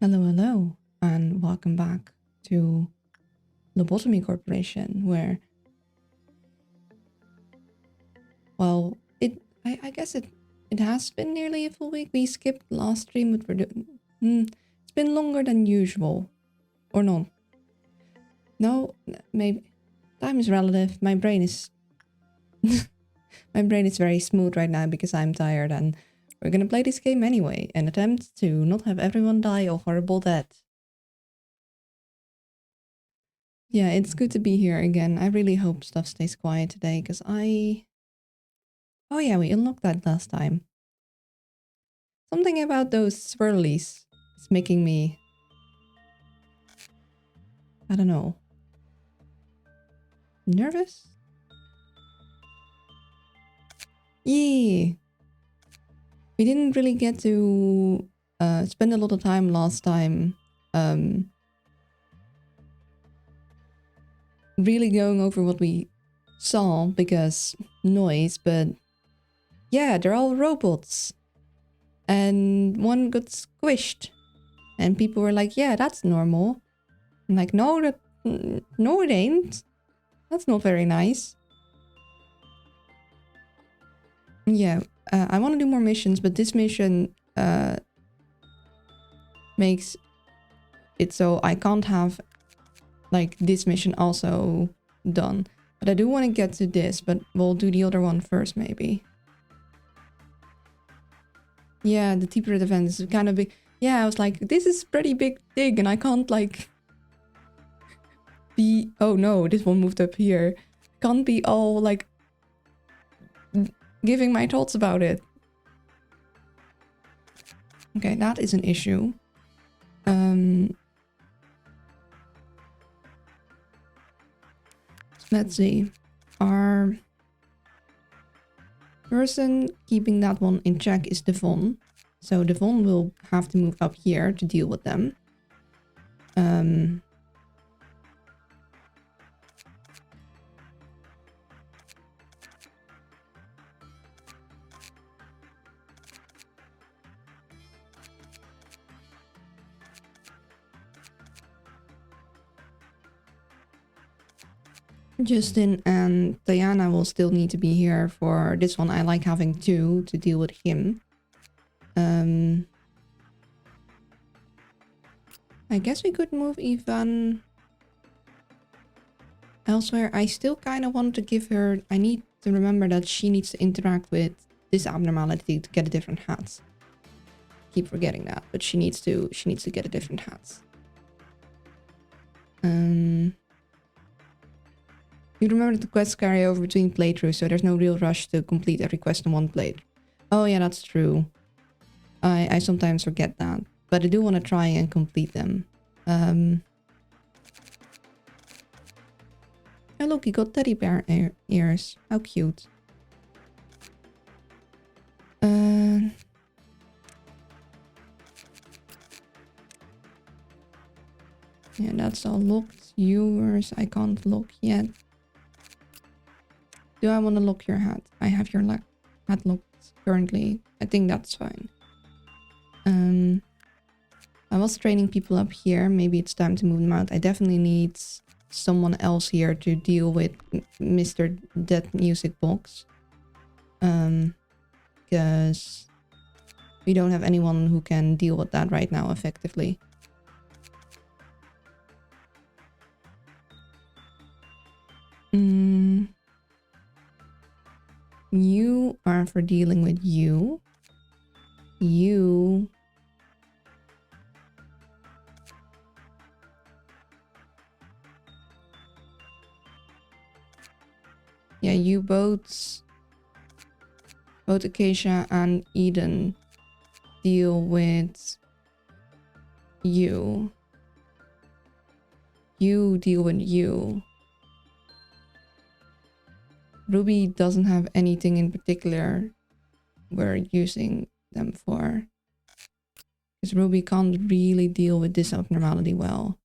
Hello, hello, and welcome back to Lobotomy Corporation, where, well, I guess it has been nearly a full week. We skipped last stream, but we're doing, it's been longer than usual, or no? No, maybe time is relative. My brain is, my brain is very smooth right now because I'm tired, and we're gonna play this game anyway and attempt to not have everyone die a horrible death. Yeah, it's good to be here again. I really hope stuff stays quiet today because oh yeah, we unlocked that last time. Something about those swirlies is making me, I don't know, nervous? Yeah. We didn't really get to spend a lot of time last time really going over what we saw because noise, but yeah, they're all robots. And one got squished. And people were like, yeah, that's normal. I'm like, no, no, it ain't. That's not very nice. Yeah, I want to do more missions, but this mission makes it so I can't have like this mission also done. But I do want to get to this, but we'll do the other one first maybe. Yeah, the T-Bird event is kind of big. Yeah, I was like, this is pretty big thing and I can't like be... Oh no, this one moved up here. Can't be all like giving my thoughts about it. Okay, that is an issue. Let's see. Our person keeping that one in check is Devon. So Devon will have to move up here to deal with them. Justin and Diana will still need to be here for this one. I like having two to deal with him. I guess we could move Ivan elsewhere. I still kind of want to give her... I need to remember that she needs to interact with this abnormality to get a different hat. Keep forgetting that, but she needs to get a different hat. You remember that the quests carry over between playthroughs, so there's no real rush to complete every quest in one playthrough. Oh yeah, that's true. I sometimes forget that, but I do want to try and complete them. Oh look, you got teddy bear ears. How cute. Yeah, that's all locked. Yours, I can't lock yet. Do I want to lock your hat? I have your hat locked currently. I think that's fine. I was training people up here. Maybe it's time to move them out. I definitely need someone else here to deal with Mr. Dead Music Box. Because we don't have anyone who can deal with that right now effectively. You are for dealing with you. You... Yeah, you both Acacia and Eden deal with you. You deal with you. Ruby doesn't have anything in particular we're using them for. Because Ruby can't really deal with this abnormality well.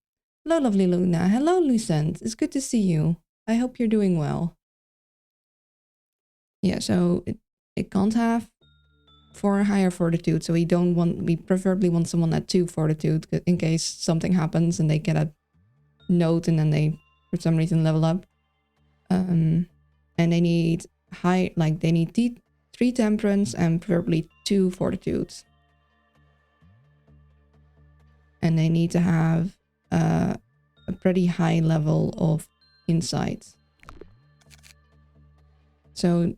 Hello, lovely Luna. Hello, Lucent. It's good to see you. I hope you're doing well. Yeah, so it can't have 4 higher fortitude. So we preferably want someone at 2 fortitude in case something happens and they get a note and then they for some reason level up. And they need they need 3 temperance and preferably 2 fortitudes. And they need to have a pretty high level of insight. So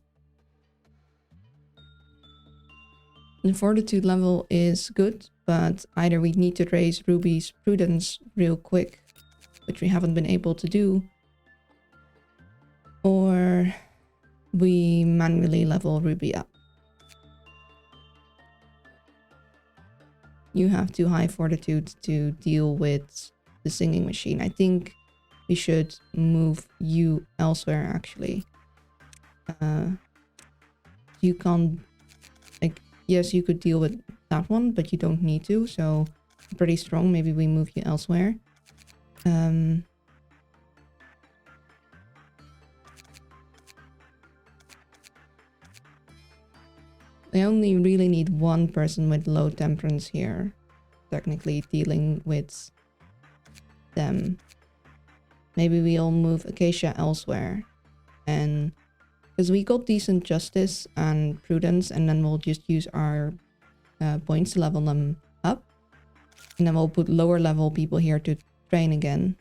the fortitude level is good, but either we need to raise Ruby's prudence real quick, which we haven't been able to do, or we manually level Ruby up. You have too high fortitude to deal with the singing machine. I think we should move you elsewhere, actually. You can't, yes, you could deal with that one, but you don't need to, so pretty strong. Maybe we move you elsewhere. I only really need one person with low temperance here, technically dealing with them. Maybe we'll move Acacia elsewhere, and because we got decent justice and prudence, and then we'll just use our points to level them up, and then we'll put lower level people here to train again.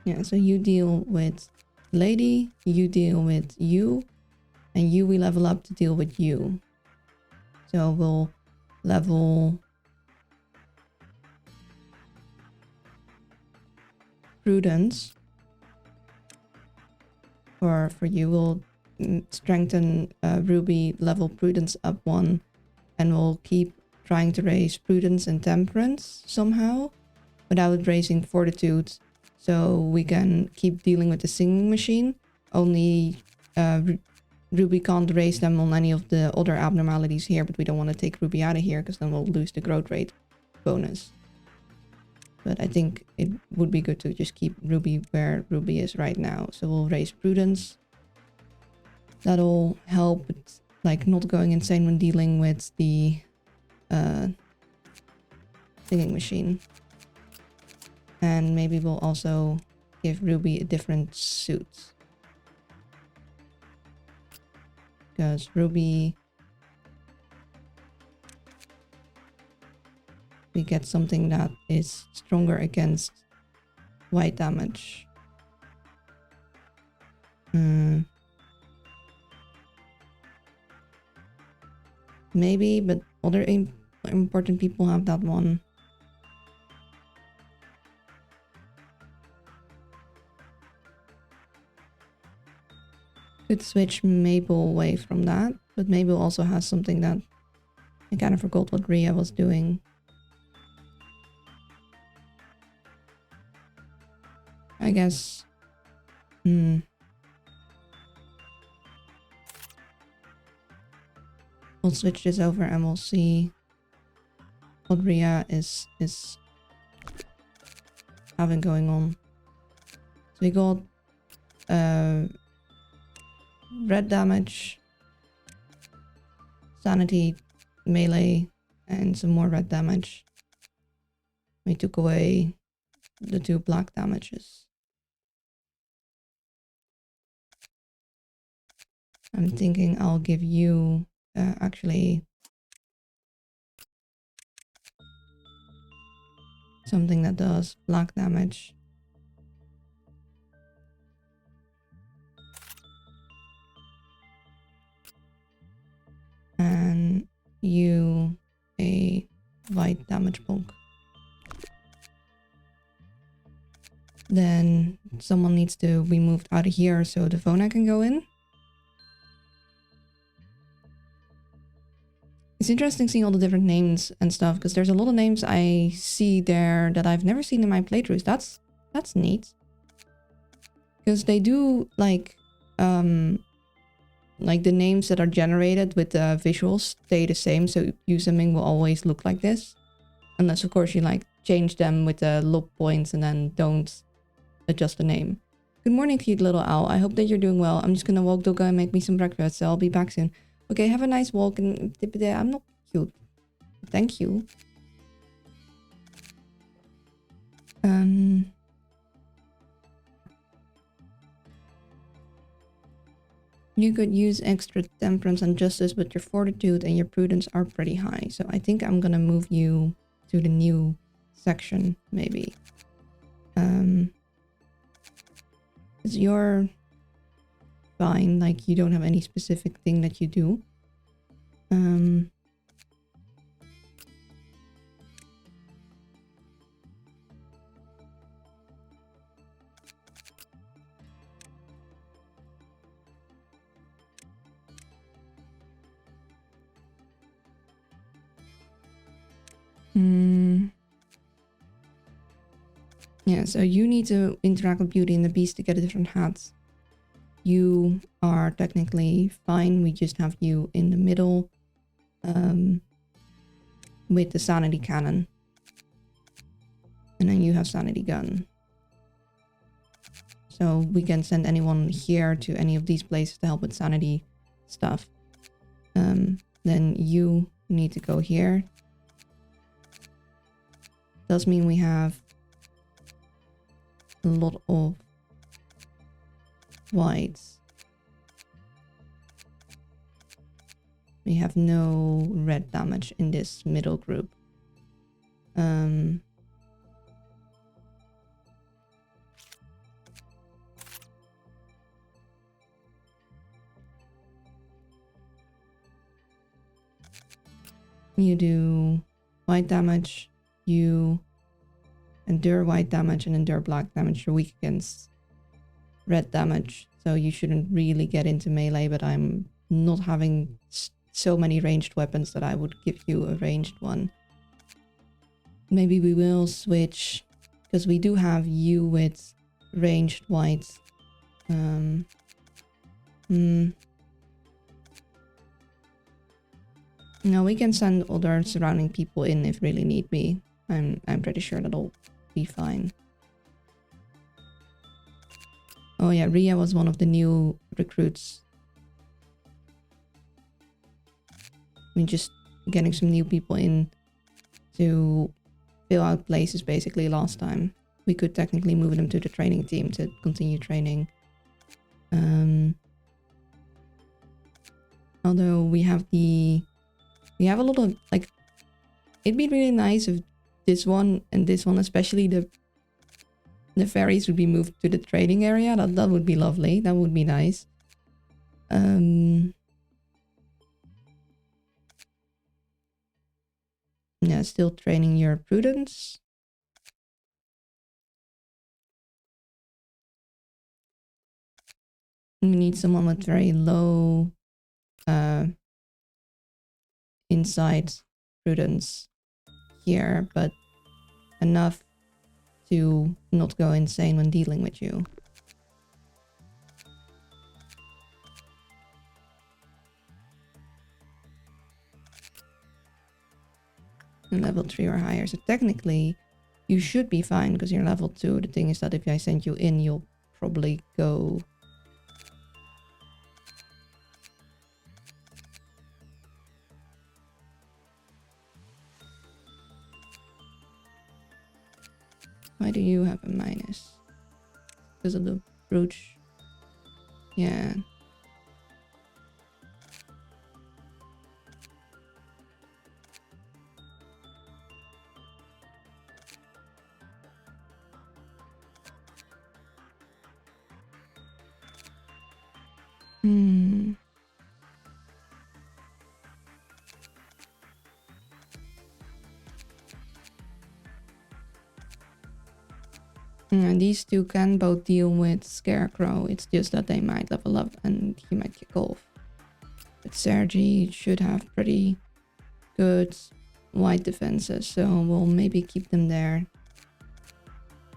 Yeah, so you deal with Lady, you deal with you, and you we level up to deal with you. So we'll level Prudence for you. We'll strengthen Ruby, level Prudence up 1, and we'll keep trying to raise Prudence and Temperance somehow without raising Fortitude, so we can keep dealing with the singing machine. Only Ruby can't raise them on any of the other abnormalities here, but we don't want to take Ruby out of here because then we'll lose the growth rate bonus. But I think it would be good to just keep Ruby where Ruby is right now. So we'll raise Prudence. That'll help with like not going insane when dealing with the singing machine. And maybe we'll also give Ruby a different suit. Because Ruby, we get something that is stronger against white damage. Maybe, but other important people have that one. Could switch Mabel away from that, but Mabel also has something that I kind of forgot what Rhea was doing. I guess. We'll switch this over and we'll see what Rhea is having going on. So we got red damage, sanity, melee, and some more red damage. We took away the 2 black damages. I'm thinking I'll give you actually something that does black damage. And you a white damage bulk. Then someone needs to be moved out of here so Devona can go in. It's interesting seeing all the different names and stuff, because there's a lot of names I see there that I've never seen in my playthroughs. That's neat. Because they do like the names that are generated with the visuals stay the same, so Yusaming will always look like this. Unless of course you like change them with the lob points and then don't adjust the name. Good morning, cute little owl. I hope that you're doing well. I'm just gonna walk Doga and make me some breakfast, so I'll be back soon. Okay, have a nice walk and I'm not cute. Thank you. You could use extra temperance and justice, but your fortitude and your prudence are pretty high. So I think I'm gonna move you to the new section, maybe. Because you're fine, like you don't have any specific thing that you do. Yeah, so you need to interact with Beauty and the Beast to get a different hat. You are technically fine. We just have you in the middle with the Sanity Cannon. And then you have Sanity Gun. So we can send anyone here to any of these places to help with Sanity stuff. Then you need to go here. Does mean we have a lot of whites. We have no red damage in this middle group. You do white damage, you endure white damage and endure black damage. You're weak against red damage, so you shouldn't really get into melee, but I'm not having so many ranged weapons that I would give you a ranged one. Maybe we will switch, because we do have you with ranged white. No, we can send other surrounding people in if really need be. I'm pretty sure that'll be fine. Oh yeah, Ria was one of the new recruits. I mean, just getting some new people in to fill out places basically last time. We could technically move them to the training team to continue training. Although we have a lot of, like, it'd be really nice if this one and this one, especially the fairies, would be moved to the trading area. That would be lovely. That would be nice. Yeah, still training your prudence. We need someone with very low insight prudence here, but enough to not go insane when dealing with you. And level 3 or higher. So technically, you should be fine because you're level 2. The thing is that if I send you in, you'll probably go... Why do you have a minus? Because of the brooch. Yeah. And these two can both deal with Scarecrow. It's just that they might level up and he might kick off. But Sergi should have pretty good white defenses, so we'll maybe keep them there.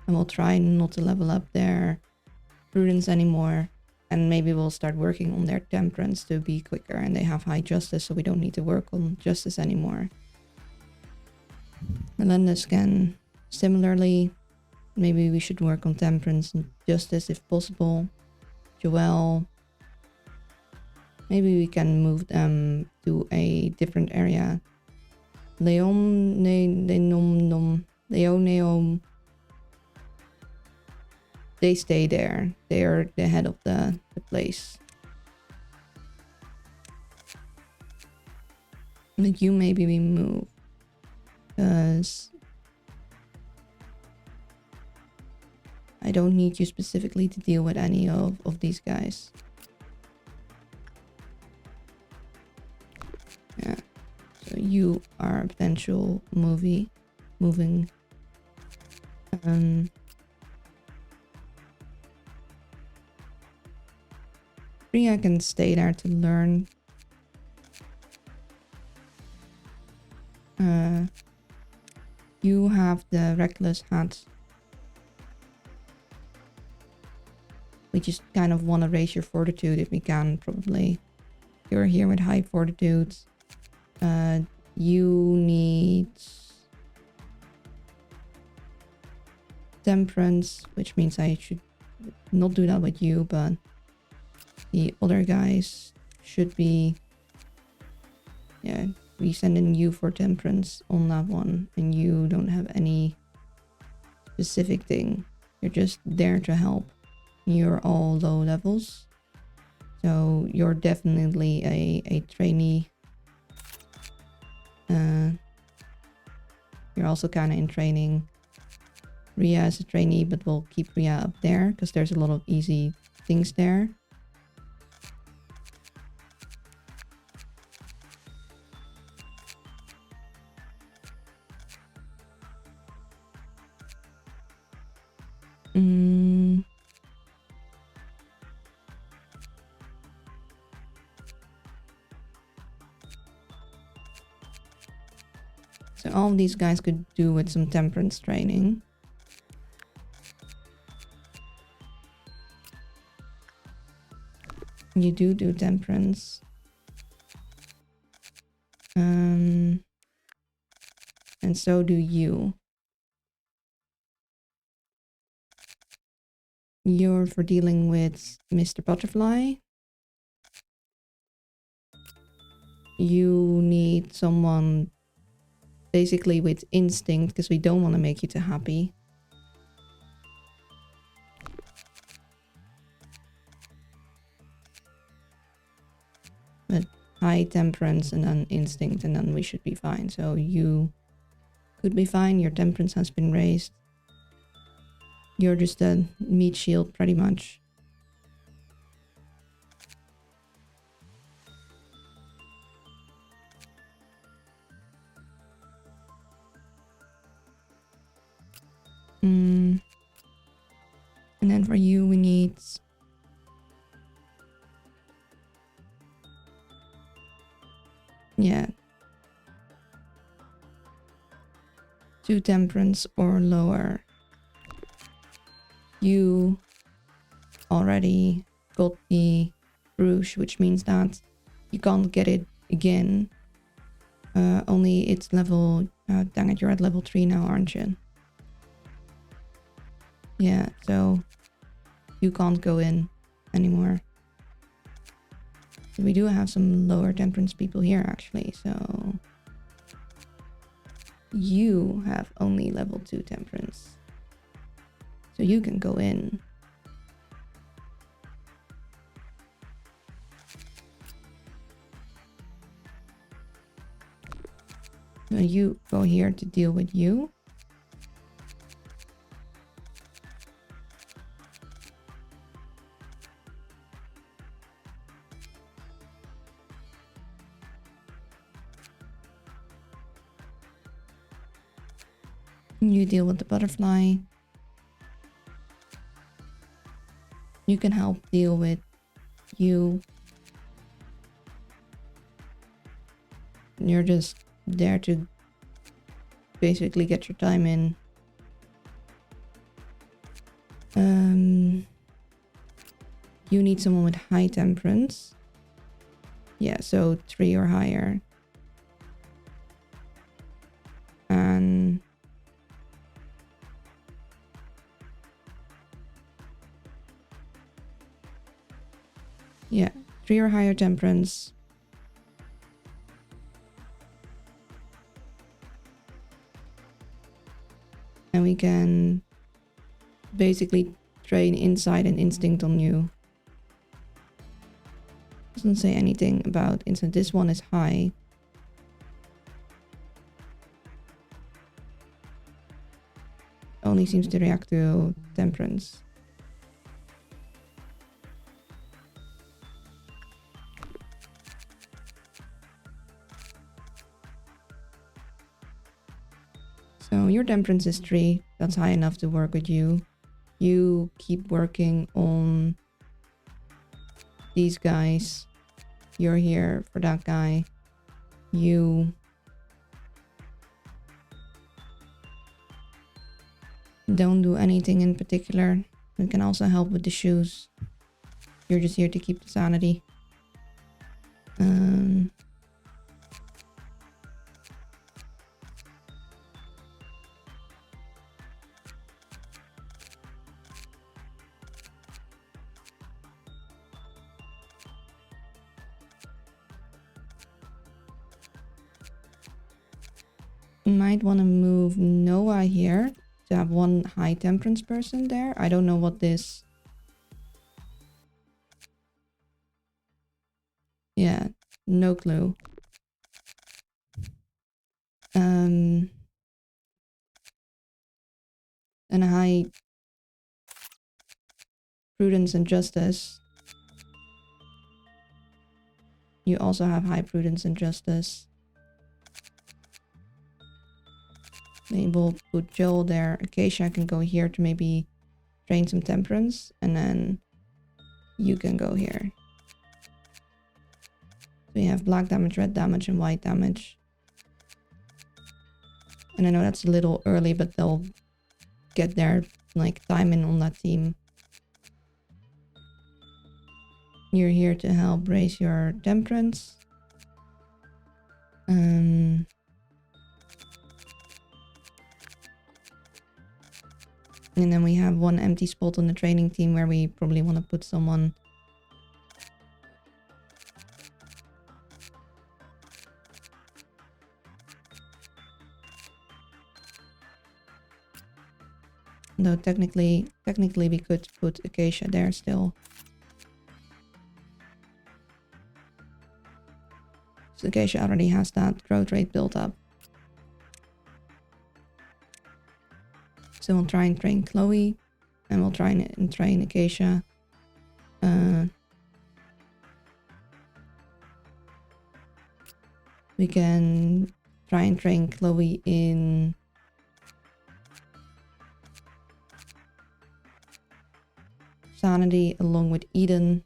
And we'll try not to level up their prudence anymore. And maybe we'll start working on their temperance to be quicker. And they have high justice, so we don't need to work on justice anymore. Melendez can Similarly, maybe we should work on temperance and justice if possible. Joel, maybe we can move them to a different area. Leoneom, they stay there. They are the head of the place. But you maybe we move. Because I don't need you specifically to deal with any of these guys. Yeah. So you are a potential moving. Priya can stay there to learn. You have the reckless hat. We just kind of want to raise your fortitude if we can, probably. You're here with high fortitude. You need temperance, which means I should not do that with you, but the other guys should be... Yeah, we send in you for temperance on that one, and you don't have any specific thing. You're just there to help. You're all low levels, so you're definitely a trainee. You're also kind of in training. Ria is a trainee, but we'll keep Ria up there because there's a lot of easy things there. So all of these guys could do with some temperance training. You do temperance. And so do you. You're for dealing with Mr. Butterfly. You need someone basically with instinct, because we don't want to make you too happy. But high temperance and then instinct, and then we should be fine. So you could be fine. Your temperance has been raised. You're just a meat shield, pretty much. And then for you, we need... Yeah. 2 temperance or lower. You already got the rouge, which means that you can't get it again. Only it's level... dang it, you're at level 3 now, aren't you? Yeah, so you can't go in anymore. We do have some lower temperance people here, actually, so... You have only level 2 temperance. So you can go in. So you go here to deal with you. You deal with the butterfly. You can help deal with you. You're just there to basically get your time in. You need someone with high temperance. Yeah, so 3 or higher. And Yeah, 3 or higher temperance. And we can basically train insight and instinct on you. Doesn't say anything about instinct. This one is high. Only seems to react to temperance. So your temperance is 3. That's high enough to work with you. You keep working on these guys. You're here for that guy. You don't do anything in particular. You can also help with the shoes. You're just here to keep the sanity. Might want to move Noah here to have 1 high temperance person there. I don't know what this... Yeah, no clue. And a high prudence and justice. You also have high prudence and justice. Maybe we'll put Joel there. Acacia can go here to maybe train some temperance. And then you can go here. So we have black damage, red damage, and white damage. And I know that's a little early, but they'll get their like time in on that team. You're here to help raise your temperance. And then we have 1 empty spot on the training team where we probably want to put someone. Though technically we could put Acacia there still. So Acacia already has that growth rate built up. So we'll try and train Chloe. And we'll try and train Acacia. We can try and train Chloe in... sanity along with Eden.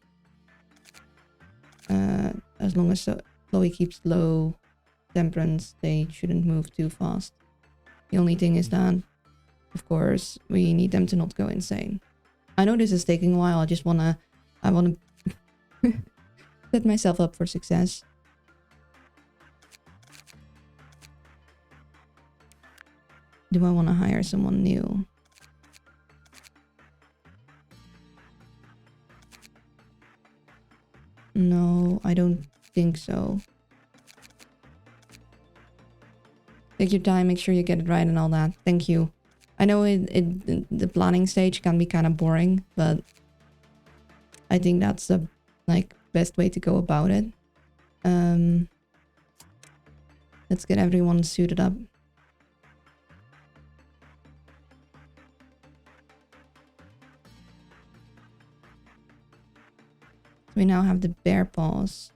As long as Chloe keeps low temperance, they shouldn't move too fast. The only thing is that, of course, we need them to not go insane. I know this is taking a while. I wanna set myself up for success. Do I want to hire someone new? No, I don't think so. Take your time, make sure you get it right and all that. Thank you. I know the planning stage can be kind of boring, but I think that's the best way to go about it. Let's get everyone suited up. We now have the bear paws.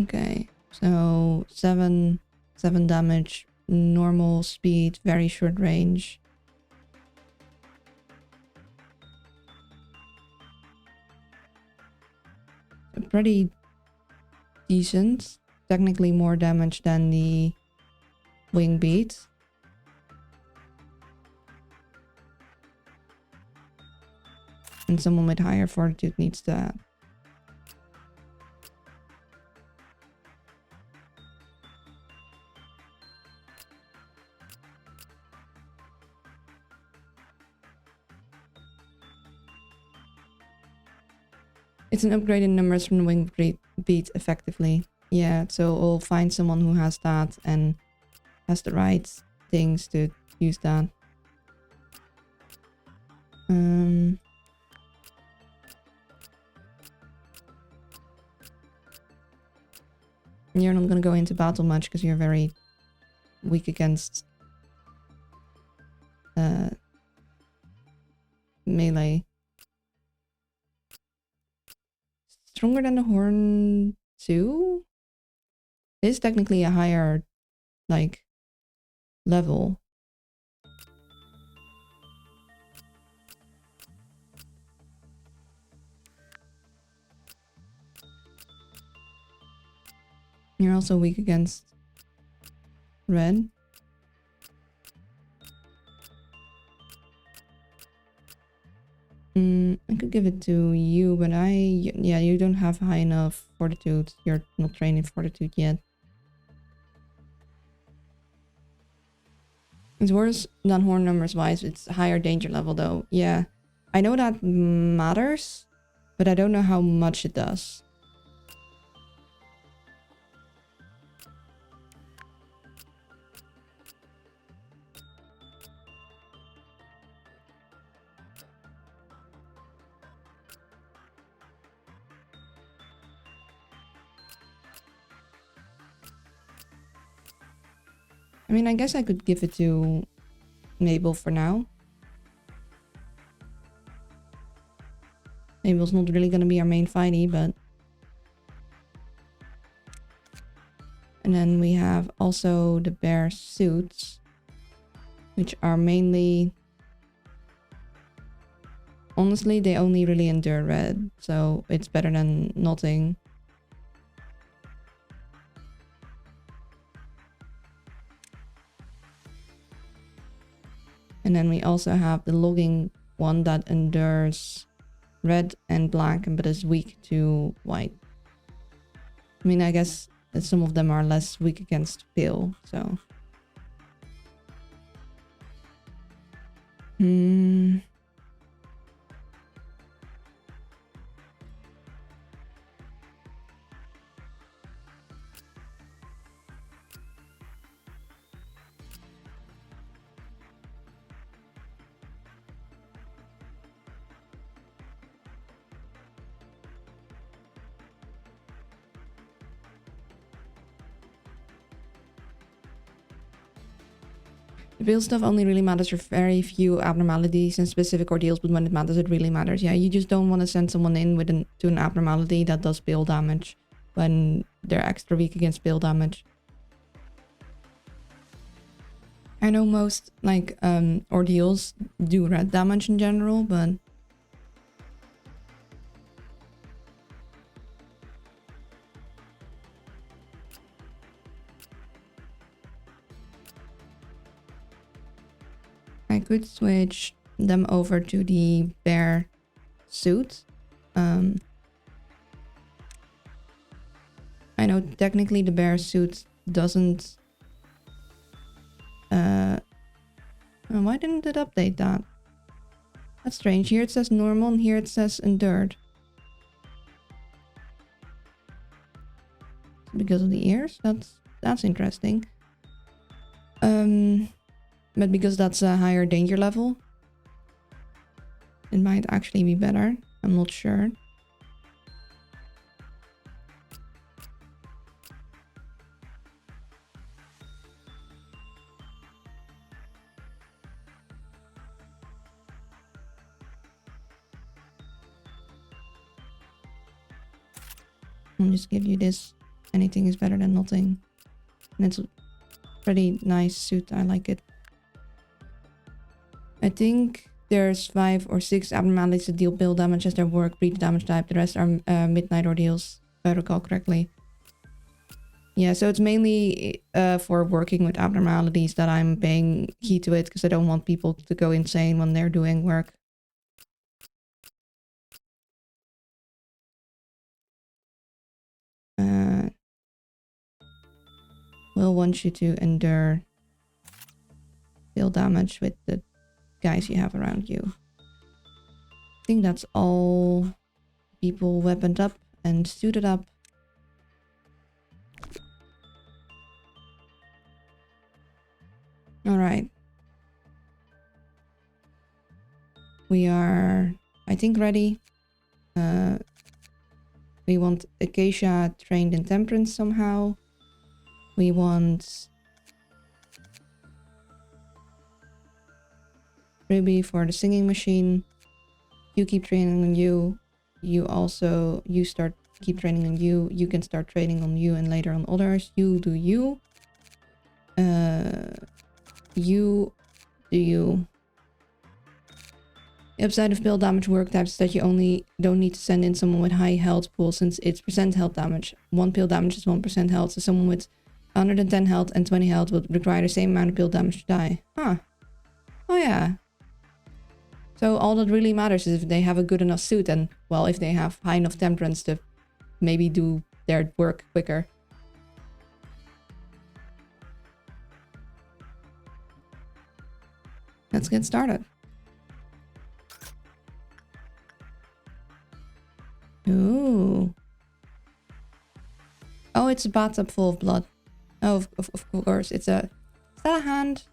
Okay, so 7 damage, normal speed, very short range. Pretty decent. Technically more damage than the wing beat. And someone with higher fortitude needs that. It's an upgrade in numbers from the wing beat effectively. Yeah, so we'll find someone who has that and has the right things to use that. You're not gonna go into battle much because you're very weak against melee. Stronger than the horn too? It is technically a higher, like, level. You're also weak against red. I could give it to you, but yeah, you don't have high enough fortitude. You're not trained in fortitude yet. It's worse than horn numbers wise. It's higher danger level though. Yeah, I know that matters, but I don't know how much it does. I mean, I guess I could give it to Mabel for now. Mabel's not really going to be our main fighty, but... And then we have also the bear suits, which are mainly... Honestly, they only really endure red, so it's better than nothing. And then we also have the logging one that endures red and black, but is weak to white. I mean, I guess that some of them are less weak against pale, so... The build stuff only really matters for very few abnormalities and specific ordeals, but when it matters, it really matters. Yeah, you just don't want to send someone in with to an abnormality that does build damage when they're extra weak against build damage. I know most, like, ordeals do red damage in general, but... I could switch them over to the bear suit. I know technically the bear suit doesn't... why didn't it update that? That's strange. Here it says normal and here it says endured. Because of the ears? That's interesting. But because that's a higher danger level, it might actually be better. I'm not sure. I'll just give you this. Anything is better than nothing. And it's a pretty nice suit. I like it. I think there's 5 or 6 abnormalities that deal build damage as their work, breed damage type. The rest are midnight ordeals, if I recall correctly. Yeah, so it's mainly for working with abnormalities that I'm paying heed to it, because I don't want people to go insane when they're doing work. We'll want you to endure build damage with the guys you have around you. I think that's all people weaponed up and suited up. Alright. We are, I think, ready. We want Acacia trained in temperance somehow. We want Ruby for the singing machine. You keep training on you. You keep training on you. You can start training on you and later on others. You do you. You do you. The upside of pill damage work types is that you only don't need to send in someone with high health pool since it's percent health damage. 1 pill damage is 1% health, so someone with 110 health and 20 health would require the same amount of pill damage to die. Huh. Oh yeah. So all that really matters is if they have a good enough suit and, well, if they have high enough temperance to maybe do their work quicker. Let's get started. Ooh. Oh, it's a bathtub full of blood. Oh, of course. Is that a hand?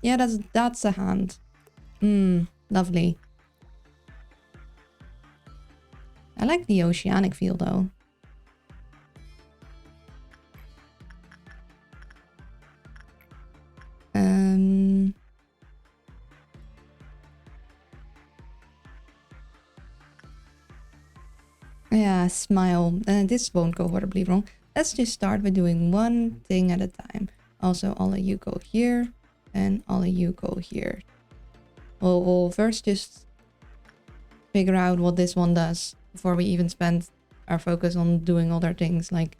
Yeah, that's a hand. Lovely. I like the oceanic feel though. Yeah, smile. This won't go horribly wrong. Let's just start by doing one thing at a time. Also, all of you go here, and all of you go here. We'll first just figure out what this one does before we even spend our focus on doing other things. Like,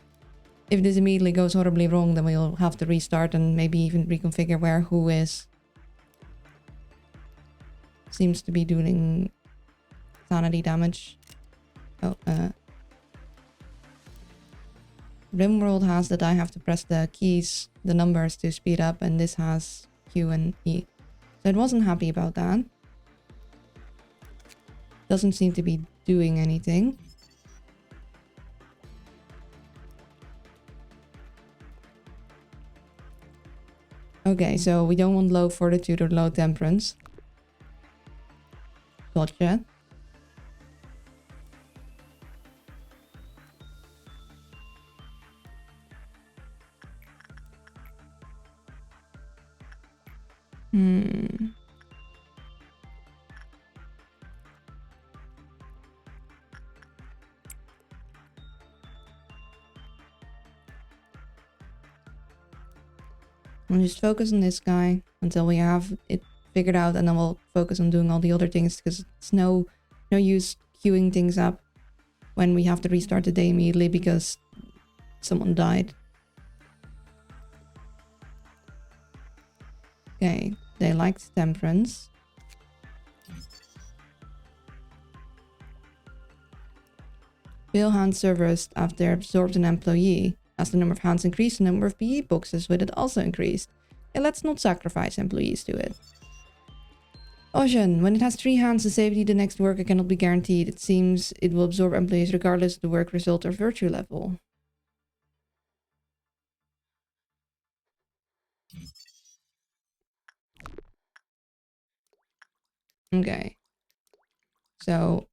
if this immediately goes horribly wrong, then we'll have to restart and maybe even reconfigure where who is. Seems to be doing sanity damage. Oh, Rimworld has that I have to press the keys, the numbers to speed up, and this has Q and E. So it wasn't happy about that. Doesn't seem to be doing anything. Okay, so we don't want low fortitude or low temperance. Gotcha. We'll just focus on this guy until we have it figured out, and then we'll focus on doing all the other things, because it's no use queuing things up when we have to restart the day immediately because someone died. Okay, they liked temperance. Bill hand servers after absorbed an employee. As the number of hands increased, the number of PE boxes with it also increased. Yeah, let's not sacrifice employees to it. Ocean, when it has 3 hands, the safety of the next worker cannot be guaranteed. It seems it will absorb employees regardless of the work result or virtue level. Okay. So,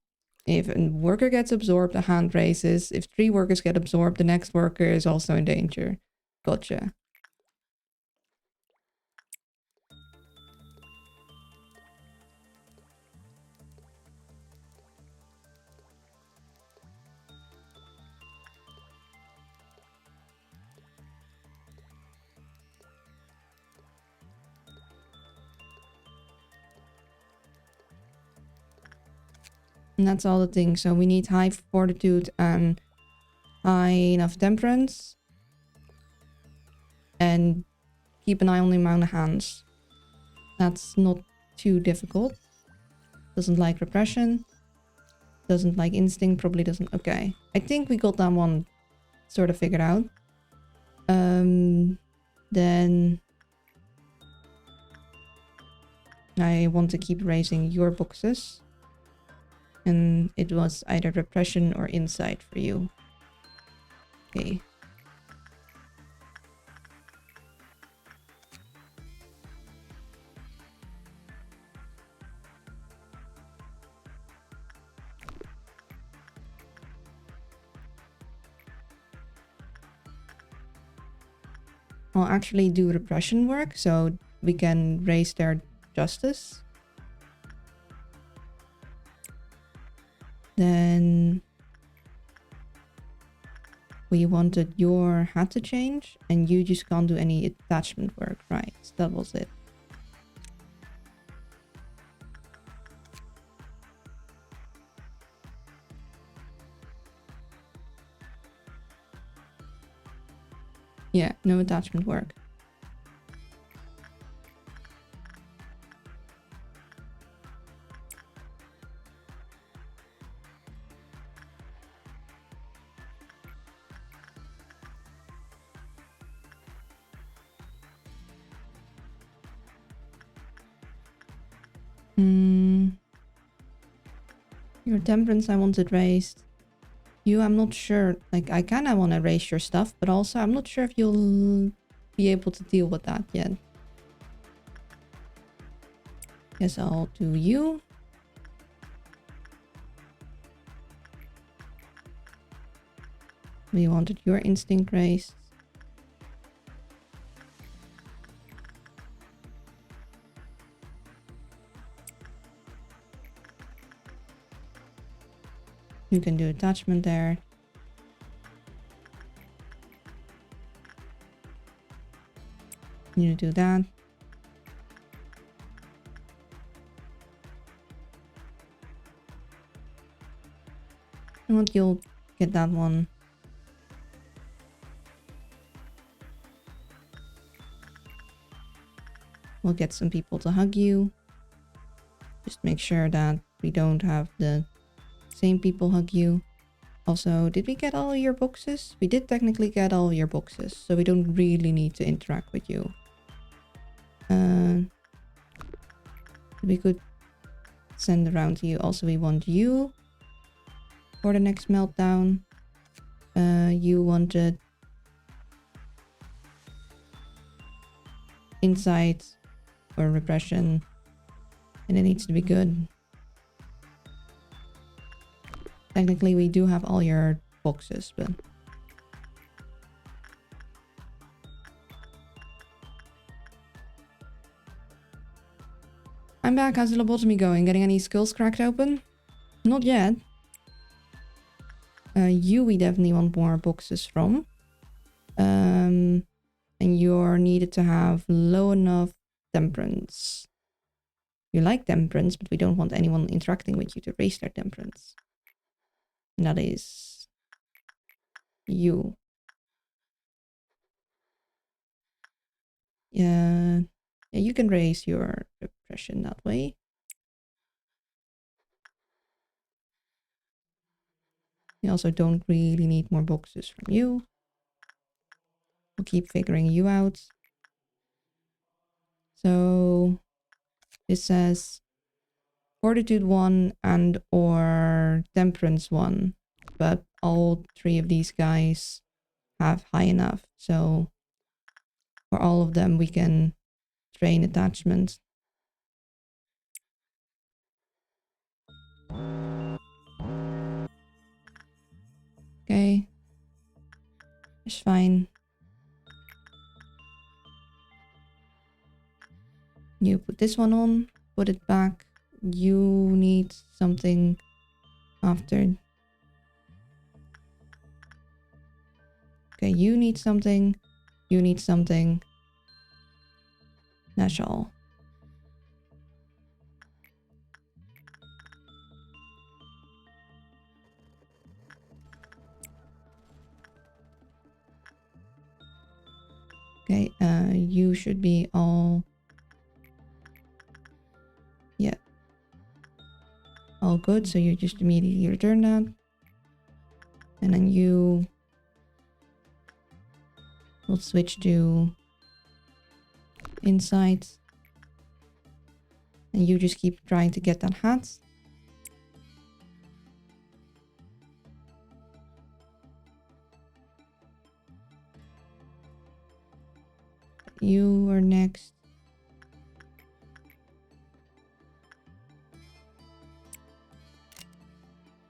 if a worker gets absorbed, a hand raises. If 3 workers get absorbed, the next worker is also in danger. Gotcha. And that's all the things. So we need high fortitude and high enough temperance. And keep an eye on the amount of hands. That's not too difficult. Doesn't like repression. Doesn't like instinct. Probably doesn't. Okay. I think we got that one sort of figured out. Then I want to keep raising your boxes. And it was either repression or insight for you. Okay. I'll actually do repression work so we can raise their justice. Then we wanted your hat to change and you just can't do any attachment work, right? So that was it. Yeah, no attachment work. Your temperance I wanted raised. You, I'm not sure. Like, I kind of want to raise your stuff, but also I'm not sure if you'll be able to deal with that yet. Guess I'll do you. We wanted your instinct raised. You can do attachment there. You do that. I want you'll get that one. We'll get some people to hug you. Just make sure that we don't have the same people hug you. Also, did we get all your boxes? We did technically get all your boxes, so we don't really need to interact with you. We could send around to you. Also, we want you for the next meltdown. You wanted insight or repression, and it needs to be good. Technically, we do have all your boxes, but... I'm back. How's the lobotomy going? Getting any skills cracked open? Not yet. You we definitely want more boxes from. And you're needed to have low enough temperance. You like temperance, but we don't want anyone interacting with you to raise their temperance. And that is you. Yeah, you can raise your repression that way. We also don't really need more boxes from you. We'll keep figuring you out. So this says Fortitude 1 and or Temperance 1. But all three of these guys have high enough. So for all of them we can train attachment. Okay. It's fine. You put this one on, put it back. You need something after. Okay, you need something. You need something. That's all. Okay, you should be all... Yeah. All good, so you just immediately return that. And then you will switch to Insight. And you just keep trying to get that hat. You are next.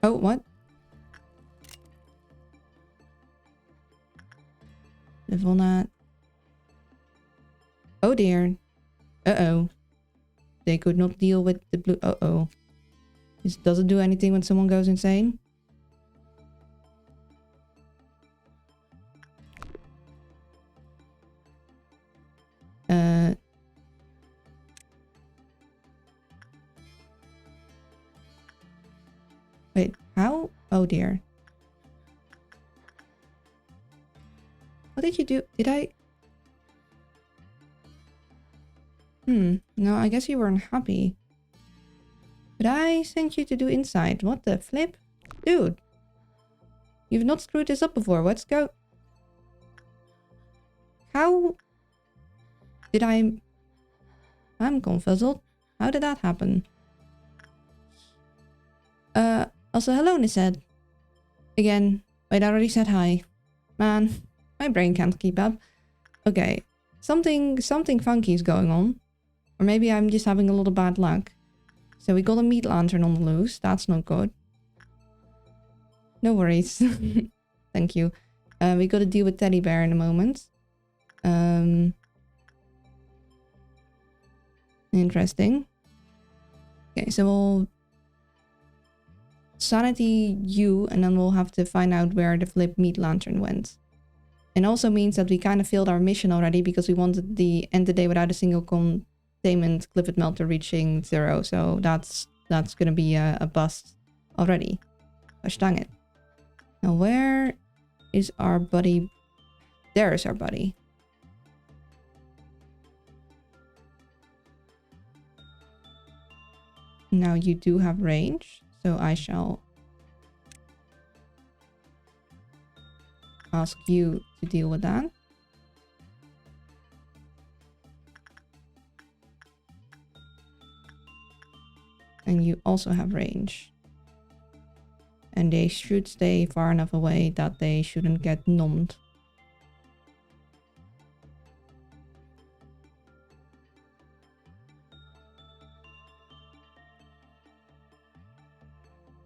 Oh, what? Live on that. Oh dear. Uh-oh. They could not deal with the blue. Uh-oh. This doesn't do anything when someone goes insane. Wait, how? Oh dear. What did you do? Did I? No, I guess you weren't happy. But I sent you to do inside. What the flip? Dude. You've not screwed this up before. Let's go. How did I'm confuzzled. How did that happen? Also hello, Nised. Again. Wait, I already said hi. Man, my brain can't keep up. Okay. Something funky is going on. Or maybe I'm just having a lot of bad luck. So we got a meat lantern on the loose. That's not good. No worries. Thank you. We got to deal with Teddy Bear in a moment. Interesting. Okay, so we'll sanity you, and then we'll have to find out where the flip meat lantern went. It also means that we kind of failed our mission already because we wanted the end the day without a single containment Clifford melter reaching 0. So that's gonna be a bust already. Gosh dang it. Now where is our buddy? There is our buddy. Now you do have range, so I shall ask you to deal with that. And you also have range. And they should stay far enough away that they shouldn't get numbed.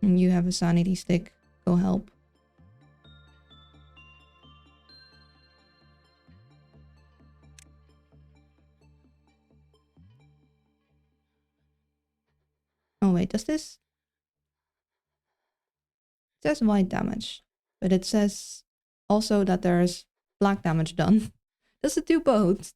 And you have a sanity stick. Go help. Oh wait, does this? It says white damage. But it says also that there's black damage done. Does it do both?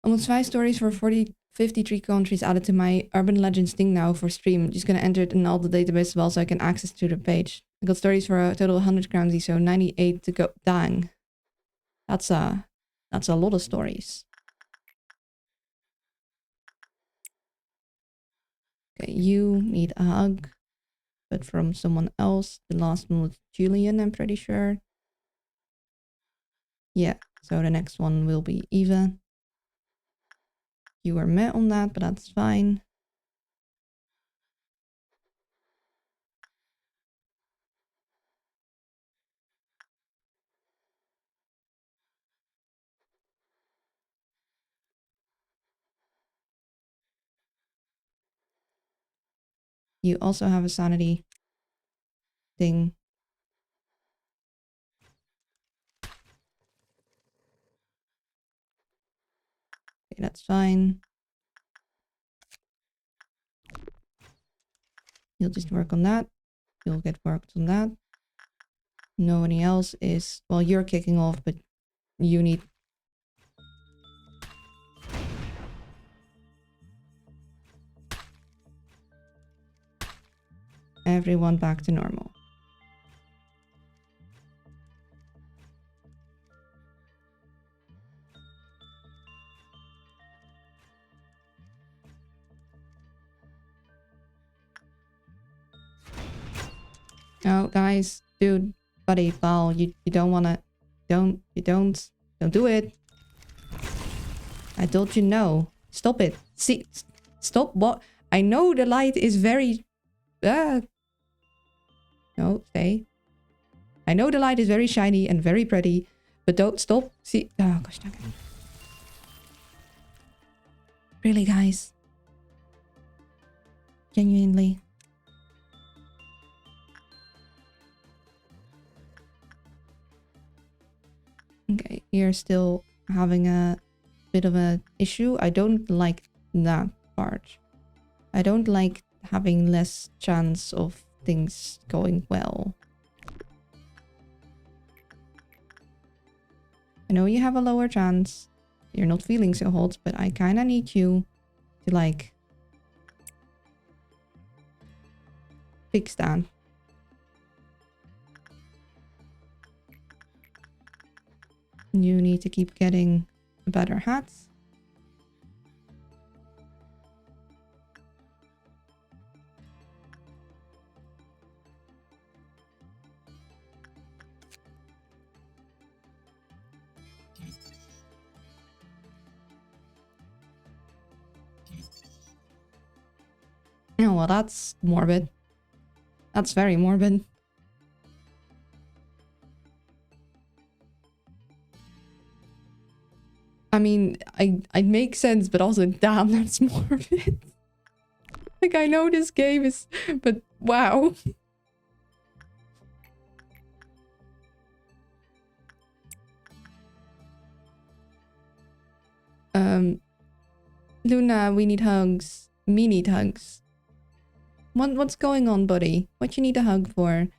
Almost 5 stories for 53 countries added to my Urban Legends thing now for stream. Just gonna enter it in all the database as well so I can access to the page. I got stories for a total of 100 crowns, so 98 to go. Dang. That's a lot of stories. Okay, you need a hug. But from someone else. The last one was Julian, I'm pretty sure. Yeah, so the next one will be Eva. You were met on that, but that's fine. You also have a sanity thing. Okay, that's fine. You'll just work on that. You'll get worked on that. Nobody else is... Well, you're kicking off, but you need... everyone back to normal. No, guys, dude, buddy, pal, you don't wanna... Don't do it. I told you no. Stop it. See, stop what? I know the light is very... No, stay. I know the light is very shiny and very pretty, but don't stop. See, oh gosh, dang it. Really, guys? Genuinely. Okay, you're still having a bit of an issue. I don't like that part. I don't like having less chance of things going well. I know you have a lower chance. You're not feeling so hot, but I kind of need you to like fix that. You need to keep getting better hats. Oh, well, that's morbid. That's very morbid. I mean, I make sense, but also, damn, that's morbid. Like, I know this game is... But, wow. Luna, we need hugs. Me need hugs. What's going on, buddy? What you need a hug for?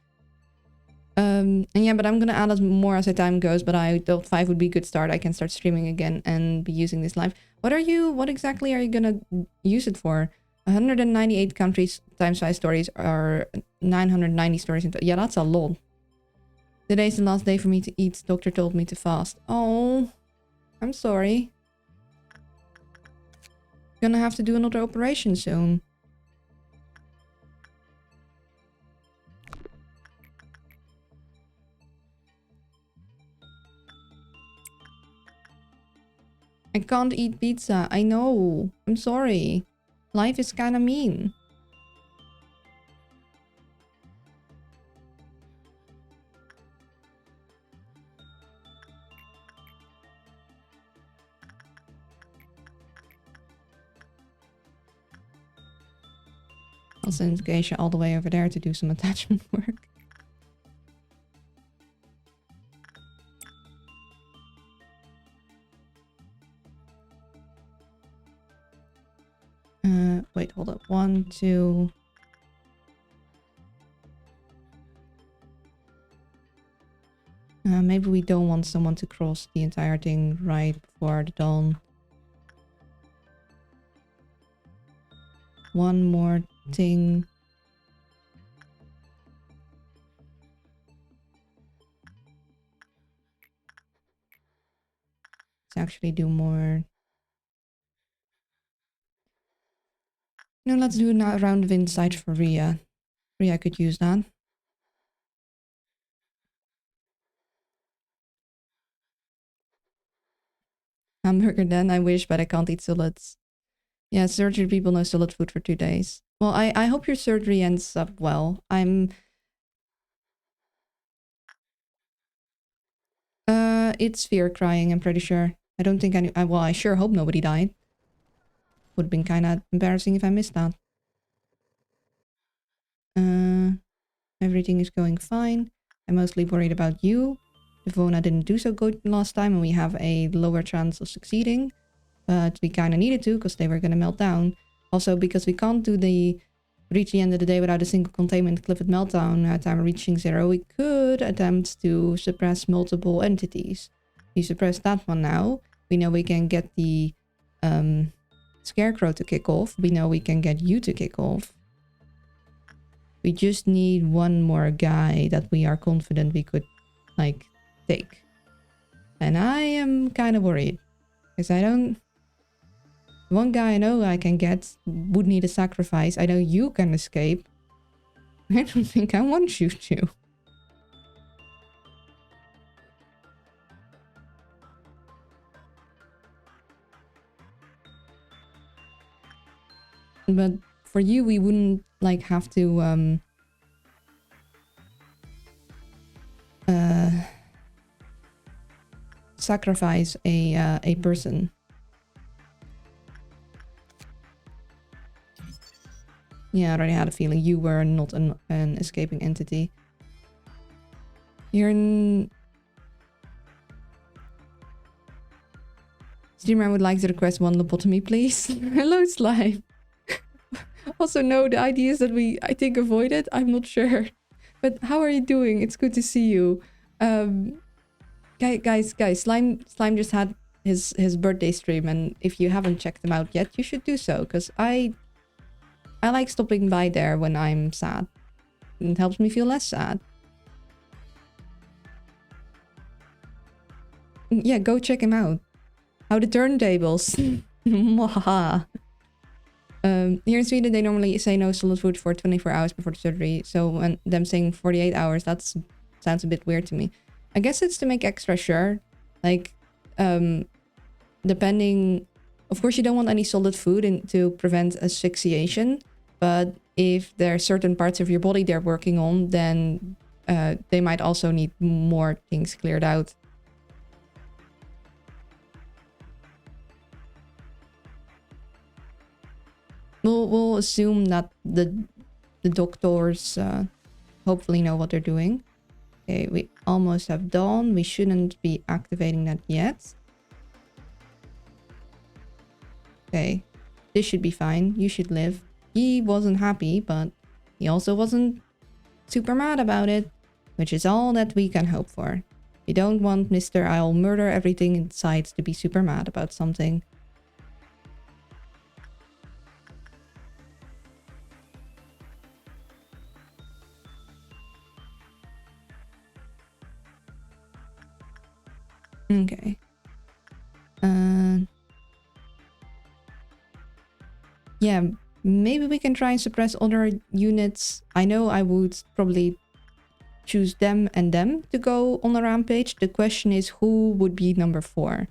And yeah, but I'm gonna add as more as the time goes, but I thought 5 would be a good start. I can start streaming again and be using this live. What exactly are you gonna use it for? 198 countries times 5 stories are 990 stories. Yeah, that's a lot. Today's the last day for me to eat. Doctor told me to fast. Oh, I'm sorry. Gonna have to do another operation soon. I can't eat pizza. I know. I'm sorry. Life is kind of mean. I'll send Geisha all the way over there to do some attachment work. Wait, hold up. 1, 2... maybe we don't want someone to cross the entire thing right before the dawn. One more thing. Let's actually do more. No, let's do a round of insight for Ria. Ria could use that. Hamburger then, I wish, but I can't eat solids. Yeah, surgery people know solid food for 2 days. Well, I hope your surgery ends up well. It's fear crying, I'm pretty sure. I don't think well, I sure hope nobody died. Would have been kind of embarrassing if I missed that. Everything is going fine. I'm mostly worried about you. Devona didn't do so good last time and we have a lower chance of succeeding. But we kind of needed to because they were going to melt down. Also, because we can't do reach the end of the day without a single containment Clifford meltdown at time reaching 0, we could attempt to suppress multiple entities. We suppress that one now. We know we can get the Scarecrow to kick off. We know we can get you to kick off. We just need one more guy that we are confident we could, like, take. And I am kind of worried. Because I don't... One guy I know I can get would need a sacrifice. I know you can escape. I don't think I want you to. But for you, we wouldn't, like, have to, sacrifice a person. Yeah, I already had a feeling you were not an escaping entity. You're in... Streamer, I would like to request one lobotomy, please. Hello, Slime. Also, no, the idea is that we, I think, avoided. I'm not sure. But how are you doing? It's good to see you. Guys, Slime just had his birthday stream, and if you haven't checked him out yet, you should do so, because I like stopping by there when I'm sad. It helps me feel less sad. Yeah, go check him out. How the turntables. Mwahaha. Here in Sweden, they normally say no solid food for 24 hours before the surgery. So when them saying 48 hours, that sounds a bit weird to me. I guess it's to make extra sure. Like, depending... Of course, you don't want any solid food to prevent asphyxiation. But if there are certain parts of your body they're working on, then they might also need more things cleared out. We'll assume that the doctors hopefully know what they're doing. Okay, we almost have dawn. We shouldn't be activating that yet. Okay, this should be fine. You should live. He wasn't happy, but he also wasn't super mad about it, which is all that we can hope for. We don't want Mr. I'll murder everything inside to be super mad about something. Okay. Yeah, maybe we can try and suppress other units. I know I would probably choose them and them to go on a rampage. The question is who would be number 4?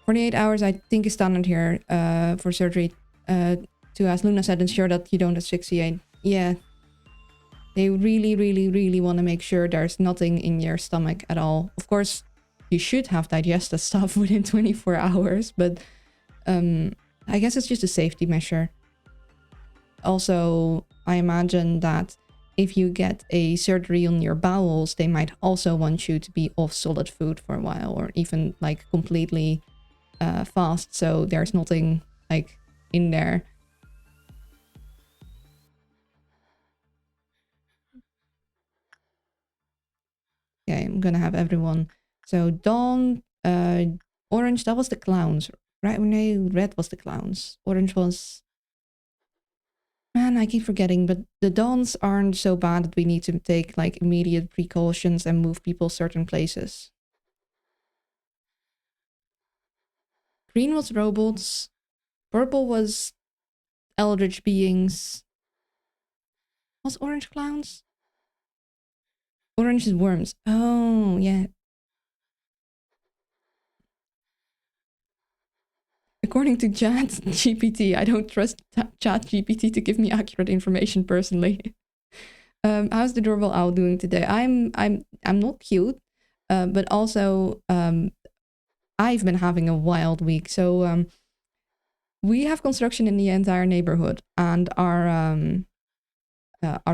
48 hours I think is standard here for surgery. To, as Luna said, ensure that you don't asphyxiate. Yeah. They really, really, really want to make sure there's nothing in your stomach at all. Of course, you should have digested stuff within 24 hours, but I guess it's just a safety measure. Also, I imagine that if you get a surgery on your bowels, they might also want you to be off solid food for a while, or even like completely fast, so there's nothing like in there. Okay, I'm gonna have everyone. So Dawn, orange, that was the clowns, right? No, red was the clowns. Orange was... Man, I keep forgetting, but the Dawns aren't so bad that we need to take like immediate precautions and move people certain places. Green was robots. Purple was eldritch beings. Was orange clowns? Orange is worms. Oh, yeah. According to ChatGPT, I don't trust ChatGPT to give me accurate information personally. How's the doorbell owl doing today? I'm not cute, but also I've been having a wild week. So we have construction in the entire neighborhood, and our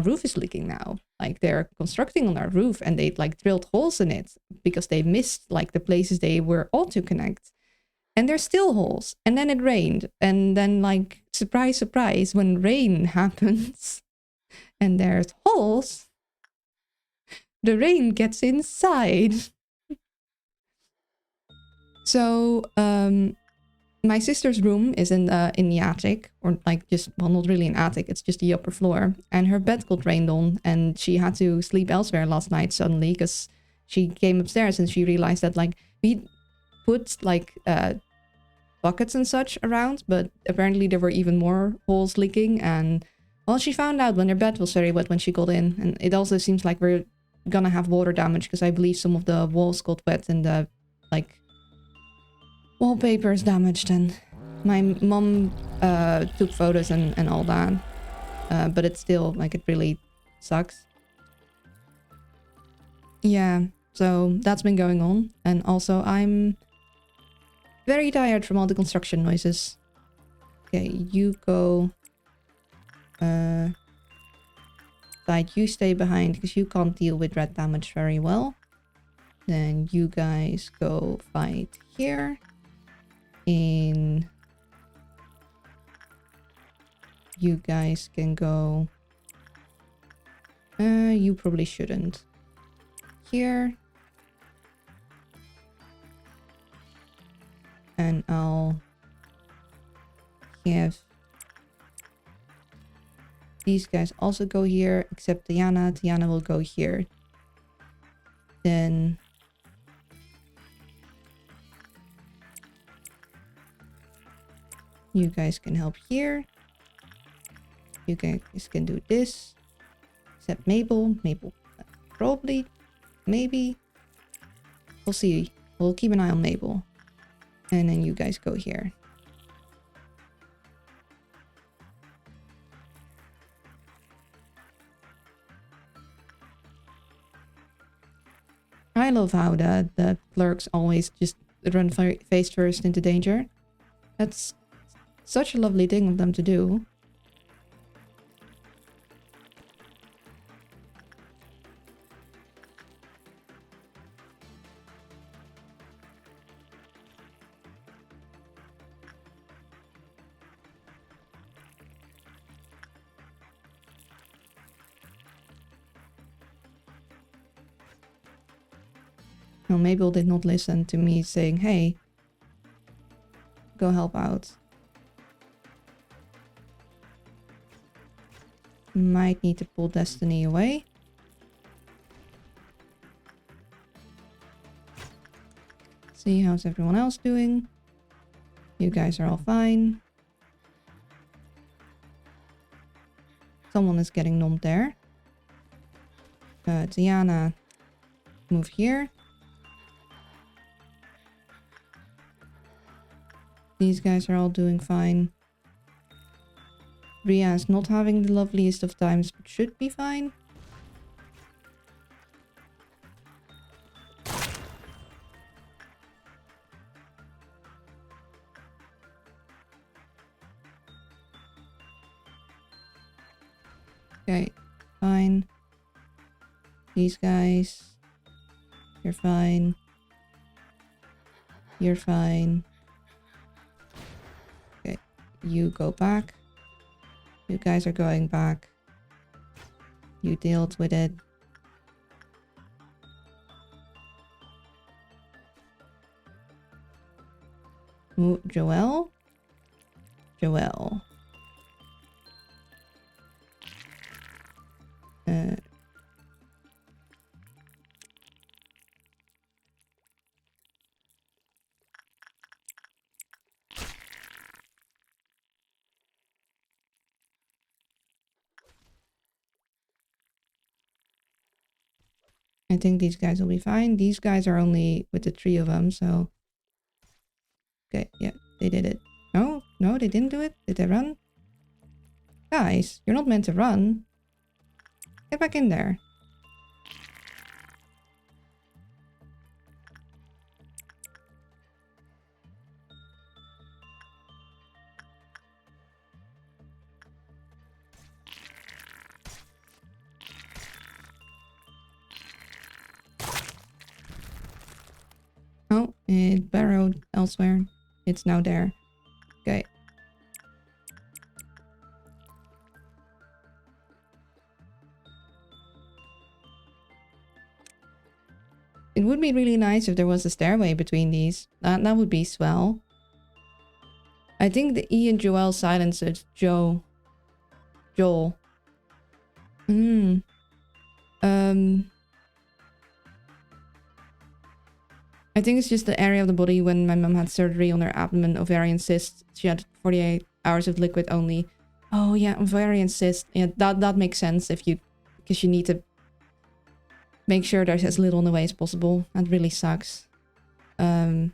roof is leaking now. Like they're constructing on our roof, and they like drilled holes in it because they missed like the places they were ought to connect. And there's still holes. And then it rained. And then like, surprise, surprise, when rain happens and there's holes, the rain gets inside. So my sister's room is in the attic, or like just, well, not really an attic, it's just the upper floor. And her bed got rained on, and she had to sleep elsewhere last night suddenly because she came upstairs and she realized that like we put like buckets and such around, but apparently there were even more holes leaking. And well, she found out when her bed was very wet when she got in. And it also seems like we're gonna have water damage because I believe some of the walls got wet and the like wallpaper is damaged. And my mom took photos and all that, but it's still like, it really sucks. Yeah, so that's been going on. And also I'm very tired from all the construction noises. Okay, you go Side, you stay behind because you can't deal with red damage very well. Then you guys go fight here. You guys can go... you probably shouldn't. Here. And I'll have these guys also go here, except Tiana. Tiana will go here. Then you guys can help here. You guys can do this. Except Mabel. Mabel probably, maybe. We'll see. We'll keep an eye on Mabel. And then you guys go here. I love how the clerks always just run face first into danger. That's such a lovely thing of them to do. No, Mabel did not listen to me saying, hey, go help out. Might need to pull Destiny away. See, how's everyone else doing? You guys are all fine. Someone is getting numbed there. Tiana, move here. These guys are all doing fine. Ria is not having the loveliest of times, but should be fine. Okay, fine. These guys, you're fine. You're fine. Okay, you go back. You guys are going back. You dealt with it. Ooh, Joelle? Joelle. I think these guys will be fine. These guys are only with the 3 of them, so... Okay, yeah, they did it. No, no, they didn't do it. Did they run? Guys, you're not meant to run. Get back in there. Oh, it burrowed elsewhere. It's now there. Okay. It would be really nice if there was a stairway between these. That would be swell. I think the E and Joelle silenced Joel. I think it's just the area of the body when my mom had surgery on her abdomen, ovarian cyst. She had 48 hours of liquid only. Oh yeah, ovarian cyst. Yeah, that makes sense if you... Because you need to make sure there's as little in the way as possible. That really sucks. A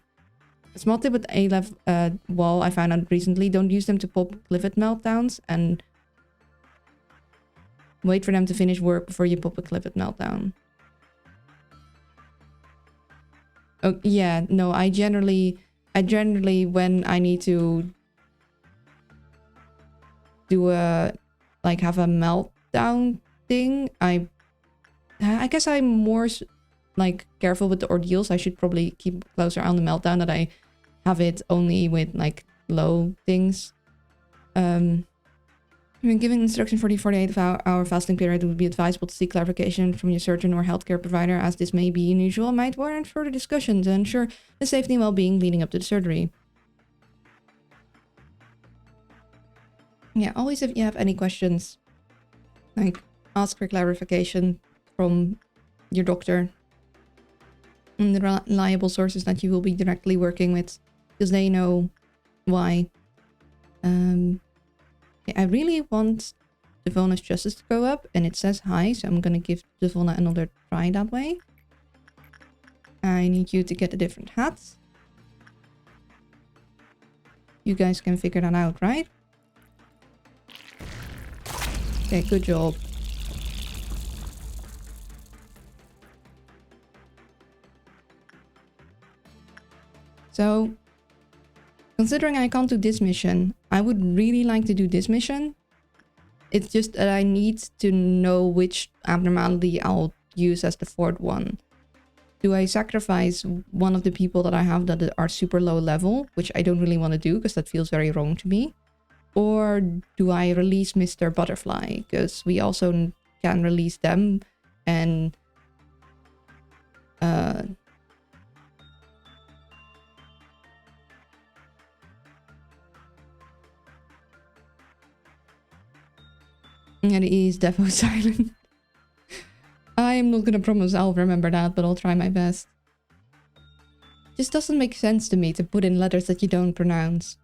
small tip with A-Lev wall I found out recently. Don't use them to pop clifford meltdowns and wait for them to finish work before you pop a clifford meltdown. Oh, yeah, no, I generally when I need to do a like have a meltdown thing. I guess I'm more like careful with the ordeals. I should probably keep closer on the meltdown, that I have it only with like low things. When given instruction for the 48-hour fasting period, it would be advisable to seek clarification from your surgeon or healthcare provider, as this may be unusual, might warrant further discussion to ensure the safety and well-being leading up to the surgery. Yeah, always if you have any questions, like ask for clarification from your doctor and the reliable sources that you will be directly working with, because they know why. I really want Devona's justice to go up, and it says hi, so I'm gonna give Devona another try that way. I need you to get a different hat. You guys can figure that out, right? Okay, good job. So, considering I can't do this mission, I would really like to do this mission. It's just that I need to know which abnormality I'll use as the fourth one. Do I sacrifice one of the people that I have that are super low level, which I don't really want to do because that feels very wrong to me? Or do I release Mr. Butterfly? Because we also can release them, and and he is defo silent. I'm not gonna promise I'll remember that, but I'll try my best. Just doesn't make sense to me to put in letters that you don't pronounce.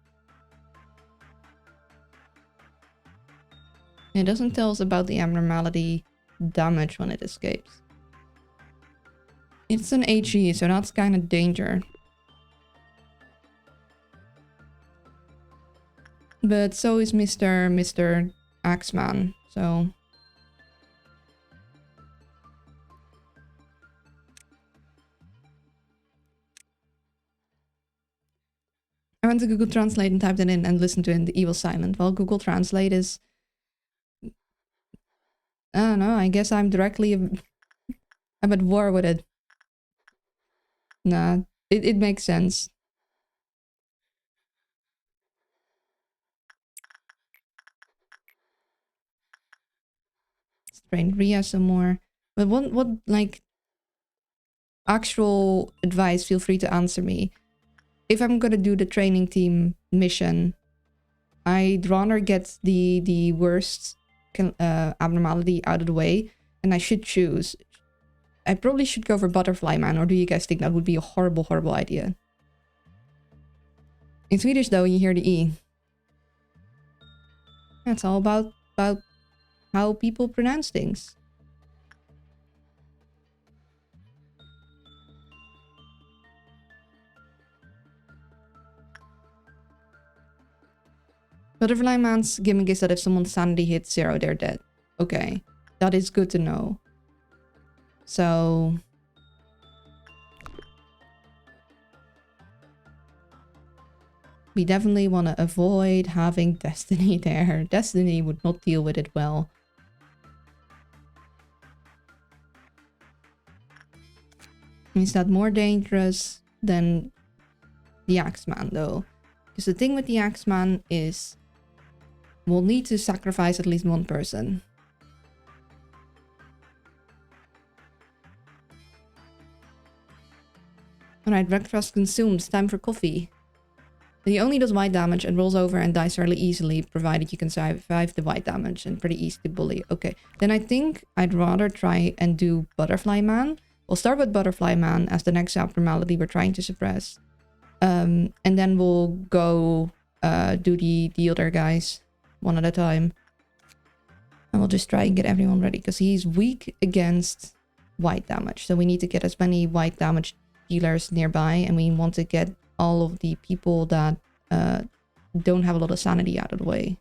It doesn't tell us about the abnormality damage when it escapes. It's an HE, so that's kind of danger. But so is Mr. Axeman, so... I went to Google Translate and typed it in and listened to it in the evil silent. Well, Google Translate is... I don't know, I guess I'm directly... I'm at war with it. Nah, it makes sense. Let's train Ria some more. But what, like... actual advice, feel free to answer me. If I'm gonna do the training team mission, I'd rather get the worst abnormality out of the way, and I should choose. I probably should go for Butterfly Man, or do you guys think that would be a horrible, horrible idea? In Swedish, though, you hear the E. That's all about how people pronounce things. Butterfly Man's gimmick is that if someone's sanity hits 0, they're dead. Okay, that is good to know. So... we definitely want to avoid having Destiny there. Destiny would not deal with it well. Is that more dangerous than the Axeman, though? Because the thing with the Axeman is... we'll need to sacrifice at least one person. Alright, breakfast consumed. Time for coffee. He only does white damage and rolls over and dies fairly easily, provided you can survive the white damage, and pretty easy to bully. Okay, then I think I'd rather try and do Butterfly Man. We'll start with Butterfly Man as the next abnormality we're trying to suppress. And then we'll go do the other guys one at a time. And we'll just try and get everyone ready, because he's weak against white damage. So we need to get as many white damage dealers nearby, and we want to get all of the people that don't have a lot of sanity out of the way.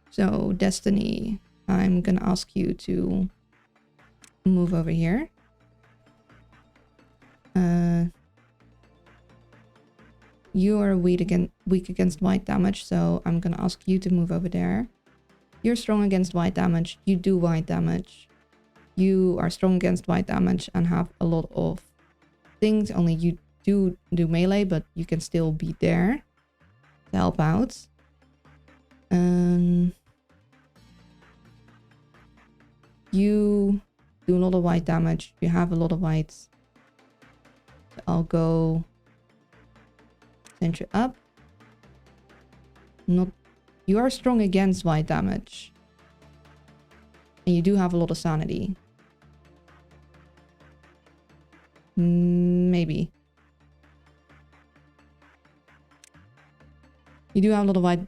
So, Destiny, I'm gonna ask you to move over here. You are weak against white damage, so I'm gonna ask you to move over there. You're strong against white damage. You do white damage. You are strong against white damage and have a lot of things. Only you do melee, but you can still be there to help out. You do a lot of white damage. You have a lot of whites. I'll go send you up. You are strong against white damage. And you do have a lot of sanity. Maybe. You do have a lot of white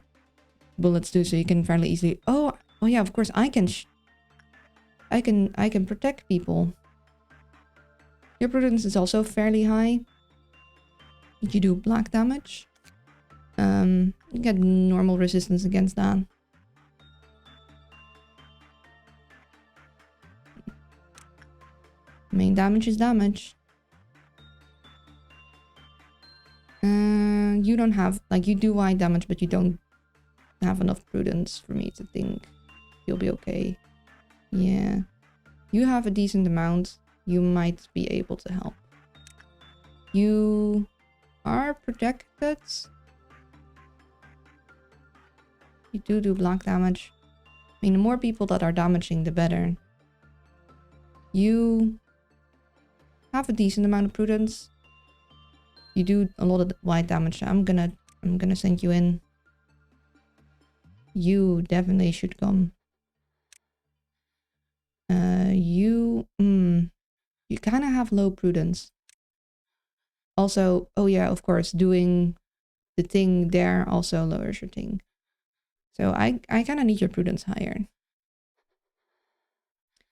bullets too, so you can fairly easily... Oh yeah, of course I can protect people. Your prudence is also fairly high. You do black damage. You get normal resistance against that. Main damage is damage. You don't have... Like, you do white damage, but you don't have enough prudence for me to think you'll be okay. Yeah. You have a decent amount. You might be able to help. You are protected. You do black damage. I mean, the more people that are damaging, the better. You have a decent amount of prudence. You do a lot of white damage. I'm gonna send you in. You definitely should come. You kind of have low prudence. Also, oh yeah, of course, doing the thing there also lowers your thing. So I kind of need your prudence higher.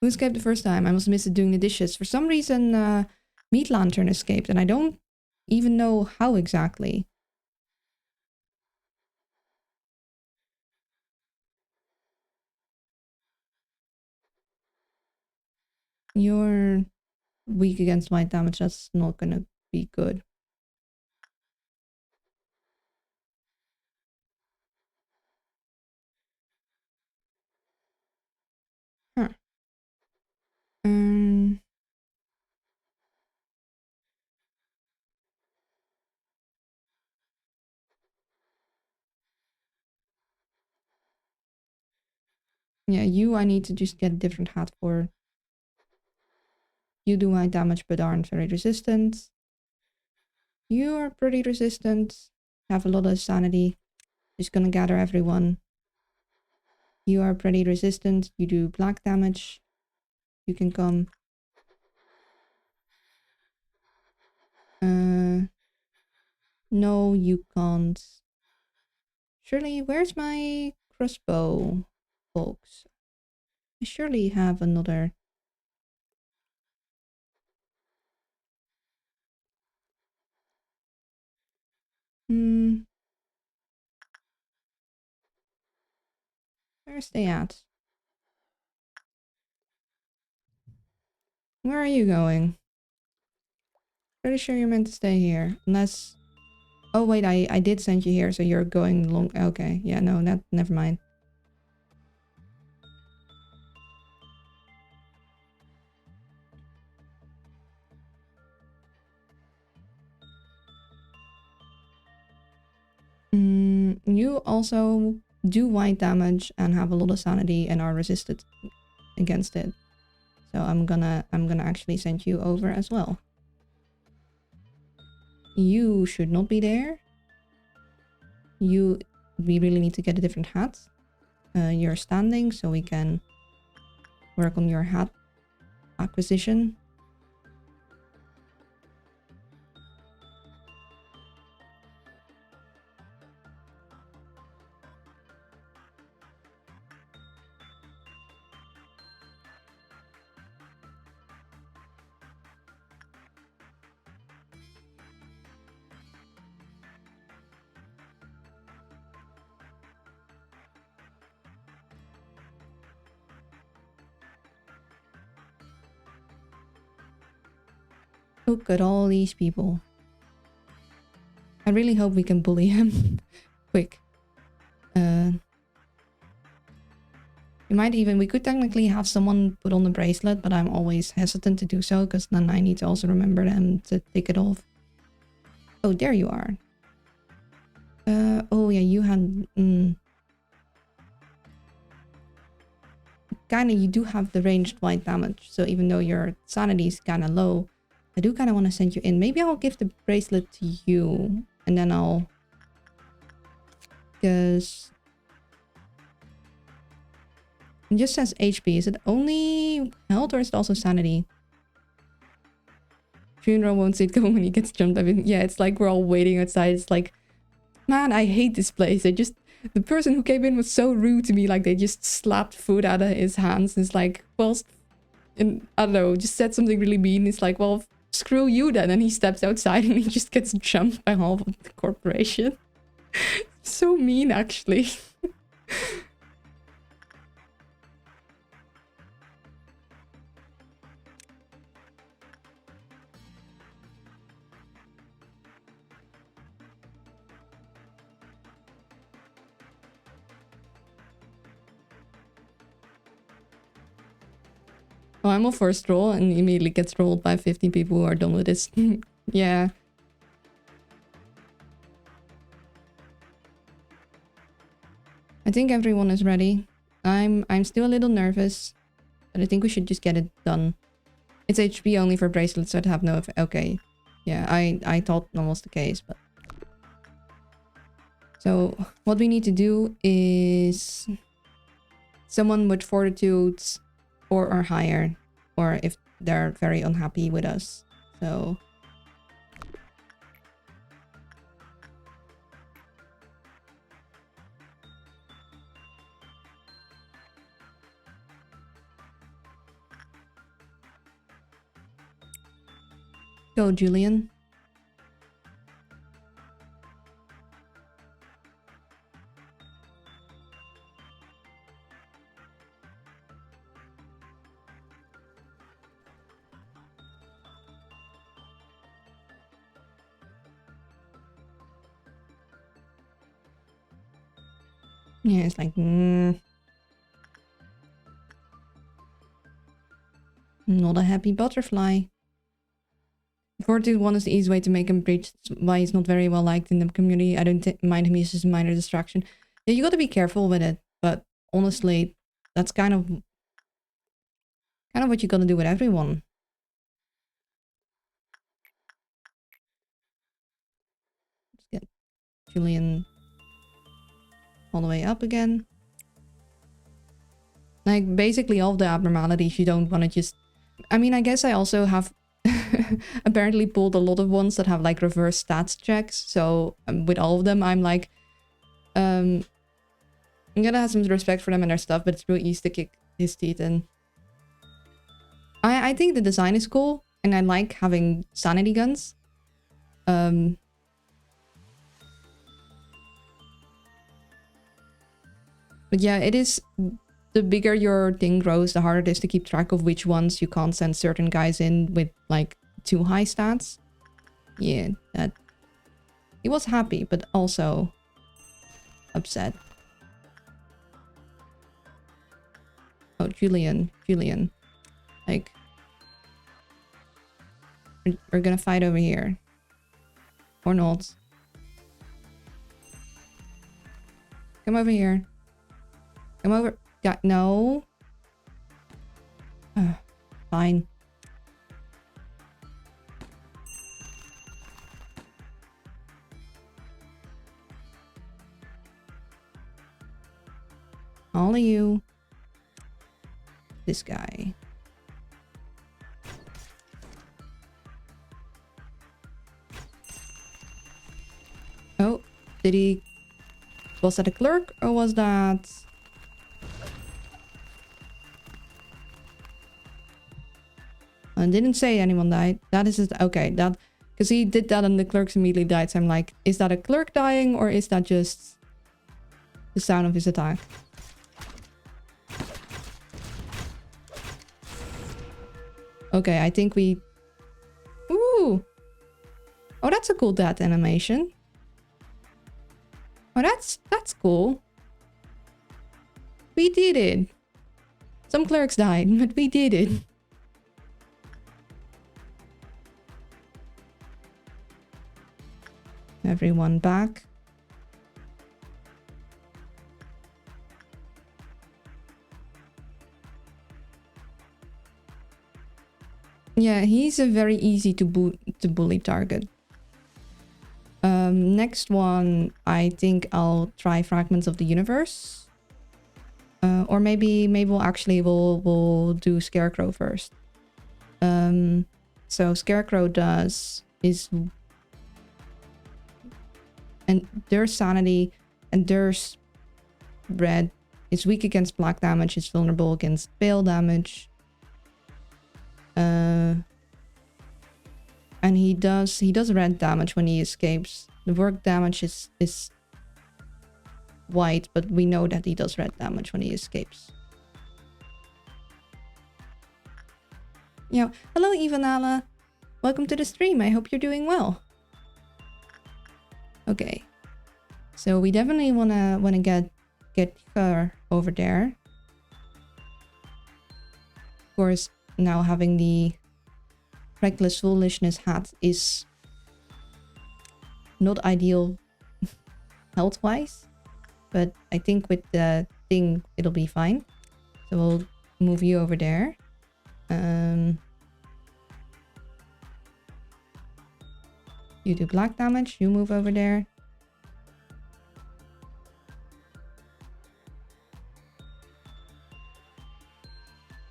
Who escaped the first time? I must miss it doing the dishes. For some reason, Meat Lantern escaped, and I don't even know how exactly. You're weak against white damage. That's not gonna be good. Huh. Yeah, I need to just get a different hat for. You do white damage but aren't very resistant. You are pretty resistant. Have a lot of sanity. Just gonna gather everyone. You are pretty resistant. You do black damage. You can come. No, you can't. Surely, where's my crossbow, folks? I surely have another. Where's they at? Where are you going? Pretty sure you're meant to stay here. Unless... Oh wait, I did send you here, so you're going long... Okay, yeah, no, never mind. You also do white damage and have a lot of sanity and are resisted against it. So I'm gonna actually send you over as well. You should not be there. We really need to get a different hat. You're standing, so we can work on your hat acquisition. Look at all these people. I really hope we can bully him quick. We could technically have someone put on the bracelet, but I'm always hesitant to do so because then I need to also remember them to take it off. Oh, there you are. Oh yeah, you had... Kinda, you do have the ranged white damage, so even though your sanity is kinda low, I do kinda want to send you in. Maybe I'll give the bracelet to you, and then I'll... Because... It just says HP. Is it only health or is it also sanity? Funeral won't see it coming when he gets jumped. I mean, yeah, it's like we're all waiting outside. It's like, man, I hate this place. The person who came in was so rude to me. Like, they just slapped food out of his hands. It's like, well, and I don't know, just said something really mean. It's like, well, screw you then. And he steps outside and he just gets jumped by half of the corporation. So mean, actually. Oh, I'm a first roll and immediately gets rolled by 50 people who are done with this. Yeah. I think everyone is ready. I'm still a little nervous, but I think we should just get it done. It's HP only for bracelets, so I'd have no effect. Okay. Yeah, I thought that was the case, but... So, what we need to do is... Someone with fortitudes 4 or higher, or if they're very unhappy with us. So... Go, Julian. Yeah, it's like, not a happy butterfly. Fortitude 1 is the easy way to make him preach why he's not very well liked in the community. I don't mind him, he's just a minor distraction. Yeah, you gotta be careful with it, but honestly, that's kind of what you gotta do with everyone. Let's get Julian all the way up again. Like, basically all the abnormalities you don't want to just... I mean, I guess I also have apparently pulled a lot of ones that have like reverse stats checks. So with all of them, I'm like, I'm gonna have some respect for them and their stuff, but it's really easy to kick his teeth in. I think the design is cool, and I like having sanity guns. But yeah, it is... The bigger your thing grows, the harder it is to keep track of which ones you can't send certain guys in with like too high stats. Yeah, that... He was happy, but also upset. Oh, Julian. Like... We're gonna fight over here. Or not. Come over here. Come over... Yeah, no. Fine. All of you. This guy. Oh, did he... Was that a clerk or was that... I didn't say anyone died. That is just... Okay, that... Because he did that and the clerks immediately died. So I'm like, is that a clerk dying or is that just the sound of his attack? Okay, I think we... Ooh! Oh, that's a cool death animation. Oh, that's cool. We did it. Some clerics died, but we did it. Everyone back. Yeah, he's a very easy to bully target. Next one, I think I'll try Fragments of the Universe. Or maybe we'll do Scarecrow first. So Scarecrow and their sanity and their red is weak against black damage, is vulnerable against pale damage. And he does red damage when he escapes. The work damage is white, but we know that he does red damage when he escapes. Yeah, hello Ivanala. Welcome to the stream. I hope you're doing well. Okay. So we definitely wanna get her over there. Of course, now having the Reckless Foolishness hat is not ideal health-wise, but I think with the thing it'll be fine. So we'll move you over there. You do black damage, you move over there.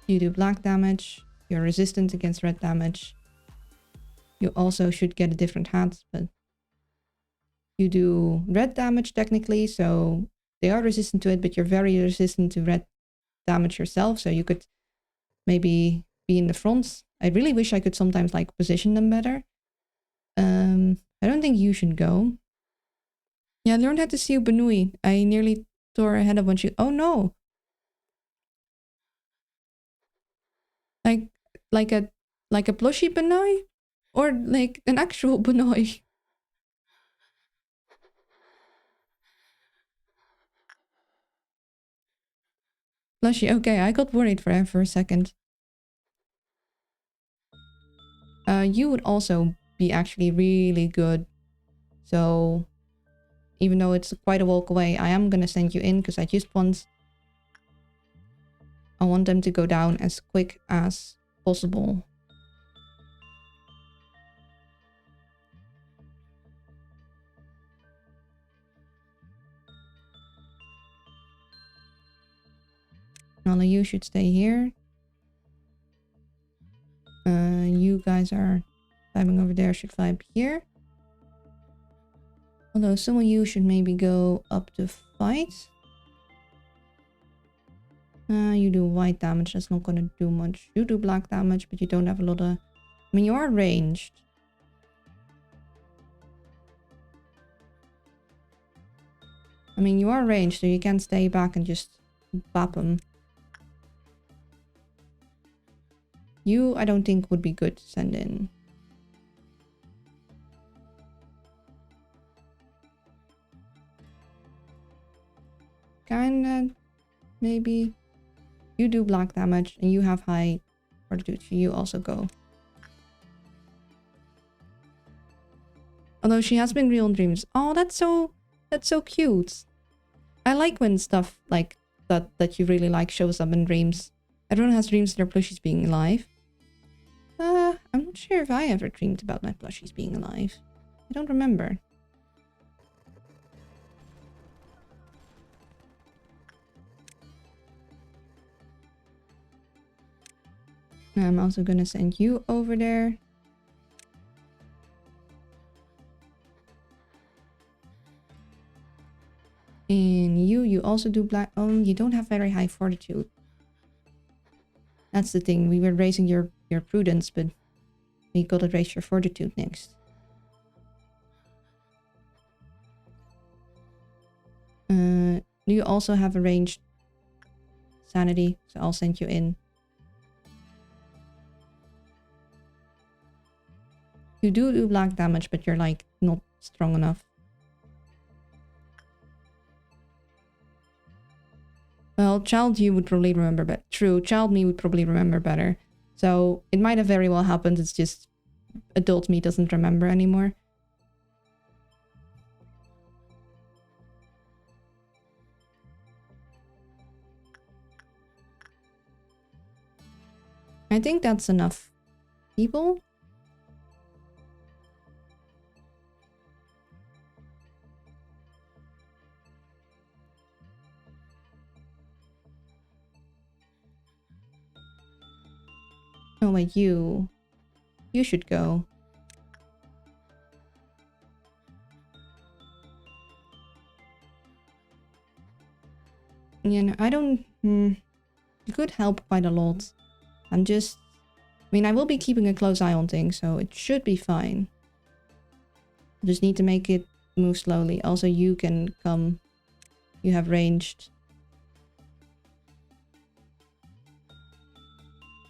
You do black damage, you're resistant against red damage. You also should get a different hat, but you do red damage technically, so they are resistant to it, but you're very resistant to red damage yourself, so you could maybe be in the front. I really wish I could sometimes like position them better. I don't think you should go. Yeah, I learned how to see Benui. I nearly tore a head of when she... Oh no! Like a plushie Benui? Or like an actual Benui? Plushie, okay, I got worried for a second. You would also be actually really good. So, even though it's quite a walk away, I am gonna send you in because I want them to go down as quick as possible. Nala, you should stay here. You guys are climbing over there, should climb here. Although some of you should maybe go up to fight. You do white damage, that's not gonna do much. You do black damage, but you don't have a lot of... I mean, you are ranged. So you can stay back and just bap them. You, I don't think would be good to send in. Kinda, maybe. You do black damage and you have high fortitude, so you also go. Although she has been real in dreams. Oh, that's so cute. I like when stuff like that you really like shows up in dreams. Everyone has dreams of their plushies being alive. I'm not sure if I ever dreamed about my plushies being alive. I don't remember. I'm also gonna send you over there. And you also do black... Oh, you don't have very high fortitude. That's the thing. We were raising your prudence, but we gotta raise your fortitude next. You also have a ranged sanity, so I'll send you in. You do black damage, but you're like not strong enough. Well, child you would probably remember better. True, child me would probably remember better. So it might have very well happened. It's just adult me doesn't remember anymore. I think that's enough people. Oh wait, you should go. You know, I don't... it could help quite a lot. I'm just... I mean, I will be keeping a close eye on things, so it should be fine. Just need to make it move slowly. Also, you can come. You have ranged.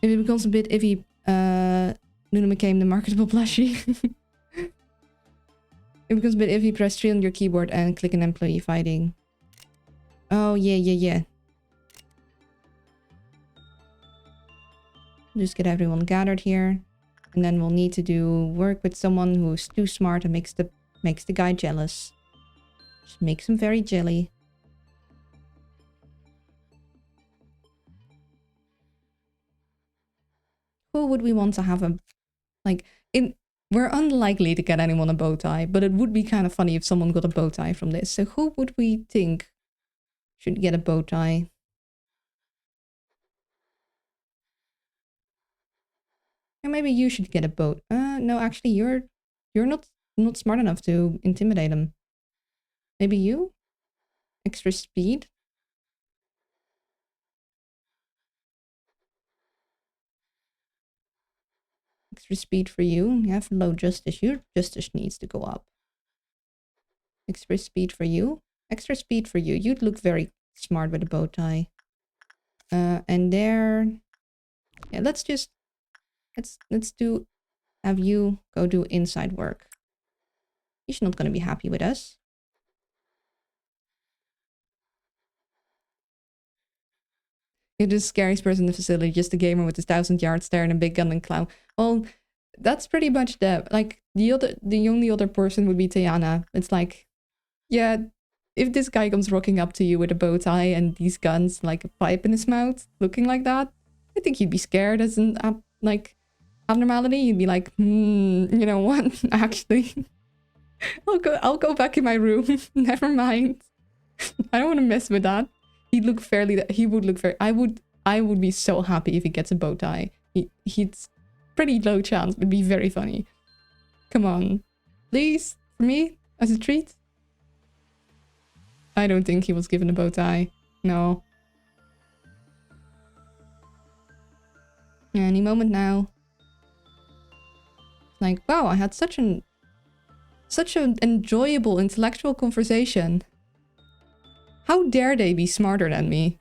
If it becomes a bit iffy, Luna became the marketable plushie. It becomes a bit iffy, press 3 on your keyboard and click an employee fighting. Oh, yeah. Just get everyone gathered here. And then we'll need to do work with someone who's too smart and makes the guy jealous. Just makes him very jelly. Who would we want to have a... Like, we're unlikely to get anyone a bow tie, but it would be kind of funny if someone got a bow tie from this. So who would we think should get a bow tie? And maybe you should get a bow. No, actually, you're not smart enough to intimidate him. Maybe you? Extra speed? Extra speed for you. You have low justice. Your justice needs to go up. Extra speed for you. Extra speed for you. You'd look very smart with a bow tie. And there... Yeah, let's have you go do inside work. He's not gonna be happy with us. You're the scariest person in the facility, just a gamer with his 1,000-yard stare and a big gun and clown. Well, that's pretty much the only other person would be Tiana. It's like, yeah, if this guy comes rocking up to you with a bow tie and these guns, like a pipe in his mouth, looking like that, I think you'd be scared as an abnormality. You'd be like, you know what? Actually, I'll go back in my room. Never mind. I don't want to mess with that. He would look very... I would be so happy if he gets a bow tie. He's pretty low chance, but be very funny. Come on. Please, for me, as a treat. I don't think he was given a bow tie. No. Any moment now. Like, wow, I had such an enjoyable intellectual conversation. How dare they be smarter than me?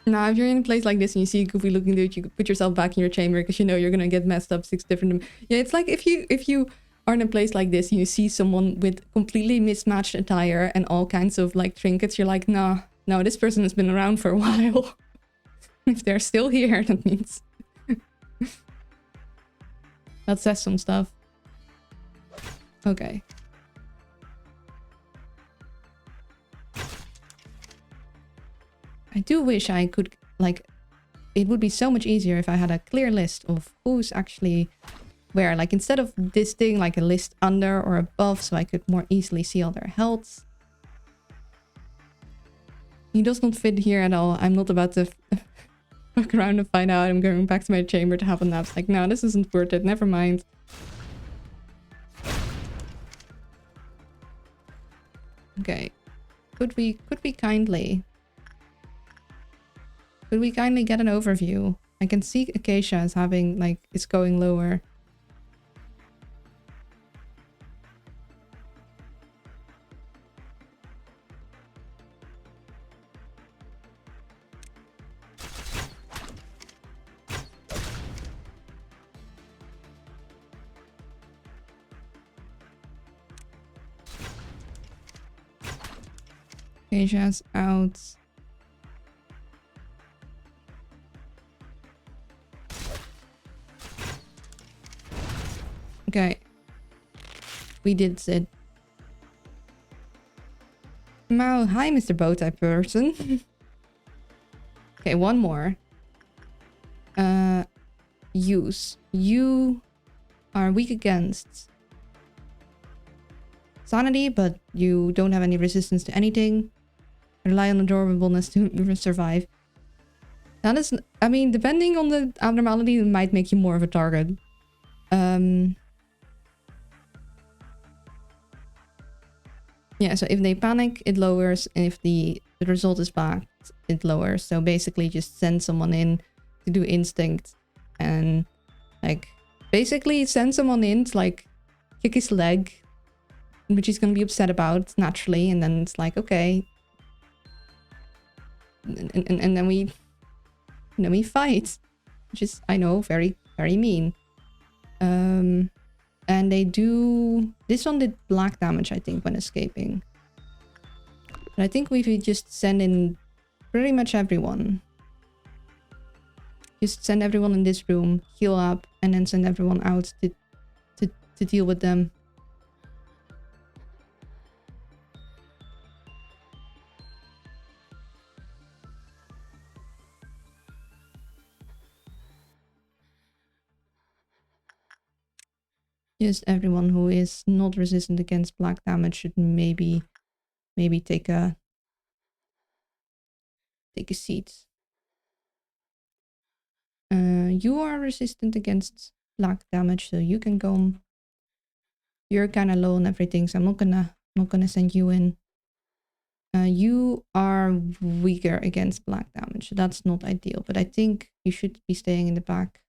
Now, if you're in a place like this and you see a goofy looking dude, you could put yourself back in your chamber because you know you're gonna get messed up 6 different... Yeah, it's like if you are in a place like this and you see someone with completely mismatched attire and all kinds of like trinkets, you're like, nah, no, this person has been around for a while. If they're still here, that means... that says some stuff. Okay. I do wish I could, like, it would be so much easier if I had a clear list of who's actually where. Like, instead of this thing, like a list under or above, so I could more easily see all their healths. He does not fit here at all. I'm not about to fuck around and find out. I'm going back to my chamber to have a nap. It's like, no, this isn't worth it. Never mind. Okay. Could we kindly get an overview? I can see Acacia is having, like, it's going lower. Okay, Jazz out. Okay. We did it. Mao, hi, Mr. Bowtie person. Okay, one more. Use. You are weak against sanity, but you don't have any resistance to anything. Rely on adorableness to survive. That is, I mean, depending on the abnormality, it might make you more of a target. Yeah, so if they panic, it lowers. If the result is bad, it lowers. So basically just send someone in to do instinct and like basically send someone in to like kick his leg, which he's gonna be upset about naturally, and then it's like, okay. And then we fight. Which is, I know, very, very mean. And they do... This one did black damage, I think, when escaping. But I think we just send in pretty much everyone. Just send everyone in this room, heal up, and then send everyone out to deal with them. Just everyone who is not resistant against black damage should maybe take a seat. You are resistant against black damage, so you can go. You're kind of low on everything, so I'm not gonna send you in. You are weaker against black damage, so that's not ideal. But I think you should be staying in the back.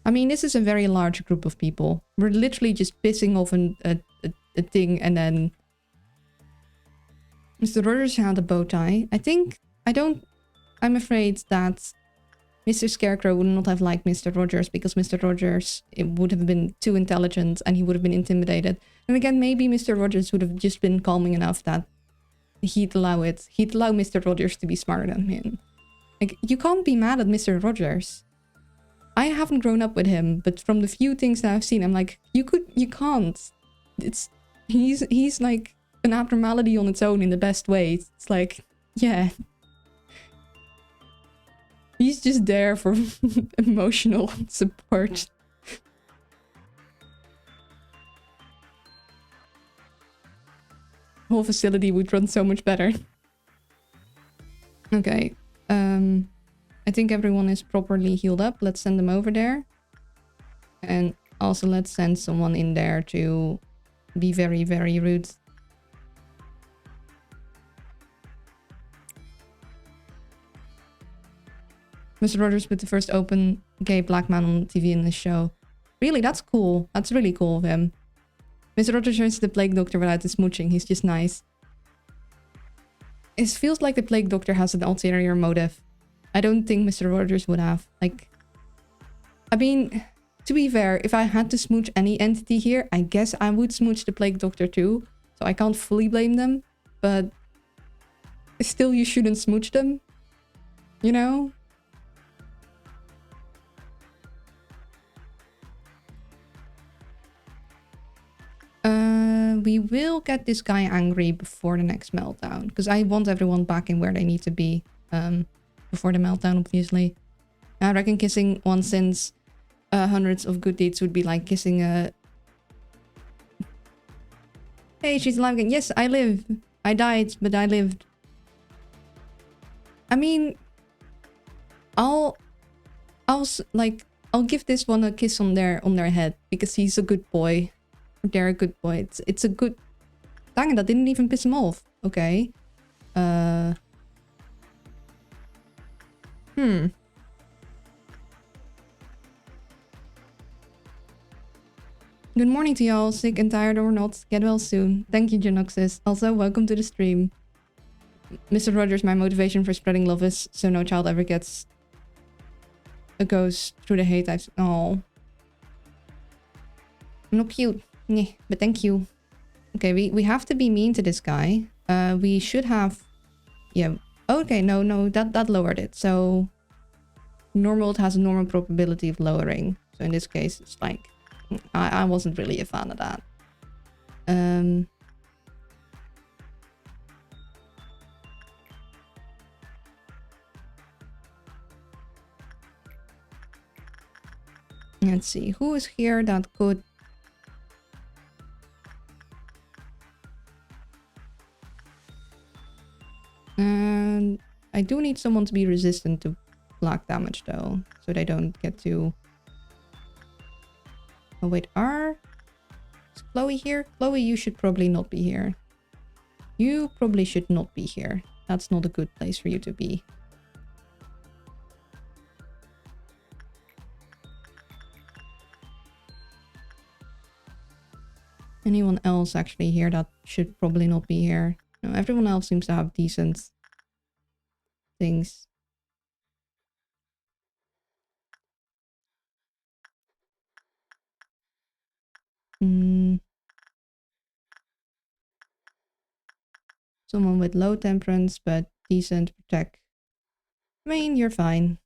I mean, this is a very large group of people. We're literally just pissing off a thing, and then Mr. Rogers had a bow tie. I'm afraid that Mr. Scarecrow would not have liked Mr. Rogers because Mr. Rogers would have been too intelligent and he would have been intimidated. And again, maybe Mr. Rogers would have just been calming enough that he'd allow it. He'd allow Mr. Rogers to be smarter than him. Like, you can't be mad at Mr. Rogers. I haven't grown up with him, but from the few things that I've seen, I'm like, you can't. He's like an abnormality on its own in the best way. It's like, yeah. He's just there for emotional support. Whole facility would run so much better. Okay. I think everyone is properly healed up. Let's send them over there. And also let's send someone in there to be very, very rude. Mr. Rogers put the first open gay black man on TV in this show. Really? That's cool. That's really cool of him. Mr. Rogers turns to the plague doctor without the smooching. He's just nice. It feels like the plague doctor has an ulterior motive. I don't think Mr. Rogers would have. Like, I mean, to be fair, if I had to smooch any entity here, I guess I would smooch the plague doctor too. So I can't fully blame them. But still, you shouldn't smooch them. You know? We will get this guy angry before the next meltdown. Because I want everyone back in where they need to be. Before the meltdown, obviously. I reckon kissing one since hundreds of good deeds would be like kissing a... Hey, she's alive again. Yes, I live. I died, but I lived. I mean... I'll give this one a kiss on their head. Because he's a good boy. They're a good boy. It's a good... Dang it, that didn't even piss him off. Okay. Good morning to y'all, sick and tired or not. Get well soon. Thank you, Genoxis. Also, welcome to the stream. Mr. Rogers, my motivation for spreading love is so no child ever goes through the hate I've... Oh. I'm not cute. Yeah, but thank you. Okay, we have to be mean to this guy. We should have... Yeah. Okay, no, that lowered it. So normal, it has a normal probability of lowering. So in this case, it's like... I wasn't really a fan of that. Let's see, who is here that could... And I do need someone to be resistant to black damage though, so they don't get to... Oh wait, is Chloe here? Chloe, you should probably not be here. You probably should not be here. That's not a good place for you to be. Anyone else actually here that should probably not be here? No, everyone else seems to have decent things. Someone with low temperance but decent protect. I mean, you're fine.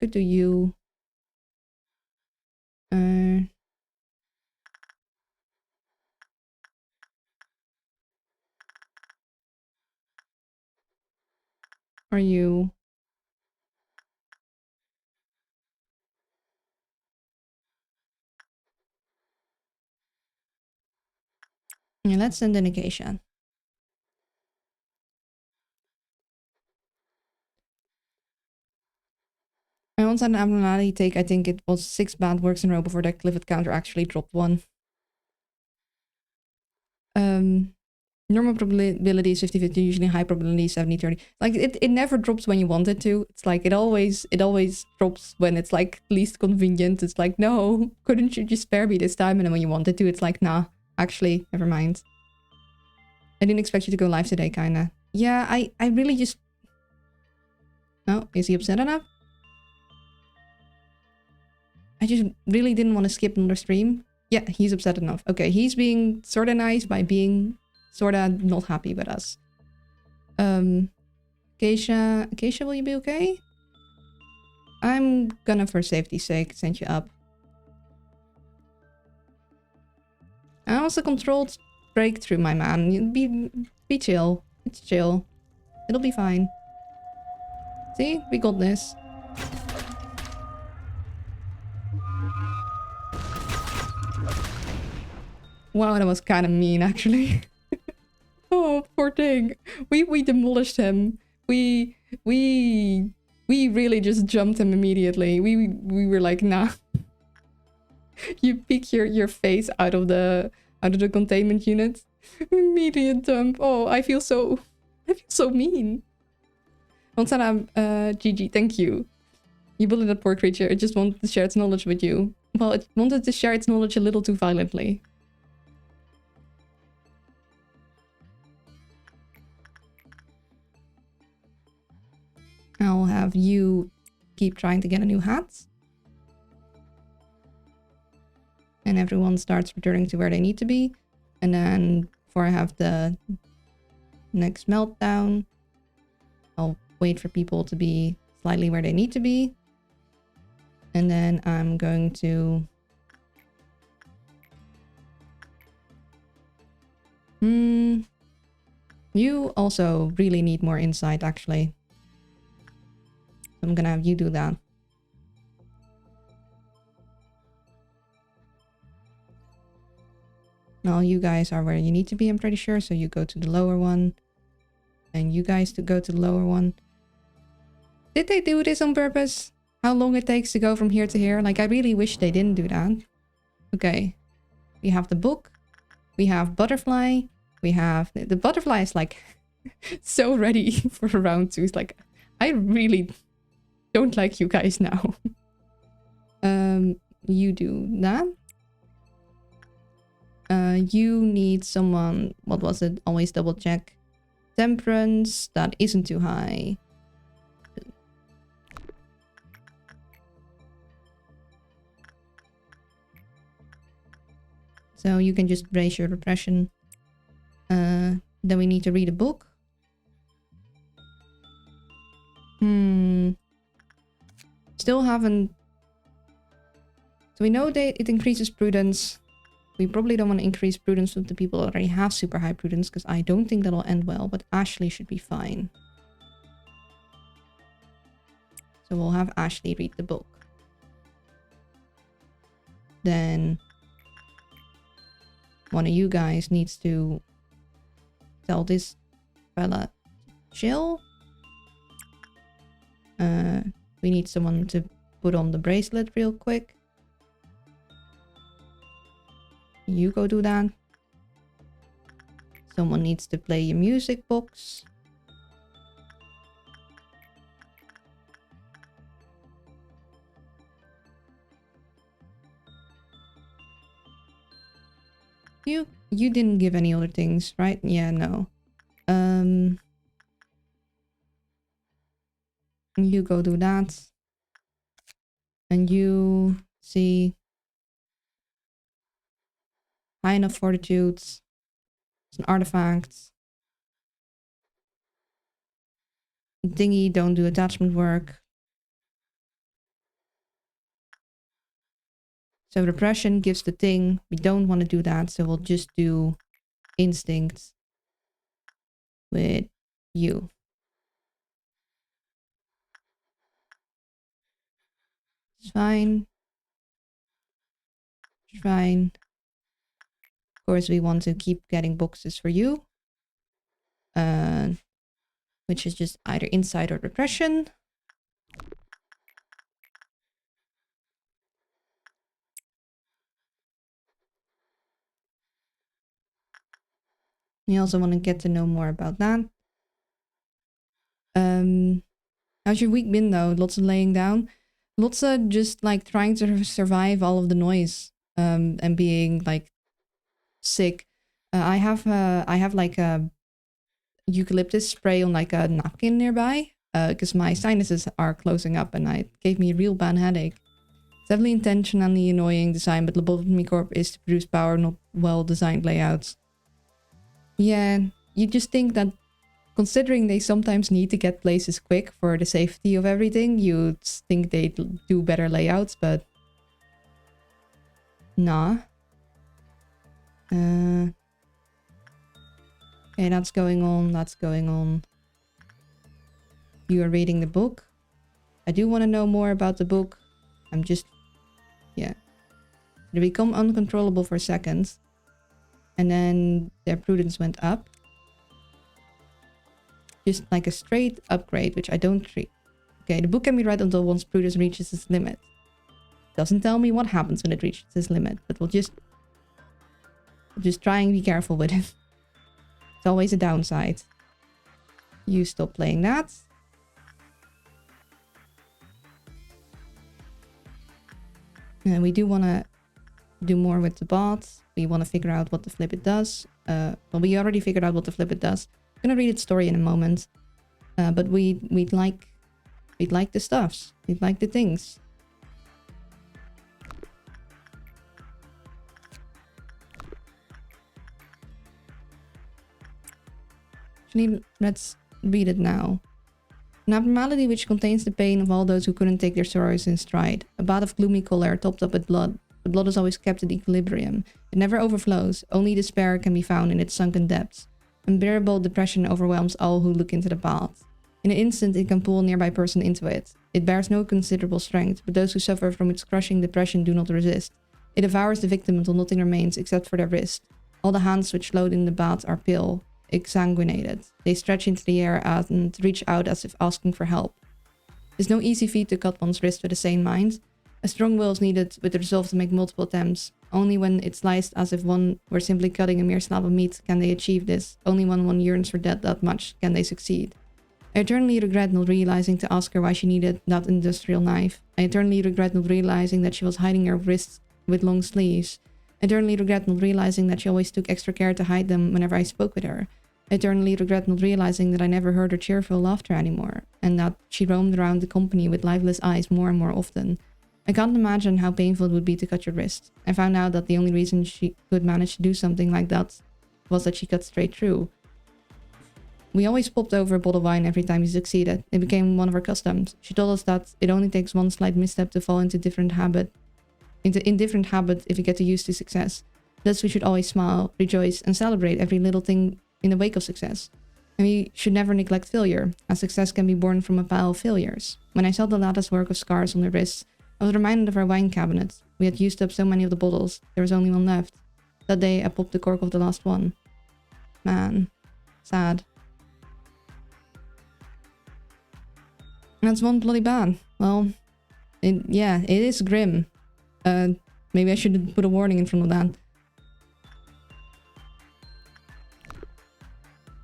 Good to you. Are you... Yeah, let's send in Acacia. I once had an abnormality take, I think it was 6 bad works in a row before that Clifford counter actually dropped one. Normal probability is 50-50, usually high probability 70-30. Like, it never drops when you want it to. It's like, it always drops when it's like least convenient. It's like, no, couldn't you just spare me this time? And then when you want it to, it's like, nah, actually, never mind. I didn't expect you to go live today, kinda. Yeah, I really just... Oh, is he upset enough? I just really didn't want to skip another stream. Yeah, he's upset enough. Okay, he's being sorta nice by being sorta not happy with us. Acacia, will you be okay? I'm gonna, for safety's sake, send you up. I also controlled breakthrough, my man. You be chill. It's chill. It'll be fine. See? We got this. Wow, that was kind of mean, actually. Oh, poor thing. We demolished him. We really just jumped him immediately. We were like, nah. You peek your face out of the containment unit. Immediate dump. Oh, I feel so mean. Onsana, GG, thank you. You bullied that poor creature. It just wanted to share its knowledge with you. Well, it wanted to share its knowledge a little too violently. I'll have you keep trying to get a new hat. And everyone starts returning to where they need to be. And then before I have the next meltdown, I'll wait for people to be slightly where they need to be. And then I'm going to... You also really need more insight, actually. I'm gonna have you do that. Now you guys are where you need to be, I'm pretty sure. So you go to the lower one. And you guys to go to the lower one. Did they do this on purpose? How long it takes to go from here to here? Like, I really wish they didn't do that. Okay. We have the book. We have butterfly. We have... The butterfly is like so ready for round 2. It's like, I really don't like you guys now. You do that. You need someone... What was it? Always double check. Temperance. That isn't too high. So you can just brace your repression. Then we need to read a book. Still haven't... So we know that it increases prudence. We probably don't want to increase prudence with the people that already have super high prudence, because I don't think that'll end well, but Ashley should be fine. So we'll have Ashley read the book. Then one of you guys needs to tell this fella to chill. We need someone to put on the bracelet real quick. You go do that. Someone needs to play your music box. You didn't give any other things, right? Yeah, no. You go do that. And you see high enough fortitudes. It's an artifact. Dingy, don't do attachment work. So repression gives the thing. We don't want to do that, so we'll just do instinct with you. It's fine. It's fine. Of course, we want to keep getting boxes for you. Which is just either insight or repression. We also want to get to know more about that. How's your week been though? Lots of laying down? Lots of just like trying to survive all of the noise and being like sick. I have like a eucalyptus spray on like a napkin nearby because my sinuses are closing up and it gave me a real bad headache. It's definitely intentionally annoying design, but Lobotomy Corp is to produce power, not well-designed layouts. Yeah, you just think that considering they sometimes need to get places quick for the safety of everything, you'd think they'd do better layouts, but nah. Okay, that's going on, that's going on. You are reading the book. I do want to know more about the book. I'm just... yeah. They become uncontrollable for seconds. And then their prudence went up. Just like a straight upgrade, which I don't treat. Okay, the book can be read until one's prudence reaches its limit. Doesn't tell me what happens when it reaches its limit, but we'll just try and be careful with it. It's always a downside. You stop playing that. And we do want to do more with the bot. We want to figure out what the flip it does. Well, we already figured out what the flip it does. I'm gonna read its story in a moment. But we'd like the stuffs. We'd like the things. Actually, let's read it now. An abnormality which contains the pain of all those who couldn't take their sorrows in stride. A bath of gloomy color topped up with blood. The blood is always kept at equilibrium. It never overflows. Only despair can be found in its sunken depths. Unbearable depression overwhelms all who look into the bath. In an instant, it can pull a nearby person into it. It bears no considerable strength, but those who suffer from its crushing depression do not resist. It devours the victim until nothing remains except for their wrist. All the hands which float in the bath are pale, exsanguinated. They stretch into the air and reach out as if asking for help. It is no easy feat to cut one's wrist with a sane mind. A strong will is needed with the resolve to make multiple attempts. Only when it's sliced as if one were simply cutting a mere slab of meat can they achieve this. Only when one yearns for death that much can they succeed. I eternally regret not realizing to ask her why she needed that industrial knife. I eternally regret not realizing that she was hiding her wrists with long sleeves. I eternally regret not realizing that she always took extra care to hide them whenever I spoke with her. I eternally regret not realizing that I never heard her cheerful laughter anymore, and that she roamed around the company with lifeless eyes more and more often. I can't imagine how painful it would be to cut your wrist. I found out that the only reason she could manage to do something like that was that she cut straight through. We always popped over a bottle of wine every time you succeeded. It became one of our customs. She told us that it only takes one slight misstep to fall into different habit if you get used to success. Thus we should always smile, rejoice, and celebrate every little thing in the wake of success. And we should never neglect failure, as success can be born from a pile of failures. When I saw the lattice work of scars on her wrists, I was reminded of our wine cabinet. We had used up so many of the bottles, there was only one left. That day, I popped the cork of the last one. Man. Sad. That's one bloody bad. Well, yeah, it is grim. Maybe I should put a warning in front of that.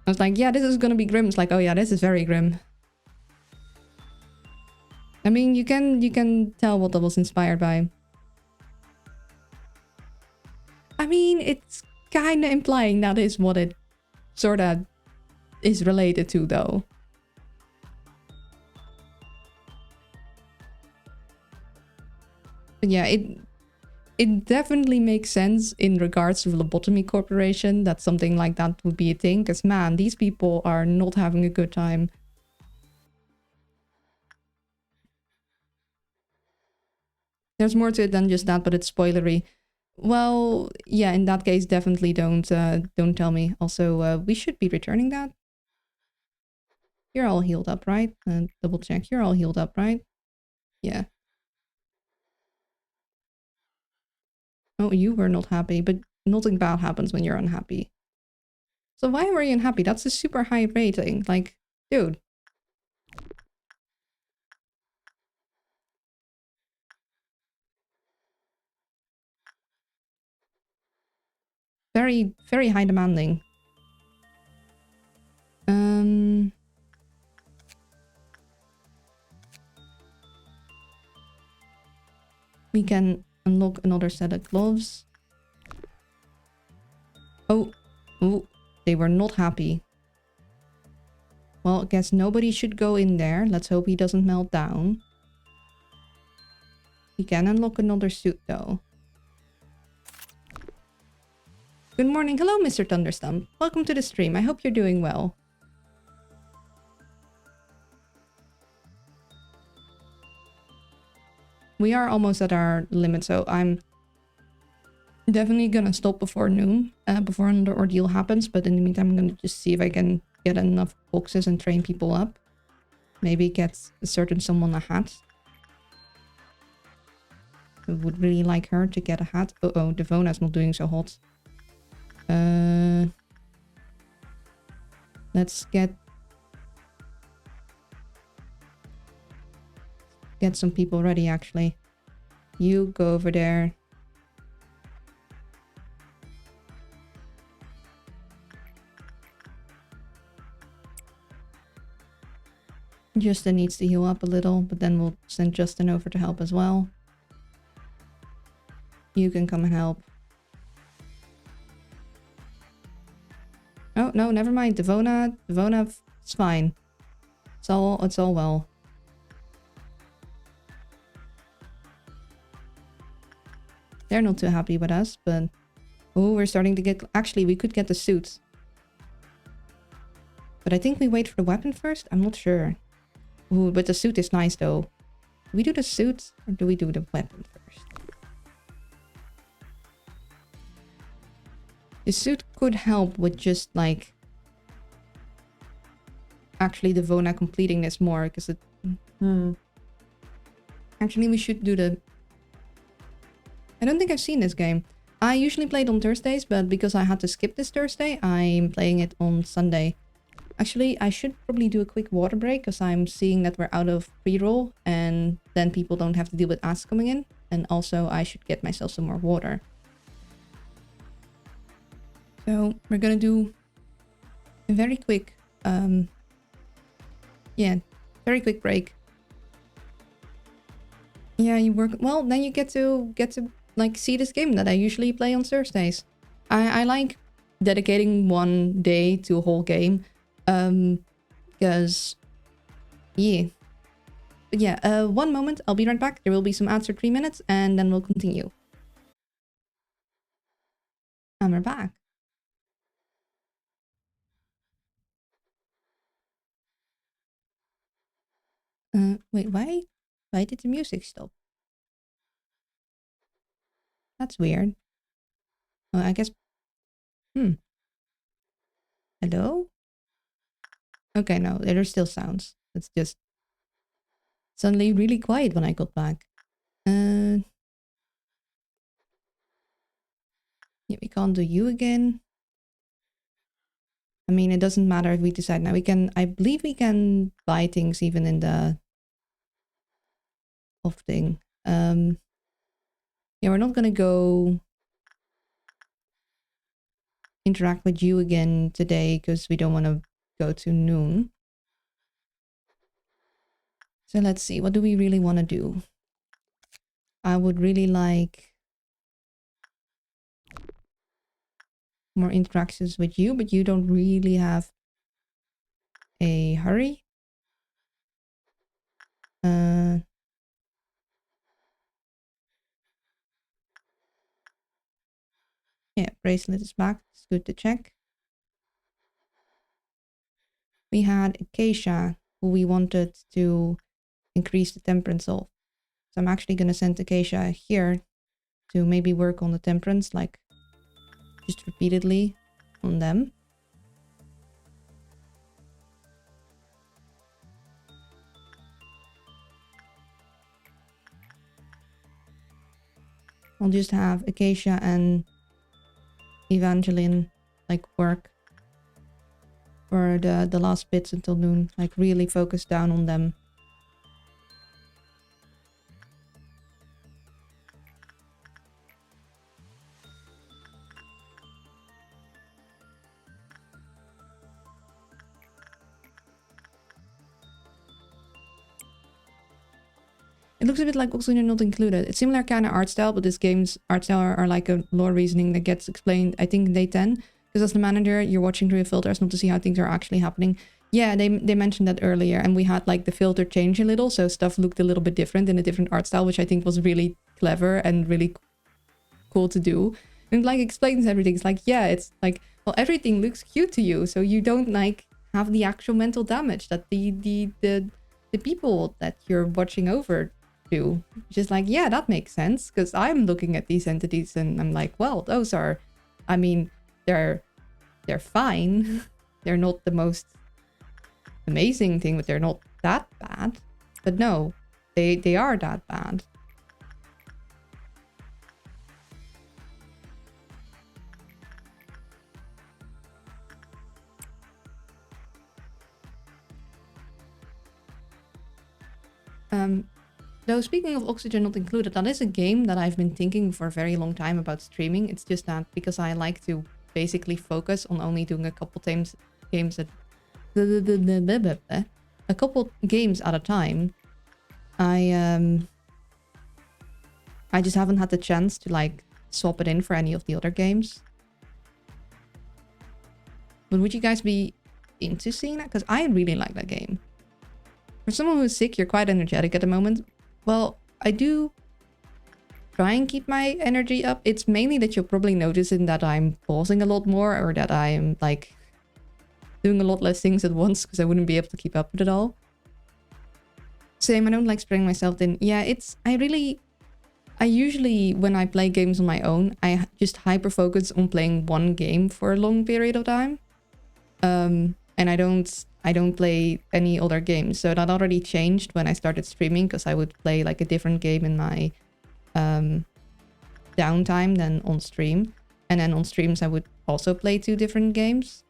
I was like, yeah, this is gonna be grim. It's like, oh yeah, this is very grim. I mean, you can tell what that was inspired by. I mean, it's kind of implying that is what it sort of is related to, though. But yeah, it definitely makes sense in regards to the Lobotomy Corporation that something like that would be a thing. Because, man, these people are not having a good time. There's more to it than just that, but it's spoilery. Well, yeah, in that case, definitely don't tell me. Also, we should be returning that. You're all healed up, right? Double check. You're all healed up, right? Yeah. Oh, you were not happy, but nothing bad happens when you're unhappy. So why were you unhappy? That's a super high rating. Like, dude. Very, very high demanding. We can unlock another set of gloves. Oh, they were not happy. Well, I guess nobody should go in there. Let's hope he doesn't melt down. We can unlock another suit, though. Good morning. Hello, Mr. Thunderstump. Welcome to the stream. I hope you're doing well. We are almost at our limit, so I'm definitely gonna stop before noon, before another ordeal happens. But in the meantime, I'm gonna just see if I can get enough boxes and train people up. Maybe get a certain someone a hat. I would really like her to get a hat. Uh-oh, Devona's not doing so hot. Let's get some people ready, actually. You go over there. Justin needs to heal up a little, but then we'll send Justin over to help as well. You can come and help. Oh, no, never mind. Devona, it's fine. It's all well. They're not too happy with us, but... Oh, we're starting to get... Actually, we could get the suit. But I think we wait for the weapon first? I'm not sure. Ooh, but the suit is nice, though. Do we do the suit, or do we do the weapon first? The suit could help with just, like... Actually, Devona completing this more, because it... Actually, we should do the... I don't think I've seen this game. I usually play it on Thursdays, but because I had to skip this Thursday, I'm playing it on Sunday. Actually, I should probably do a quick water break, because I'm seeing that we're out of pre-roll, and then people don't have to deal with ads coming in. And also, I should get myself some more water. So, we're gonna do a very quick, very quick break. Yeah, you work... Well, then you get to like see this game that I usually play on Thursdays. I like dedicating one day to a whole game. Because yeah. But yeah, one moment. I'll be right back. There will be some ads for 3 minutes and then we'll continue. And we're back. Wait, why did the music stop? That's weird. Oh, I guess... Hello? Okay, no, there are still sounds. It's just suddenly really quiet when I got back. Yeah, we can't do you again. I mean, it doesn't matter if we decide now. We can, I believe we can buy things even in the off thing. Yeah, we're not gonna go interact with you again today because we don't want to go to noon. So let's see, what do we really want to do? I would really like more interactions with you, but you don't really have a hurry. Yeah, bracelet is back. It's good to check. We had Acacia, who we wanted to increase the temperance of. So I'm actually going to send Acacia here to maybe work on the temperance, like just repeatedly on them. I'll just have Acacia and Evangeline like work for the last bits until noon, like really focus down on them. It looks a bit like Oxygen Not Included. It's similar kind of art style, but this game's art style are like a lore reasoning that gets explained, I think, in day 10. Because as the manager, you're watching through a filters not to see how things are actually happening. Yeah, they mentioned that earlier, and we had like the filter change a little, so stuff looked a little bit different in a different art style, which I think was really clever and really cool to do. And like explains everything. It's like, yeah, it's like, well, everything looks cute to you, so you don't like have the actual mental damage that the people that you're watching over do. Just like, yeah, that makes sense, because I'm looking at these entities and I'm like, well, those are, I mean, they're fine. They're not the most amazing thing, but they're not that bad. But no, they are that bad. Though speaking of Oxygen Not Included, that is a game that I've been thinking for a very long time about streaming. It's just that because I like to basically focus on only doing a couple games at a couple games at a time. I just haven't had the chance to like swap it in for any of the other games. But would you guys be into seeing that? Because I really like that game. For someone who's sick, you're quite energetic at the moment. Well, I do try and keep my energy up. It's mainly that you're probably noticing that I'm pausing a lot more, or that I'm like doing a lot less things at once because I wouldn't be able to keep up with it all. Same, I don't like spreading myself thin. Yeah, I usually, when I play games on my own, I just hyper focus on playing one game for a long period of time. And I don't play any other games. So that already changed when I started streaming, because I would play like a different game in my downtime than on stream. And then on streams I would also play 2 different games.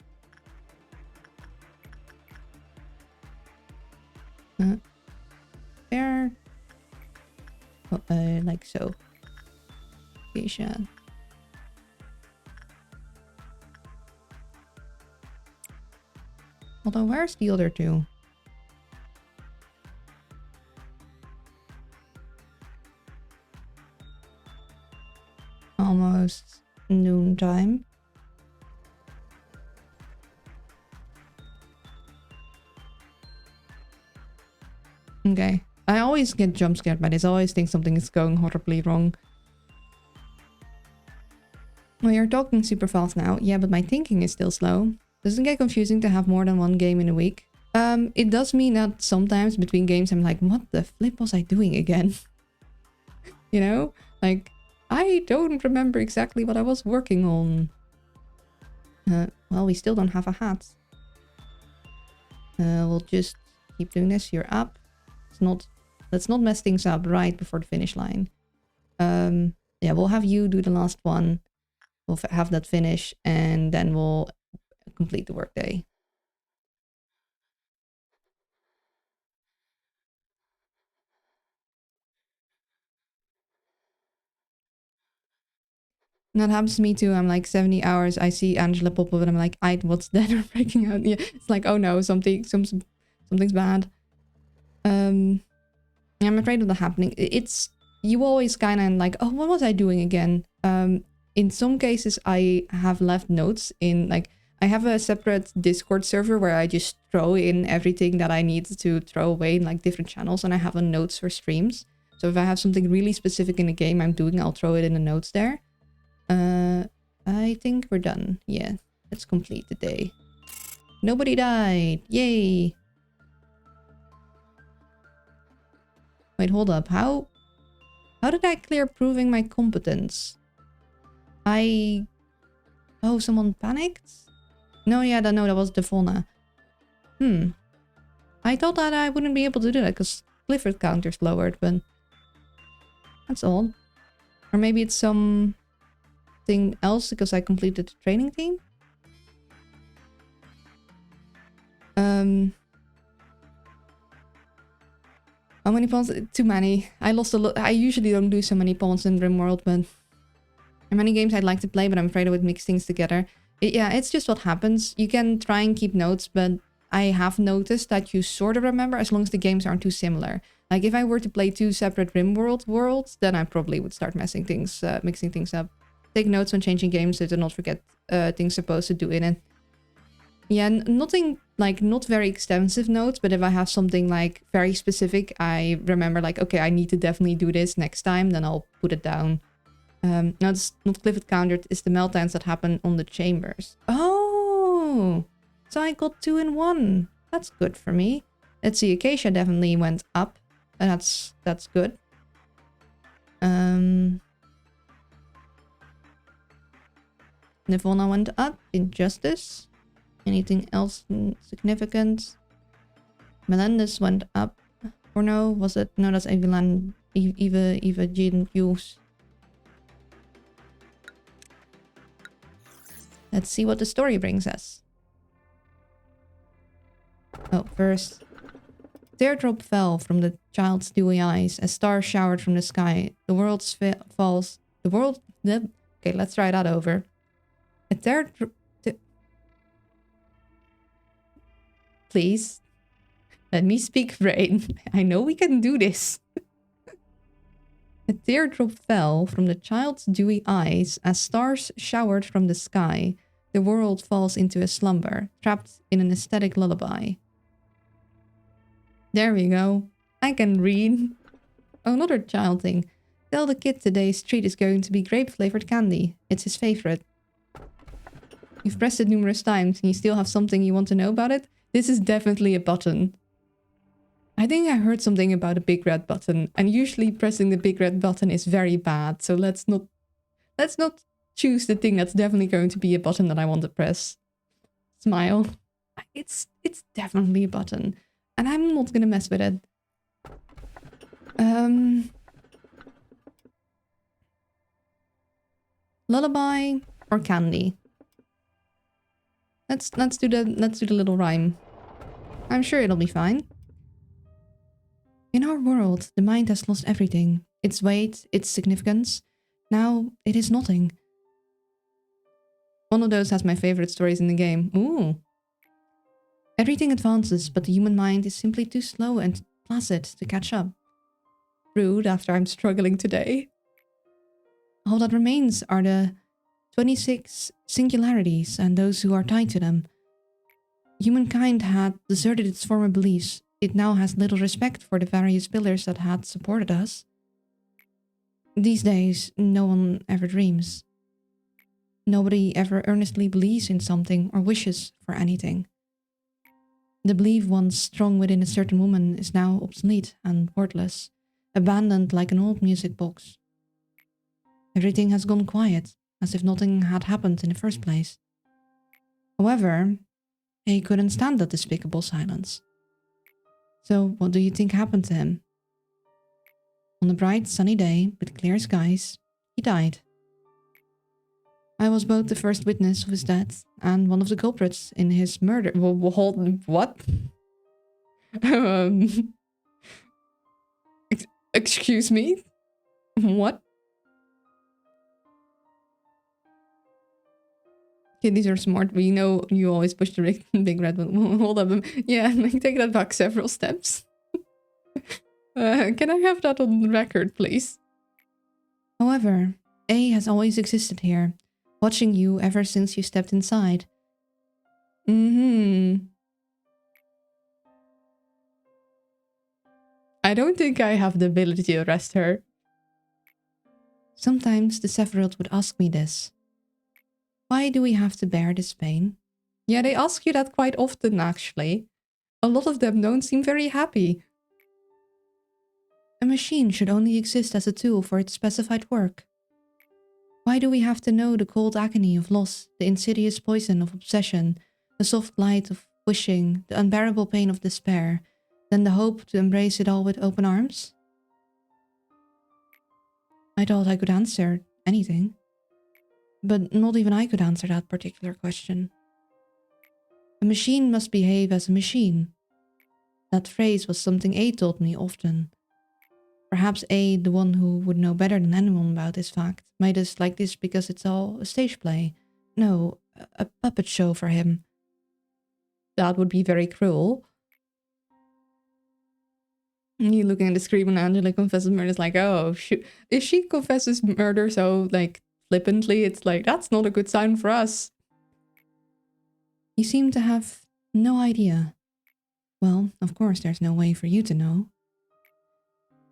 There. Like so. Geisha. Although, where's the other 2? Almost noontime. Okay. I always get jump scared by this. I always think something is going horribly wrong. Well, you're talking super fast now. Yeah, but my thinking is still slow. Doesn't it get confusing to have more than one game in a week? It does mean that sometimes between games I'm like, what the flip was I doing again? You know? Like, I don't remember exactly what I was working on. Well, we still don't have a hat. We'll just keep doing this. You're up. Let's not mess things up right before the finish line. Yeah, we'll have you do the last one. We'll have that finish, and then we'll complete the workday. And that happens to me too. I'm like 70 hours. I see Angela pop up and I'm like, what's that? Or breaking out. Yeah, it's like, oh no, something's bad. I'm afraid of that happening. It's you always kind of like, oh, what was I doing again? In some cases, I have left notes in like I have a separate Discord server where I just throw in everything that I need to throw away in like different channels, and I have a notes for streams. So if I have something really specific in a game I'm doing, I'll throw it in the notes there. I think we're done. Yeah, let's complete the day. Nobody died. Yay. Wait, hold up. How did I clear proving my competence? Oh, someone panicked? No, yeah, no, that was Devona. I thought that I wouldn't be able to do that because Clifford counter's lowered, but that's odd. Or maybe it's something else because I completed the training team? How many pawns? Too many. I lost a lot. I usually don't do so many pawns in RimWorld, but there are many games I'd like to play, but I'm afraid I would mix things together. Yeah, it's just what happens. You can try and keep notes, but I have noticed that you sort of remember as long as the games aren't too similar. Like if I were to play two separate RimWorld worlds, then I probably would start mixing things up. Take notes when changing games so to not forget things supposed to do in it. Yeah, nothing like not very extensive notes, but if I have something like very specific, I remember like, okay, I need to definitely do this next time, then I'll put it down. No, it's not Clifford countered, it's the meltdowns that happen on the chambers. Oh, so I got 2 in 1. That's good for me. Let's see, Acacia definitely went up. That's good. Nivona went up. Injustice. Anything else significant? Melendez went up. Or no, was it? No, that's Eva Jean Hughes. Let's see what the story brings us. Oh, first. Teardrop fell from the child's dewy eyes as stars showered from the sky. The world falls. The world... Okay, let's try that over. A teardrop... Please. Let me speak, brain. I know we can do this. A teardrop fell from the child's dewy eyes as stars showered from the sky. The world falls into a slumber, trapped in an aesthetic lullaby. There we go. I can read. Oh, another child thing. Tell the kid today's treat is going to be grape-flavored candy. It's his favorite. You've pressed it numerous times and you still have something you want to know about it? This is definitely a button. I think I heard something about a big red button, and usually pressing the big red button is very bad, so let's not choose the thing that's definitely going to be a button that I want to press. Smile. It's definitely a button, and I'm not gonna mess with it. Lullaby or candy? Let's do the little rhyme. I'm sure it'll be fine. In our world, the mind has lost everything. Its weight, its significance. Now, it is nothing. One of those has my favorite stories in the game. Ooh. Everything advances, but the human mind is simply too slow and placid to catch up. Rude after I'm struggling today. All that remains are the 26 singularities and those who are tied to them. Humankind had deserted its former beliefs. it now has little respect for the various pillars that had supported us. These days, no one ever dreams. Nobody ever earnestly believes in something or wishes for anything. The belief once strong within a certain woman is now obsolete and worthless, abandoned like an old music box. Everything has gone quiet, as if nothing had happened in the first place. However, he couldn't stand that despicable silence. So what do you think happened to him? On a bright sunny day with clear skies, he died. I was both the first witness of his death and one of the culprits in his murder. What? um, excuse me? What? Kitties are smart. We know you always push the big red one. Hold up. Yeah, take that back several steps. Can I have that on the record, please? However, A has always existed here, watching you ever since you stepped inside. I don't think I have the ability to arrest her. Sometimes the Sephirath would ask me this. Why do we have to bear this pain? Yeah, they ask you that quite often, actually. A lot of them don't seem very happy. A machine should only exist as a tool for its specified work. Why do we have to know the cold agony of loss, the insidious poison of obsession, the soft light of wishing, the unbearable pain of despair, then the hope to embrace it all with open arms? I thought I could answer anything. But not even I could answer that particular question. A machine must behave as a machine. That phrase was something A told me often. Perhaps A, the one who would know better than anyone about this fact, made us like this because it's all a stage play. No, a puppet show for him. That would be very cruel. You looking at the screen when Angela confesses murder is like, oh, shoot. If she confesses murder so, like, flippantly, it's like, that's not a good sign for us. You seem to have no idea. Well, of course, there's no way for you to know.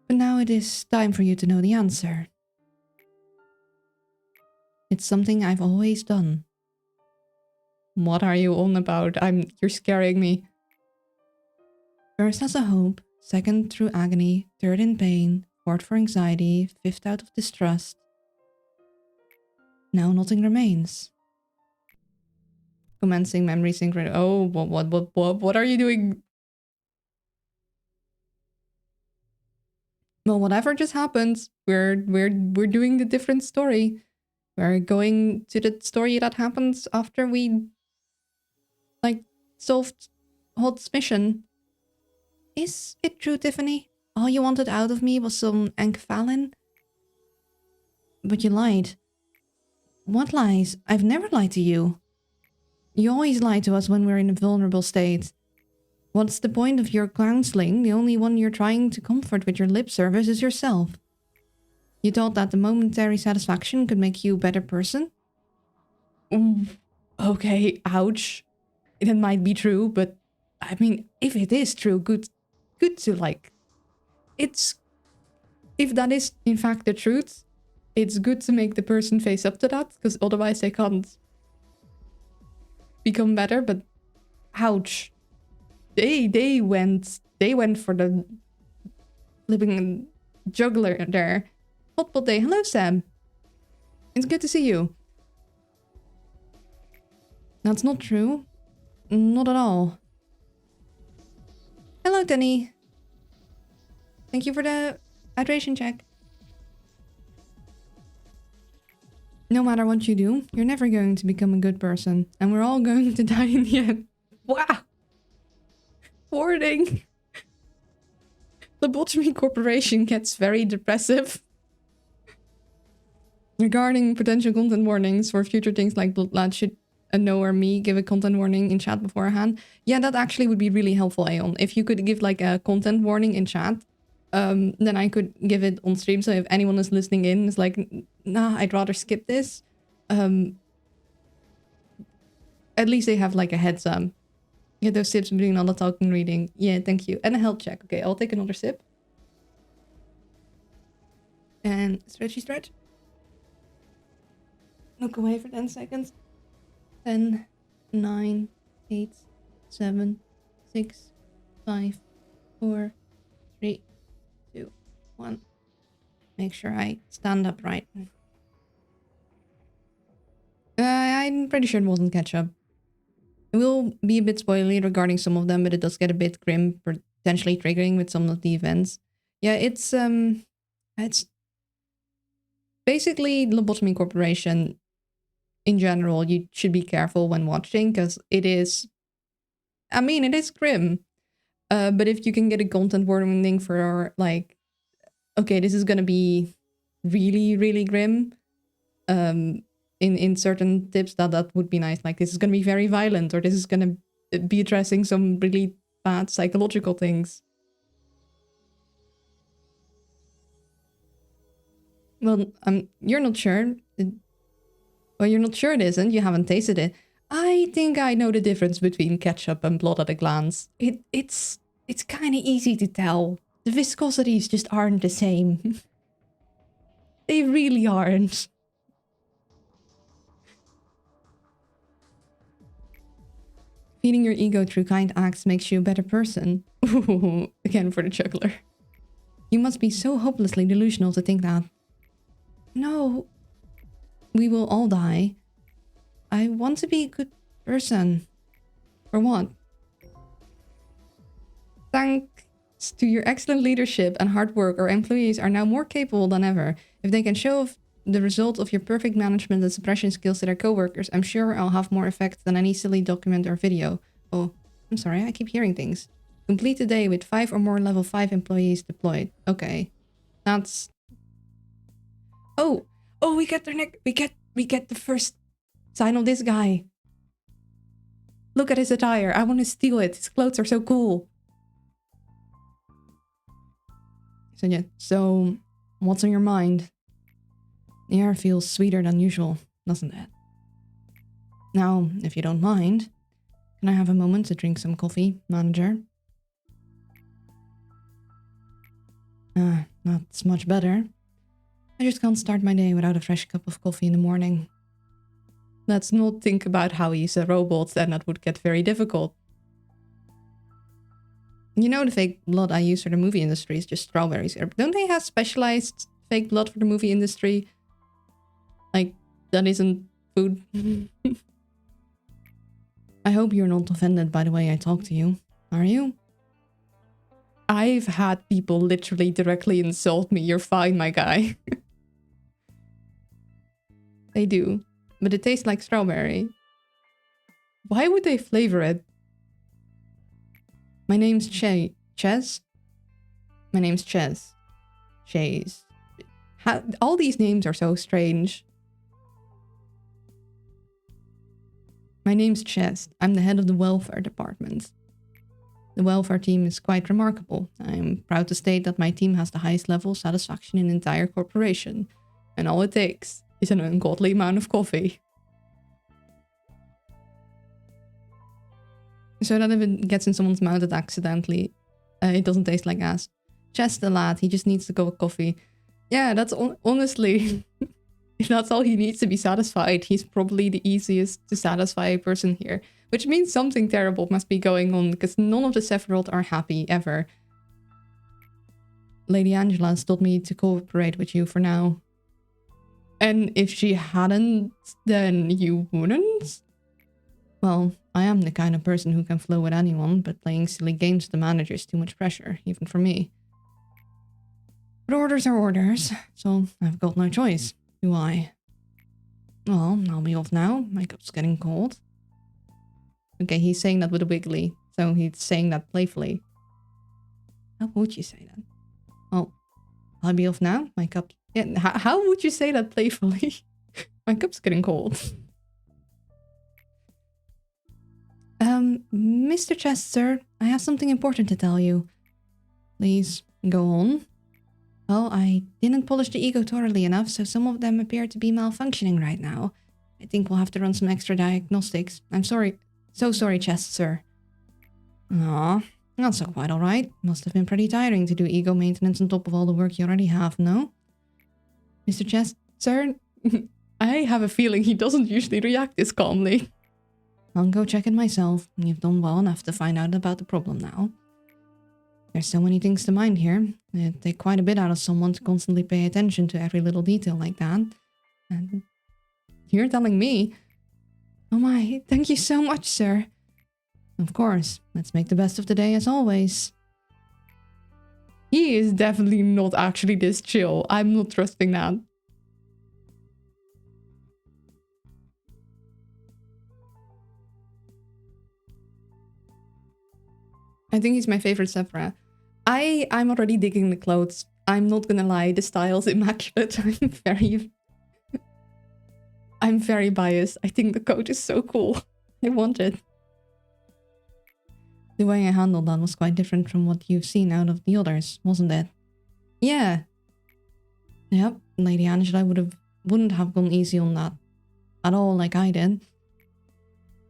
But now it is time for you to know the answer. It's something I've always done. What are you on about? You're scaring me. First as a hope, second through agony, third in pain, fourth for anxiety, fifth out of distrust. Now nothing remains. Commencing memory synchron. Oh, what are you doing? Well, whatever just happened, we're doing the different story. We're going to the story that happens after we, like, solved Holt's mission. Is it true, Tiffany? All you wanted out of me was some enkephalin? But you lied. What lies? I've never lied to you. You always lie to us when we're in a vulnerable state. What's the point of your counseling? The only one you're trying to comfort with your lip service is yourself. You thought that the momentary satisfaction could make you a better person? Okay, ouch. It might be true, but I mean, if it is true, good to, like, if that is in fact the truth, it's good to make the person face up to that, because otherwise they can't become better. But ouch. They went for the living juggler there. Hotpot Day. Hello, Sam. It's good to see you. That's not true. Not at all. Hello, Denny. Thank you for the hydration check. No matter what you do, you're never going to become a good person. And we're all going to die in the end. Wow. Warning. Lobotomy Corporation gets very depressive. Regarding potential content warnings for future things like Bloodlad, should a no or me give a content warning in chat beforehand? Yeah, that actually would be really helpful, Aeon. If you could give like a content warning in chat, then I could give it on stream. So if anyone is listening in, is like, nah, I'd rather skip this. At least they have like a heads up. Get those sips between all the talking and reading. Yeah, thank you. And a health check. Okay, I'll take another sip. And stretchy stretch. Look away for 10 seconds. 10, 9, 8, 7, 6, 5, 4, 3, 2, 1. Make sure I stand up right. I'm pretty sure it wasn't ketchup. It will be a bit spoilery regarding some of them, but it does get a bit grim, potentially triggering with some of the events. Yeah, it's basically Lobotomy Corporation. In general, you should be careful when watching because it is. I mean, it is grim. But if you can get a content warning for like, okay, this is gonna be really, really grim. In certain tips that would be nice. Like this is gonna be very violent, or this is gonna be addressing some really bad psychological things. Well, you're not sure. Well, you're not sure it isn't. You haven't tasted it. I think I know the difference between ketchup and blood at a glance. It's kind of easy to tell. The viscosities just aren't the same. They really aren't. Feeding your ego through kind acts makes you a better person. Ooh, again for the juggler. You must be so hopelessly delusional to think that. No. We will all die. I want to be a good person. For what? Thanks to your excellent leadership and hard work, our employees are now more capable than ever. If they can show the result of your perfect management and suppression skills to their coworkers, I'm sure I'll have more effect than any silly document or video. Oh, I'm sorry, I keep hearing things. Complete the day with 5 or more level 5 employees deployed. Okay. That's... Oh, we get their neck. We get the first sign of this guy. Look at his attire. I want to steal it. His clothes are so cool. So yeah, so what's on your mind? The air feels sweeter than usual, doesn't it? Now, if you don't mind, can I have a moment to drink some coffee, manager? That's much better. I just can't start my day without a fresh cup of coffee in the morning. Let's not think about how he's a robot, then that would get very difficult. You know the fake blood I use for the movie industry is just strawberries. Don't they have specialized fake blood for the movie industry? Like, that isn't food. I hope you're not offended by the way I talk to you. Are you? I've had people literally directly insult me. You're fine, my guy. They do. But it tastes like strawberry. Why would they flavor it? My name's Ches? My name's Ches. Chase. All these names are so strange. My name's Ches. I'm the head of the welfare department. The welfare team is quite remarkable. I'm proud to state that my team has the highest level of satisfaction in the entire corporation. And all it takes is an ungodly amount of coffee. So that if it gets in someone's mouth accidentally, it doesn't taste like ass. Ches the lad, he just needs a cup of coffee. Yeah, that's honestly... If that's all he needs to be satisfied, he's probably the easiest to satisfy a person here. Which means something terrible must be going on, because none of the Sephirath are happy, ever. Lady Angela has told me to cooperate with you for now. And if she hadn't, then you wouldn't? Well, I am the kind of person who can flow with anyone, but playing silly games with the manager is too much pressure, even for me. But orders are orders, so I've got no choice. Do I? Well, I'll be off now. My cup's getting cold. Okay, he's saying that with a wiggly. So he's saying that playfully. How would you say that? Well, I'll be off now. My cup... Yeah, how would you say that playfully? My cup's getting cold. Mr. Chester, I have something important to tell you. Please, go on. Well, I didn't polish the ego thoroughly enough, so some of them appear to be malfunctioning right now. I think we'll have to run some extra diagnostics. I'm sorry. So sorry, Chester. Aw, that's not quite alright. Must have been pretty tiring to do ego maintenance on top of all the work you already have, no? Mr. Chest, sir? I have a feeling he doesn't usually react this calmly. I'll go check it myself. You've done well enough to find out about the problem now. There's so many things to mind here. It'd take quite a bit out of someone to constantly pay attention to every little detail like that. And you're telling me? Oh my, thank you so much, sir. Of course, let's make the best of the day as always. He is definitely not actually this chill. I'm not trusting that. I think he's my favorite Sephirath. I'm already digging the clothes. I'm not gonna lie, the style's immaculate. I'm very biased. I think the coat is so cool. I want it. The way I handled that was quite different from what you've seen out of the others, wasn't it? Yeah. Yep, Lady Angela wouldn't have gone easy on that at all like I did.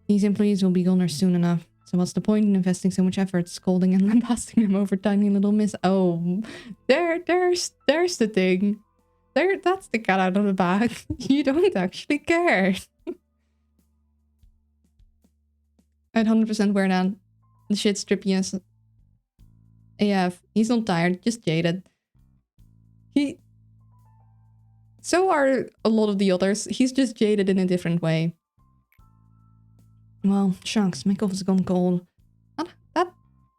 These employees will be gone soon enough. So what's the point in investing so much effort scolding and lambasting them over tiny little Oh, there's the thing. That's the cat out of the bag. You don't actually care. I'd 100% wear that. The shit strip, yes. AF, he's not tired, just jaded. So are a lot of the others. He's just jaded in a different way. Well, shucks, my coffee's gone cold.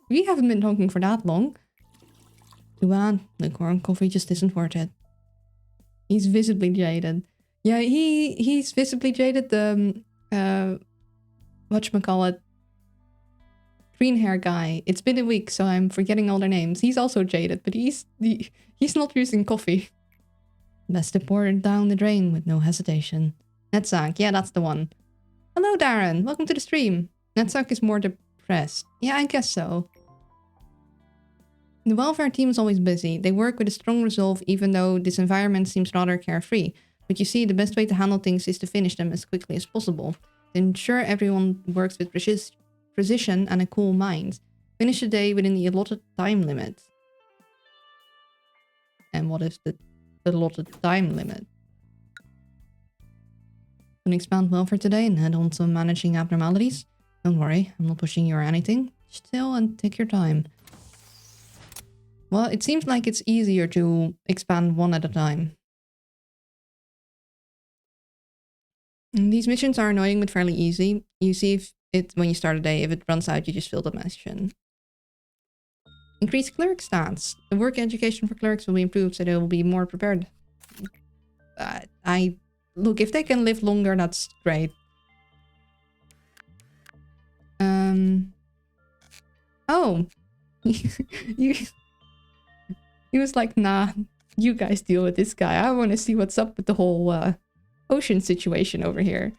We haven't been talking for that long. Too bad. Liquor and coffee just isn't worth it. He's visibly jaded. Yeah, he's visibly jaded. Whatchamacallit, green hair guy. It's been a week, so I'm forgetting all their names. He's also jaded, but he's not using coffee. Best to pour it down the drain with no hesitation. Netsuck, yeah, that's the one. Hello, Darren. Welcome to the stream. Netsuck is more depressed. Yeah, I guess so. The welfare team is always busy. They work with a strong resolve, even though this environment seems rather carefree. But you see, the best way to handle things is to finish them as quickly as possible. To ensure everyone works with precision and a cool mind. Finish the day within the allotted time limit. And what is the allotted time limit? Can expand welfare today and head on to managing abnormalities? Don't worry, I'm not pushing you or anything. Chill and take your time. Well, it seems like it's easier to expand one at a time. And these missions are annoying but fairly easy. You see if when you start a day, if it runs out, you just fill the mission. Increase cleric stats. The work education for clerics will be improved so they will be more prepared. Look, if they can live longer, that's great. Oh. He was like, nah, you guys deal with this guy. I want to see what's up with the whole ocean situation over here.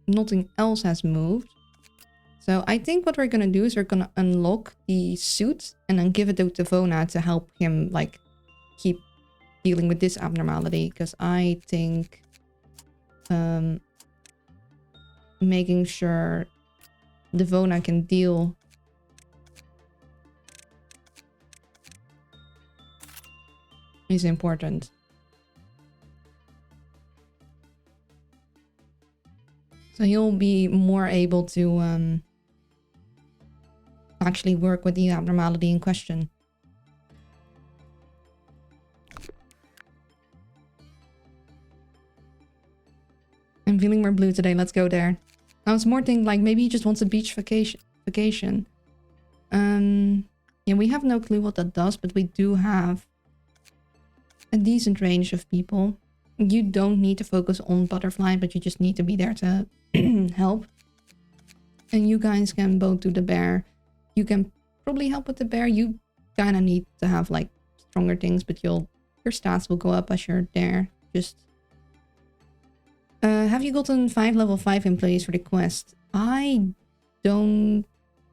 Nothing else has moved. So I think what we're gonna do is we're gonna unlock the suit and then give it to Devona to help him, like, keep dealing with this abnormality. Because I think making sure Devona can deal is important. So he'll be more able to actually work with the abnormality in question. I'm feeling more blue today, let's go there. I was more thinking like maybe he just wants a beach vacation. Yeah, we have no clue what that does, but we do have a decent range of people. You don't need to focus on Butterfly, but you just need to be there to help. And you guys can both do the bear. You can probably help with the bear. You kind of need to have like stronger things, but your stats will go up as you're there. Just have you gotten 5 level 5 employees for the quest? I don't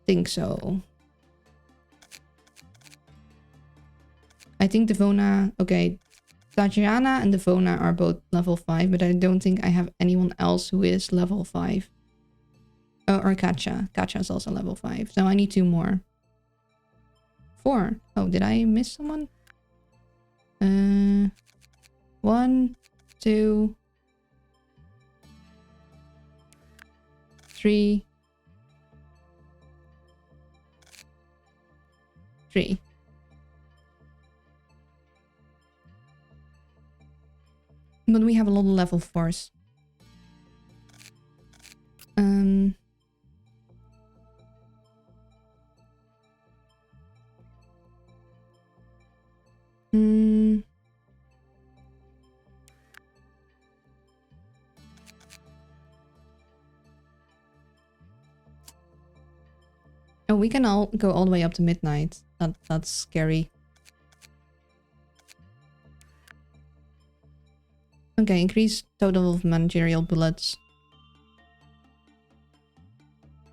think so. I think Devona... Okay. Tajana and Devona are both level 5, but I don't think I have anyone else who is level 5. Oh, or Katja. Katja is also level 5. So I need 2 more. 4. Oh, did I miss someone? 1, 2, 3. 3. But we have a lot of level 4s. Oh, we can all go all the way up to midnight. That's scary. Okay, increase total of managerial bullets.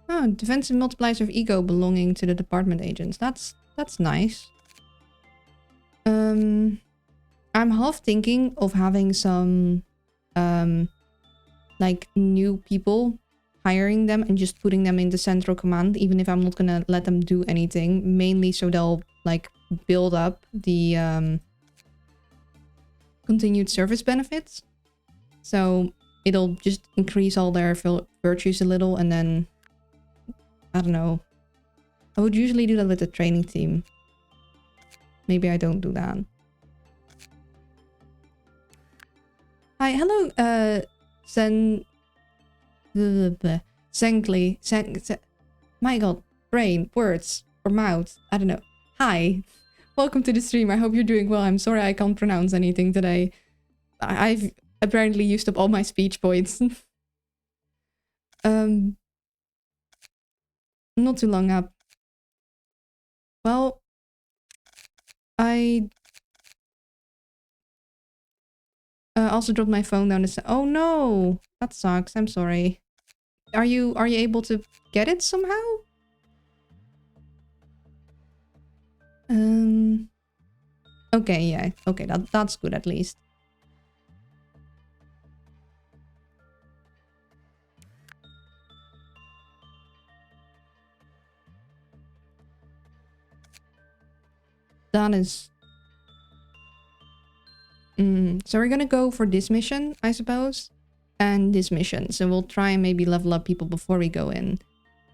Oh, defensive multipliers of ego belonging to the department agents. That's nice. I'm half thinking of having some like new people, hiring them and just putting them in the central command, even if I'm not gonna let them do anything, mainly so they'll like build up the continued service benefits. So it'll just increase all their virtues a little, and then I don't know. I would usually do that with the training team. Maybe I don't do that. Hi, hello, Zengli. My god, brain, words, or mouth, I don't know. Hi, welcome to the stream. I hope you're doing well. I'm sorry I can't pronounce anything today. I've apparently used up all my speech points. Not too long up. Well, I also dropped my phone down the oh no, that sucks. I'm sorry. Are you able to get it somehow? Okay, yeah. Okay, that's good at least. That is... so we're gonna go for this mission, I suppose. And this mission. So we'll try and maybe level up people before we go in.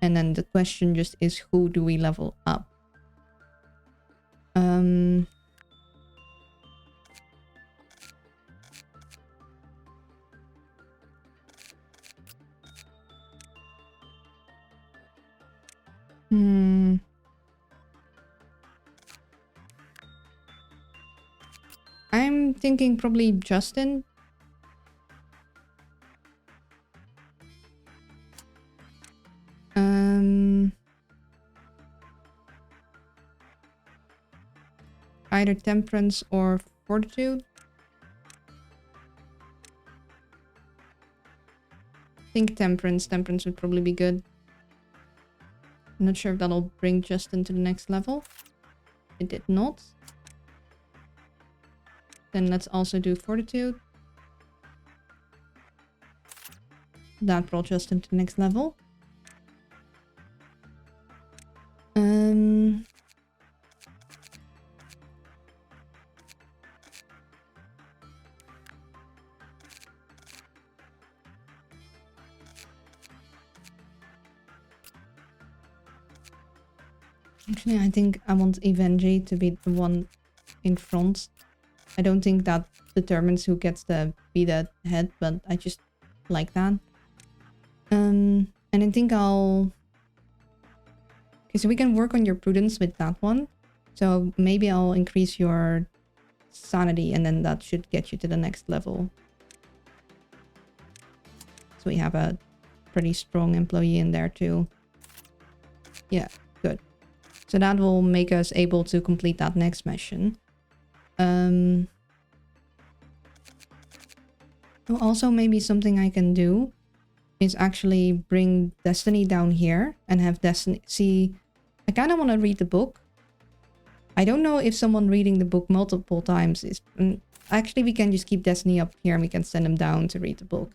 And then the question just is, who do we level up? I'm thinking probably Justin. Either temperance or fortitude. I think temperance. Temperance would probably be good. I'm not sure if that'll bring Justin to the next level. It did not. Then let's also do fortitude. That brought Justin to the next level. Actually, I think I want Evenji to be the one in front. I don't think that determines who gets to be the head, but I just like that. And I think I'll... Okay, so we can work on your prudence with that one. So maybe I'll increase your sanity, and then that should get you to the next level. So we have a pretty strong employee in there too. Yeah, good. So that will make us able to complete that next mission. Also, maybe something I can do is actually bring Destiny down here and have Destiny... See, I kind of want to read the book. I don't know if someone reading the book multiple times is... Actually, we can just keep Destiny up here and we can send him down to read the book.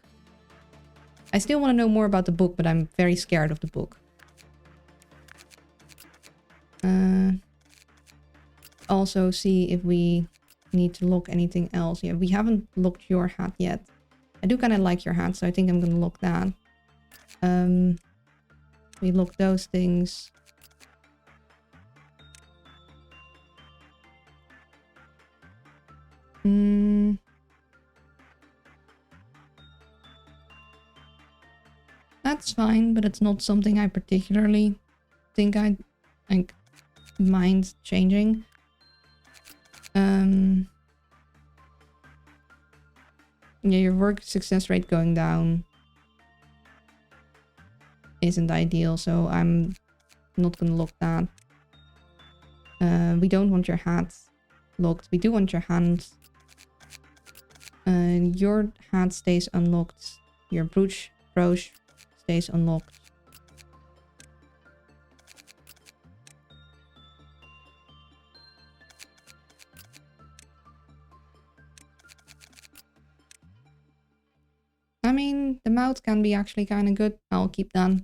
I still want to know more about the book, but I'm very scared of the book. Also see if we need to lock anything else. Yeah, we haven't locked your hat yet. I do kind of like your hat, so I think I'm gonna lock that. We lock those things. That's fine, but it's not something I particularly think I'd like mind changing. Yeah, your work success rate going down isn't ideal, so I'm not gonna lock that. We don't want your hat locked. We do want your hands. Your hat stays unlocked. Your brooch stays unlocked. I mean, the mouth can be actually kind of good. I'll keep that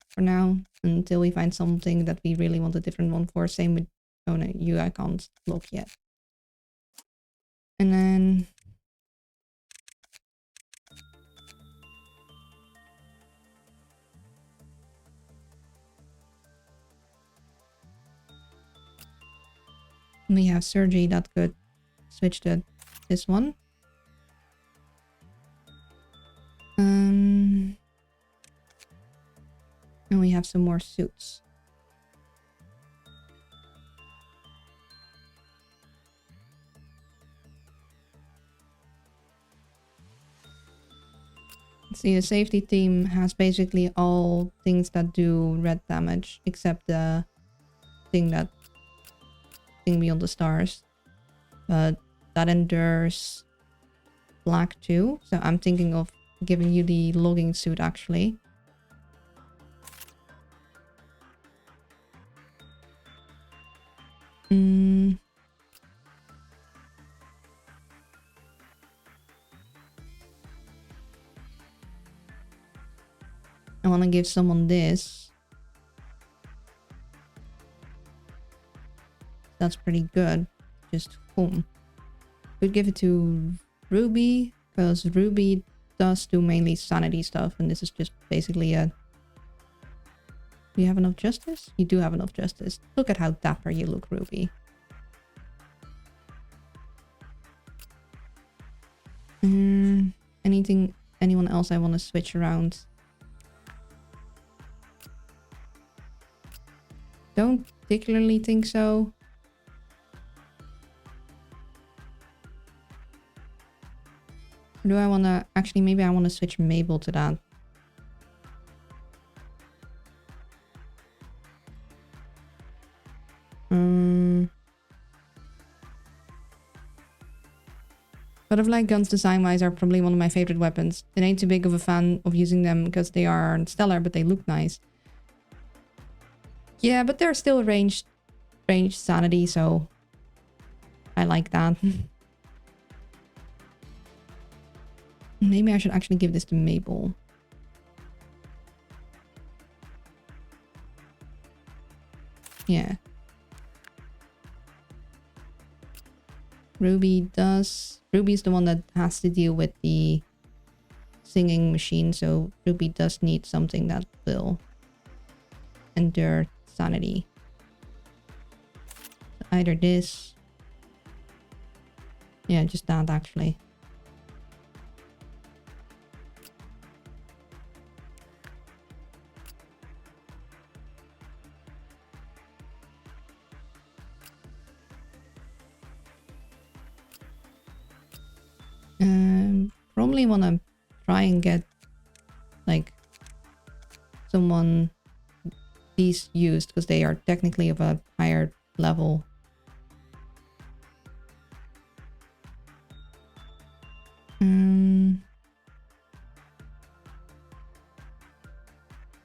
for now until we find something that we really want a different one for. Same with... Oh no, you I can't lock yet. And then... we have surgery that could switch to this one. And we have some more suits. See, the safety team has basically all things that do red damage, except the thing beyond the stars. But that endures black too, so I'm thinking of giving you the logging suit actually. I want to give someone this. That's pretty good. Just boom. Could give it to Ruby, because Ruby does do mainly sanity stuff, and this is just basically a... Do you have enough justice? You do have enough justice. Look at how dapper you look, Ruby. Anyone else I want to switch around? Don't particularly think so. Or do I want to... Actually, maybe I want to switch Mabel to that. Butterfly guns design-wise are probably one of my favorite weapons. I ain't too big of a fan of using them because they are stellar, but they look nice. Yeah, but they're still ranged sanity, so I like that. Maybe I should actually give this to Mabel. Yeah. Ruby's the one that has to deal with the singing machine, so Ruby does need something that will endure sanity. Either this... Yeah, just that actually. Probably want to try and get like someone these used because they are technically of a higher level.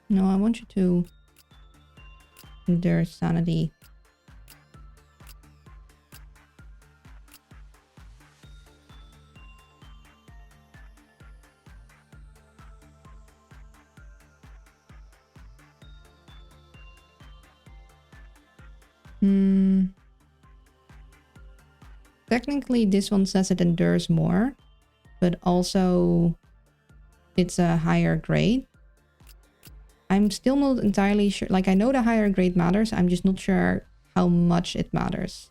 No, I want you to endure sanity. Hmm. Technically, this one says it endures more, but also it's a higher grade. I'm still not entirely sure. Like, I know the higher grade matters. I'm just not sure how much it matters.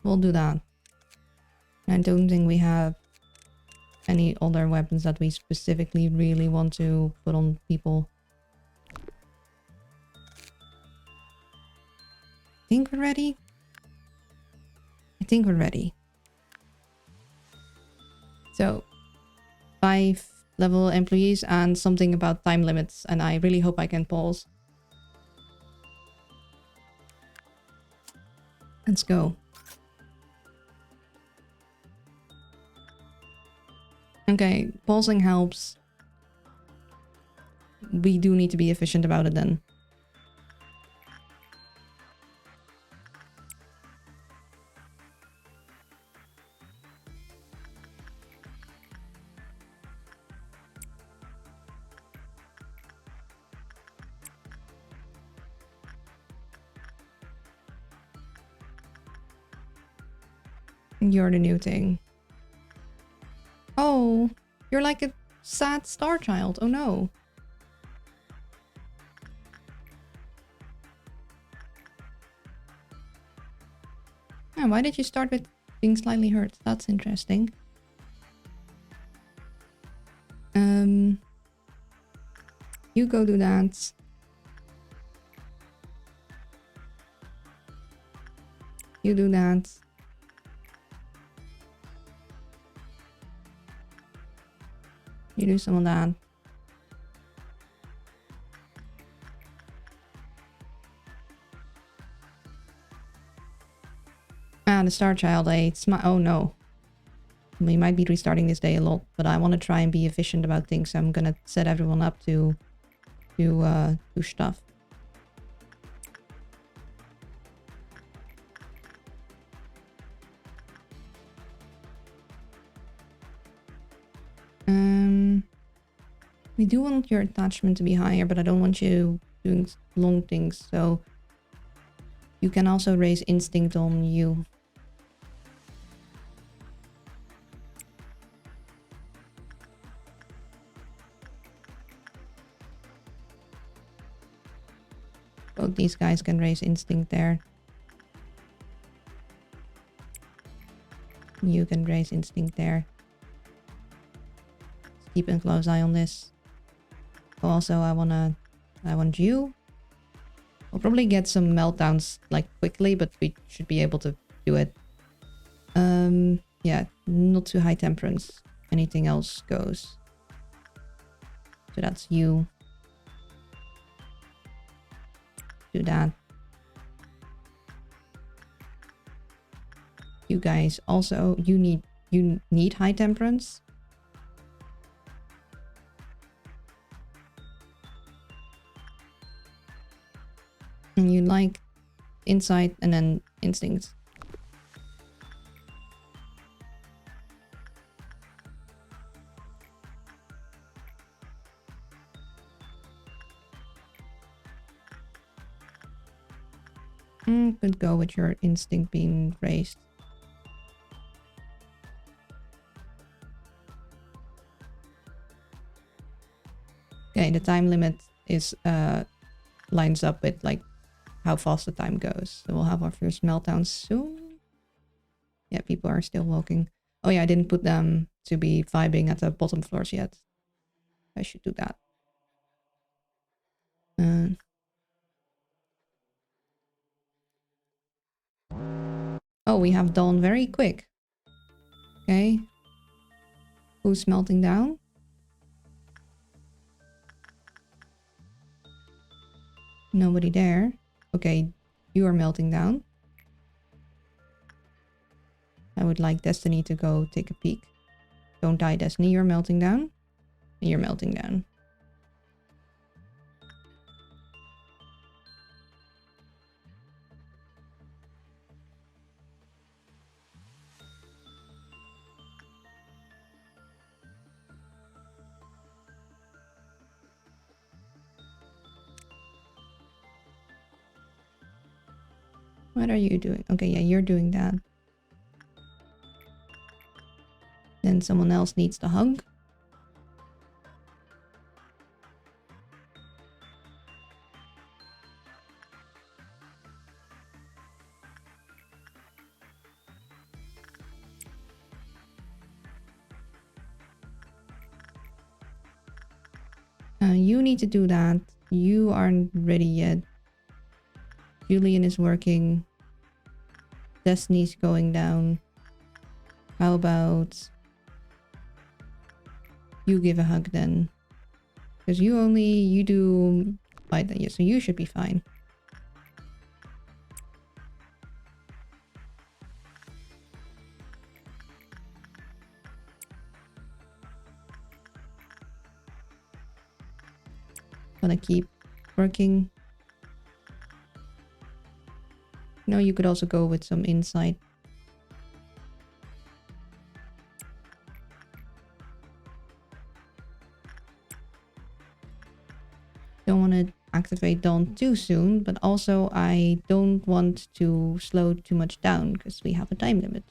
We'll do that. I don't think we have any other weapons that we specifically really want to put on people. Think we're ready? I think we're ready. So, 5 level employees and something about time limits, and I really hope I can pause. Let's go. Okay, pausing helps. We do need to be efficient about it then. You're the new thing. Oh, you're like a sad star child. Oh no. Oh, why did you start with being slightly hurt? That's interesting. You go do that. You do that. You do some of that. Ah, the Star Child ate. Oh no. We might be restarting this day a lot, but I want to try and be efficient about things. So I'm gonna set everyone up to do stuff. We do want your attachment to be higher, but I don't want you doing long things, so you can also raise instinct on you. Both these guys can raise instinct there. You can raise instinct there. Let's keep a close eye on this. Also, I want you. We'll probably get some meltdowns like quickly, but we should be able to do it. Yeah, not too high temperance. Anything else goes. So that's you. Do that. You guys also, you need high temperance. And you like insight and then instincts. Could go with your instinct being raised. Okay, the time limit is lines up with like how fast the time goes. So we'll have our first meltdown soon. Yeah, people are still walking. Oh yeah, I didn't put them to be vibing at the bottom floors yet. I should do that. Oh, we have dawn very quick. Okay. Who's melting down? Nobody there. Okay, you are melting down. I would like Destiny to go take a peek. Don't die, Destiny. You're melting down. You're melting down. What are you doing? Okay, yeah, you're doing that. Then someone else needs the hug. You need to do that. You aren't ready yet. Julian is working. Destiny's going down. How about you give a hug then? Because you do fight that, yeah, so you should be fine. Gonna keep working. No, you could also go with some insight. Don't want to activate Dawn too soon, but also I don't want to slow too much down because we have a time limit.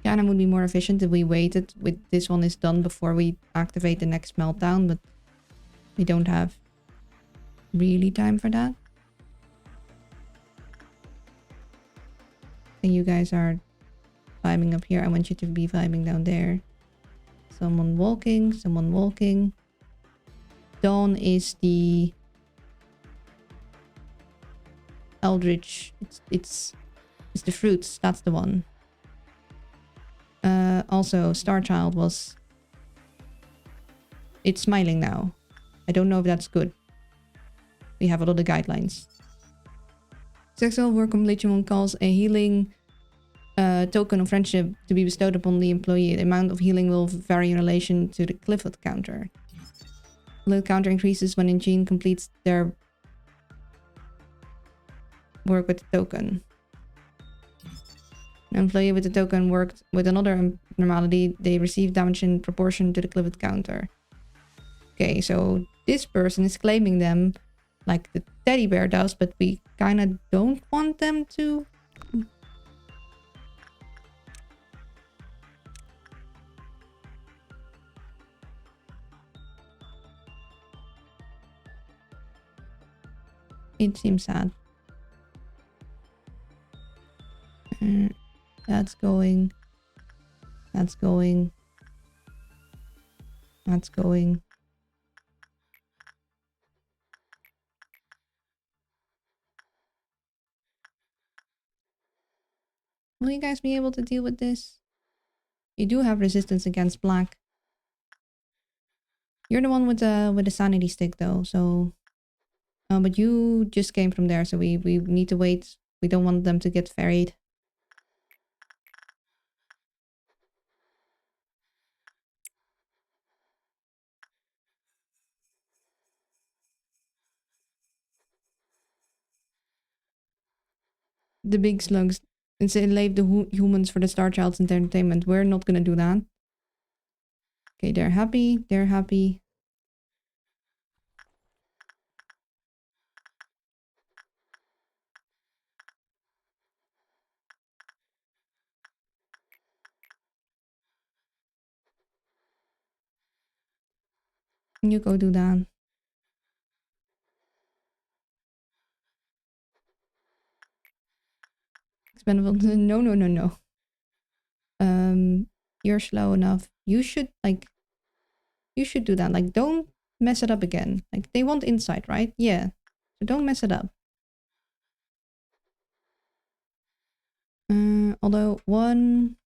Kind of would be more efficient if we waited with this one is done before we activate the next meltdown, but we don't have really time for that. And you guys are vibing up here. I want you to be vibing down there. Someone walking, someone walking. Dawn is the Eldritch. It's the fruits. That's the one. Also, Starchild was... It's smiling now. I don't know if that's good. We have a lot of guidelines. Successful work completion one calls a healing token of friendship to be bestowed upon the employee. The amount of healing will vary in relation to the Clifford counter. The counter increases when Engine completes their work with the token. An employee with the token worked with another abnormality. They receive damage in proportion to the Clifford counter. Okay, so this person is claiming them like the teddy bear does, but we kind of don't want them to. It seems sad. That's going. That's going. That's going. Will you guys be able to deal with this? You do have resistance against black. You're the one with the sanity stick though, so... but you just came from there, so we need to wait. We don't want them to get ferried. The big slugs. Enslave the humans for the Star Child's entertainment. We're not gonna do that. Okay, they're happy. They're happy. You go do that. Expendable. No, no, no, no. You're slow enough. You should, like... You should do that. Like, don't mess it up again. Like, they want insight, right? Yeah. So don't mess it up. Although one...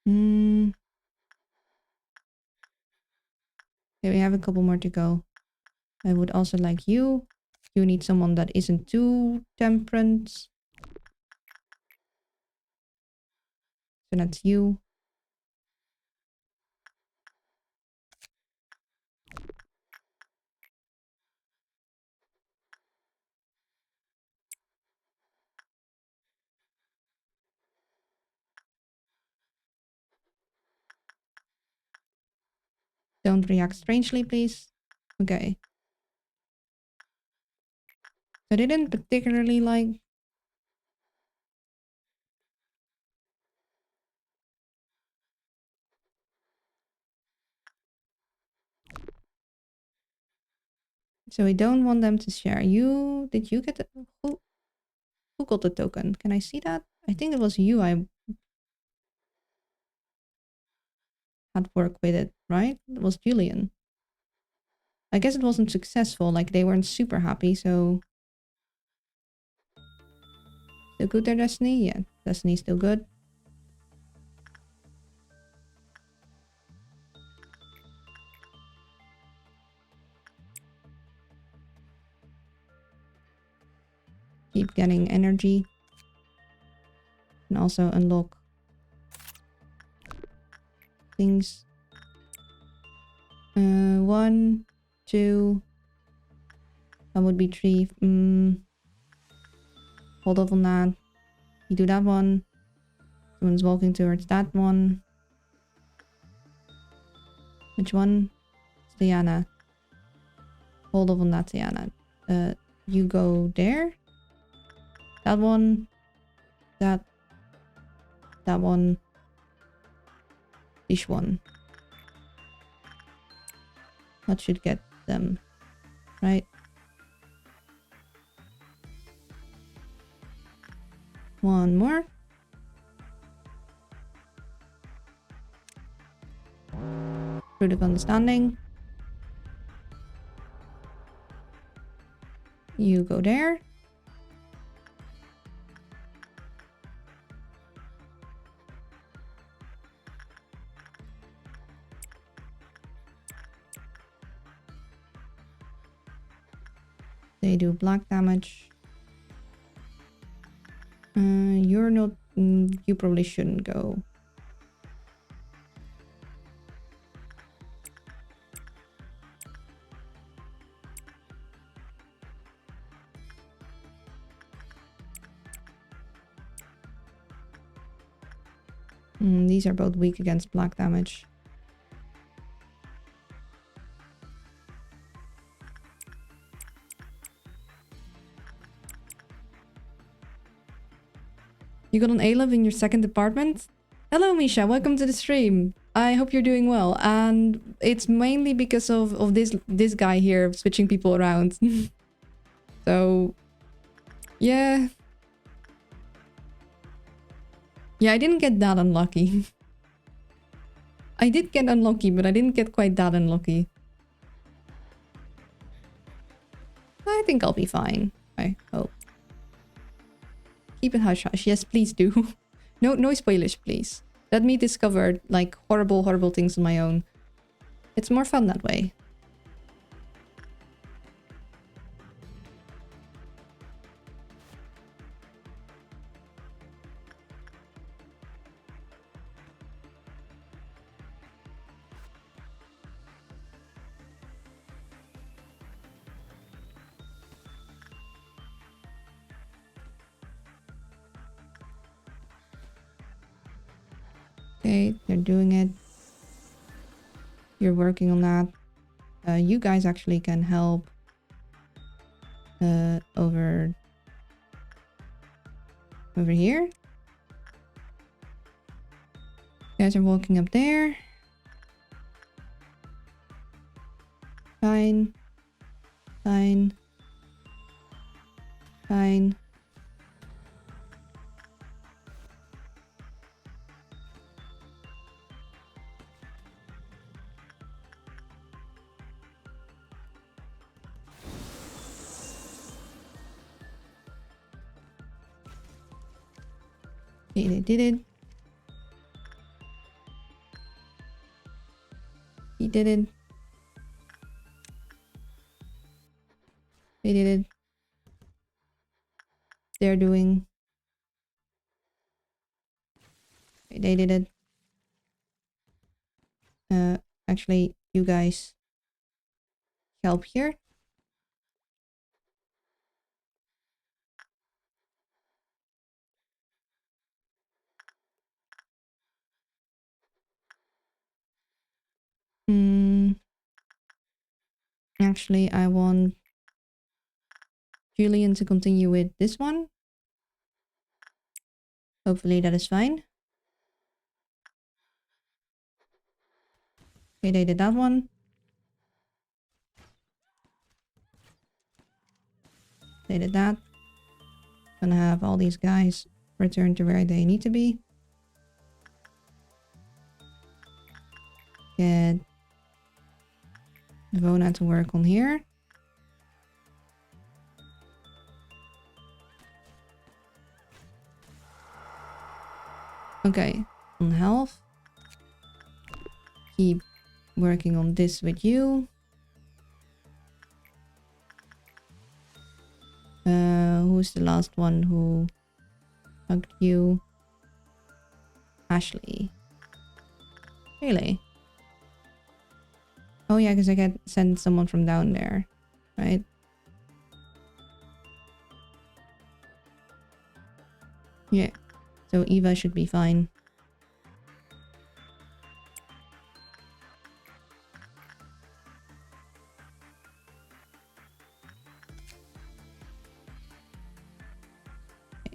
Okay, we have a couple more to go. I would also like you. You need someone that isn't too temperate. So that's you. Don't react strangely, please. Okay. I didn't particularly like... So we don't want them to share. You... Did you get the... Who got the token? Can I see that? I think it was you I had work with it, right? It was Julian. I guess it wasn't successful. Like, they weren't super happy, so... Still good there, Destiny? Yeah, Destiny's still good. Keep getting energy. And also unlock things. 1, 2. That would be 3. Hold off on that. You do that one. Someone's walking towards that one. Which one? It's Diana. Hold off on that, Diana. You go there. That one. That one. This one. That should get them. Right? One more. Fruit of understanding. You go there. They do black damage. You're not... you probably shouldn't go. These are both weak against black damage. You got an A-Lev in your second department? Hello, Misha. Welcome to the stream. I hope you're doing well. And it's mainly because of this guy here switching people around. So, yeah. Yeah, I didn't get that unlucky. I did get unlucky, but I didn't get quite that unlucky. I think I'll be fine. I hope. Keep it hush hush. Yes, please do. No spoilers, please. Let me discover, like, horrible things on my own. It's more fun that way. Okay, they're doing it. You're working on that. You guys actually can help over here. You guys are walking up there. Fine. Fine. Fine. Okay, they did it. He did it. They did it. They're doing. They did it. Actually, you guys help here. Actually, I want Julian to continue with this one. Hopefully that is fine. Okay, they did that one. They did that. Gonna have all these guys return to where they need to be. Get Vona to work on here. Okay, on health. Keep working on this with you. Who's the last one who hugged you? Ashley. Really? Oh yeah, because I can send someone from down there, right? Yeah. So Eva should be fine.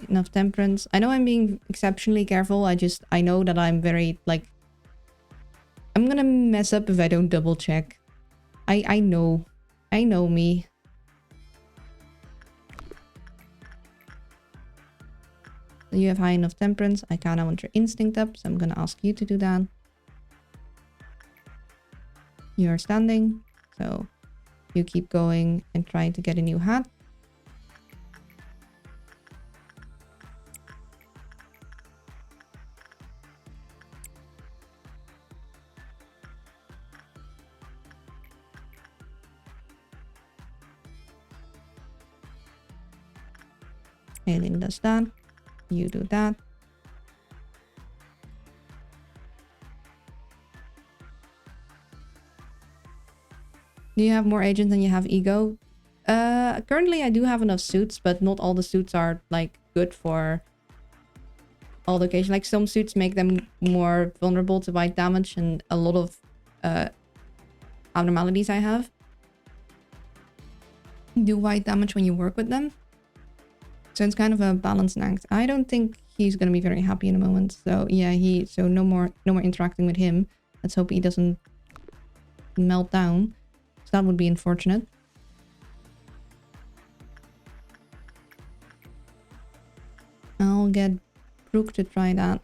Enough temperance. I know I'm being exceptionally careful. I know that I'm very, like... I'm gonna mess up if I don't double check. I know. I know me. So you have high enough temperance. I kinda want your instinct up, so I'm gonna ask you to do that. You're standing, so you keep going and trying to get a new hat. Aileen does that. You do that. Do you have more agents than you have ego? Currently I do have enough suits, but not all the suits are like good for all the occasions. Like some suits make them more vulnerable to bite damage, and a lot of abnormalities I have do white damage when you work with them. So it's kind of a balancing act. I don't think he's gonna be very happy in a moment. So yeah, so no more interacting with him. Let's hope he doesn't melt down. So that would be unfortunate. I'll get Brooke to try that.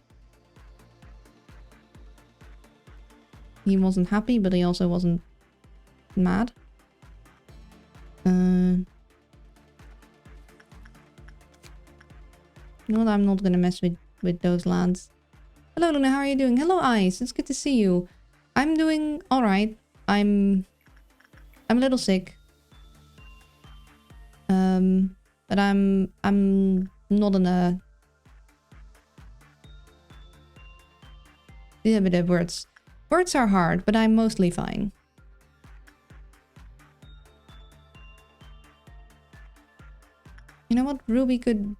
He wasn't happy, but he also wasn't mad. You know what? I'm not gonna mess with those lads. Hello, Luna. How are you doing? Hello, Ice. It's good to see you. I'm doing all right. I'm a little sick. But I'm not in a... Yeah, but the words are hard, but I'm mostly fine. You know what? Ruby could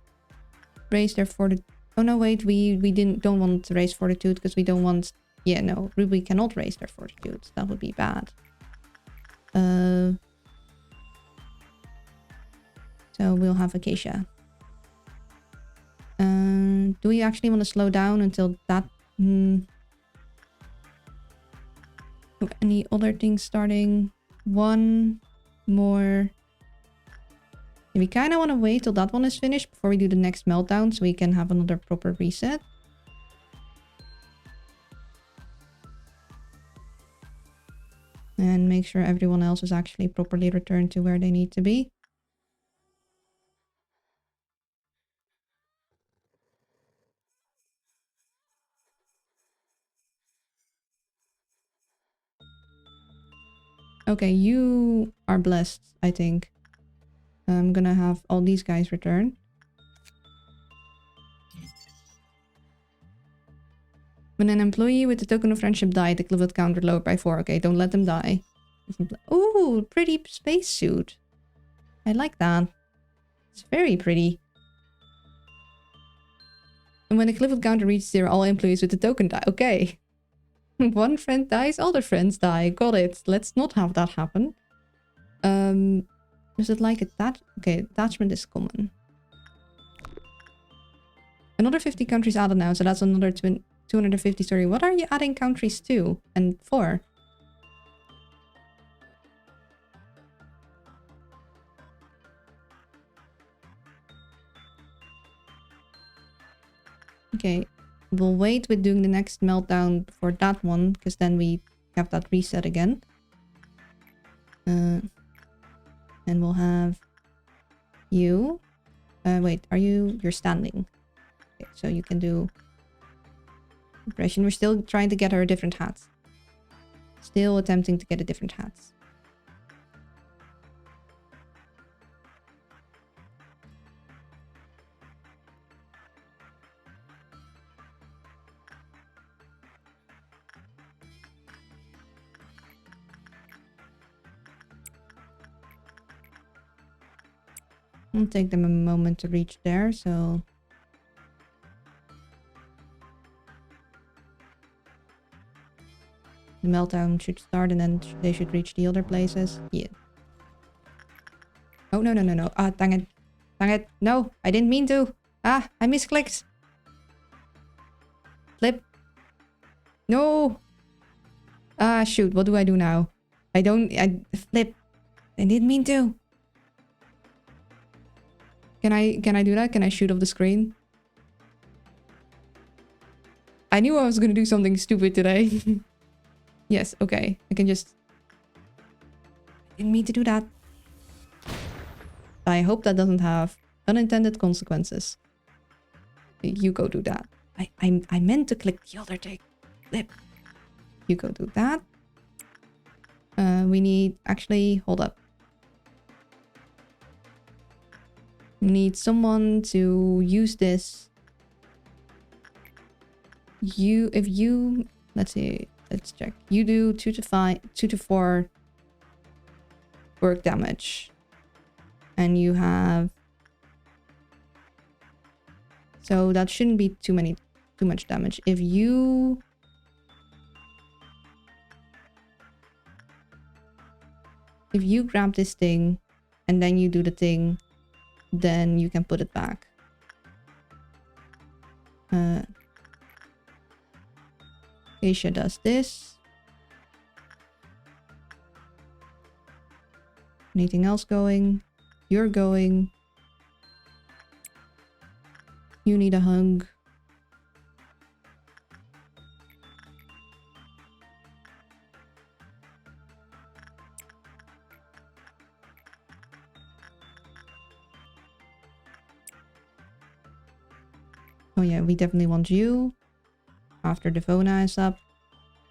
raise their fortitude. Oh no, wait, we don't want to raise fortitude because we don't want... Yeah, no, Ruby cannot raise their fortitude. That would be bad. So we'll have Acacia. Do we actually want to slow down until that... Any other things starting? One more... We kind of want to wait till that one is finished before we do the next meltdown, so we can have another proper reset. And make sure everyone else is actually properly returned to where they need to be. Okay, you are blessed, I think. I'm gonna have all these guys return. When an employee with the token of friendship died, the cliff counter lowered by 4. Okay, don't let them die. Ooh, pretty spacesuit. I like that. It's very pretty. And when the cliff counter reaches 0, all employees with the token die. Okay. One friend dies, other friends die. Got it. Let's not have that happen. Is it like attach? Okay, attachment is common. Another 50 countries added now, so that's another 250. Sorry, what are you adding countries to and for? Okay, we'll wait with doing the next meltdown for that one, because then we have that reset again. And we'll have you. Wait, you're standing. Okay, so you can do impression. We're still trying to get her a different hat. Still attempting to get a different hat. It'll take them a moment to reach there, so... The meltdown should start and then they should reach the other places. Yeah. Oh, no, no, no, no. Ah, dang it. Dang it. No, I didn't mean to. Ah, I misclicked. Flip. No. Ah, shoot. What do I do now? Flip. I didn't mean to. Can I do that? Can I shoot off the screen? I knew I was gonna do something stupid today. Yes, okay. I can just... Didn't mean to do that. I hope that doesn't have unintended consequences. You go do that. I meant to click the other thing. Flip. You go do that. We need... Actually, hold up. We need someone to use this. If you... Let's see... Let's check. You do 2 to 4 work damage. And you have... So that shouldn't be too much damage. If you... If you grab this thing and then you do the thing, then you can put it back. Asia does this. Anything else going? You're going. You need a hug. Oh yeah, we definitely want you. After the Devona is up.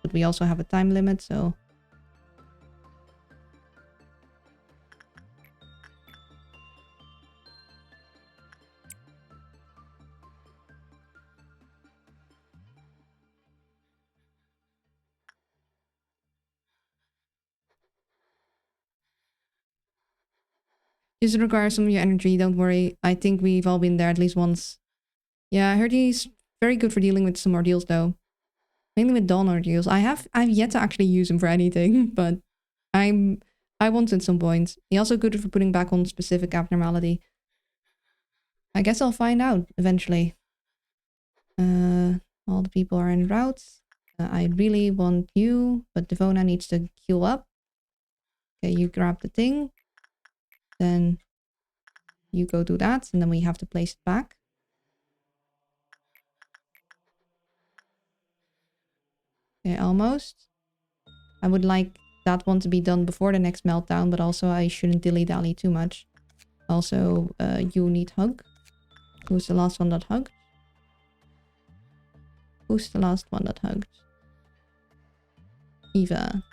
But we also have a time limit, so... Just requires some of your energy, don't worry. I think we've all been there at least once. Yeah, I heard he's very good for dealing with some ordeals though. Mainly with dawn ordeals. I've yet to actually use him for anything, but I want to at some point. He's also good for putting back on specific abnormality. I guess I'll find out eventually. All the people are en route. I really want you, but Devona needs to queue up. Okay, you grab the thing. Then you go do that, and then we have to place it back. Okay, almost. I would like that one to be done before the next meltdown, but also I shouldn't dilly-dally too much. Also, you need hug. Who's the last one that hugged? Who's the last one that hugged? Eva.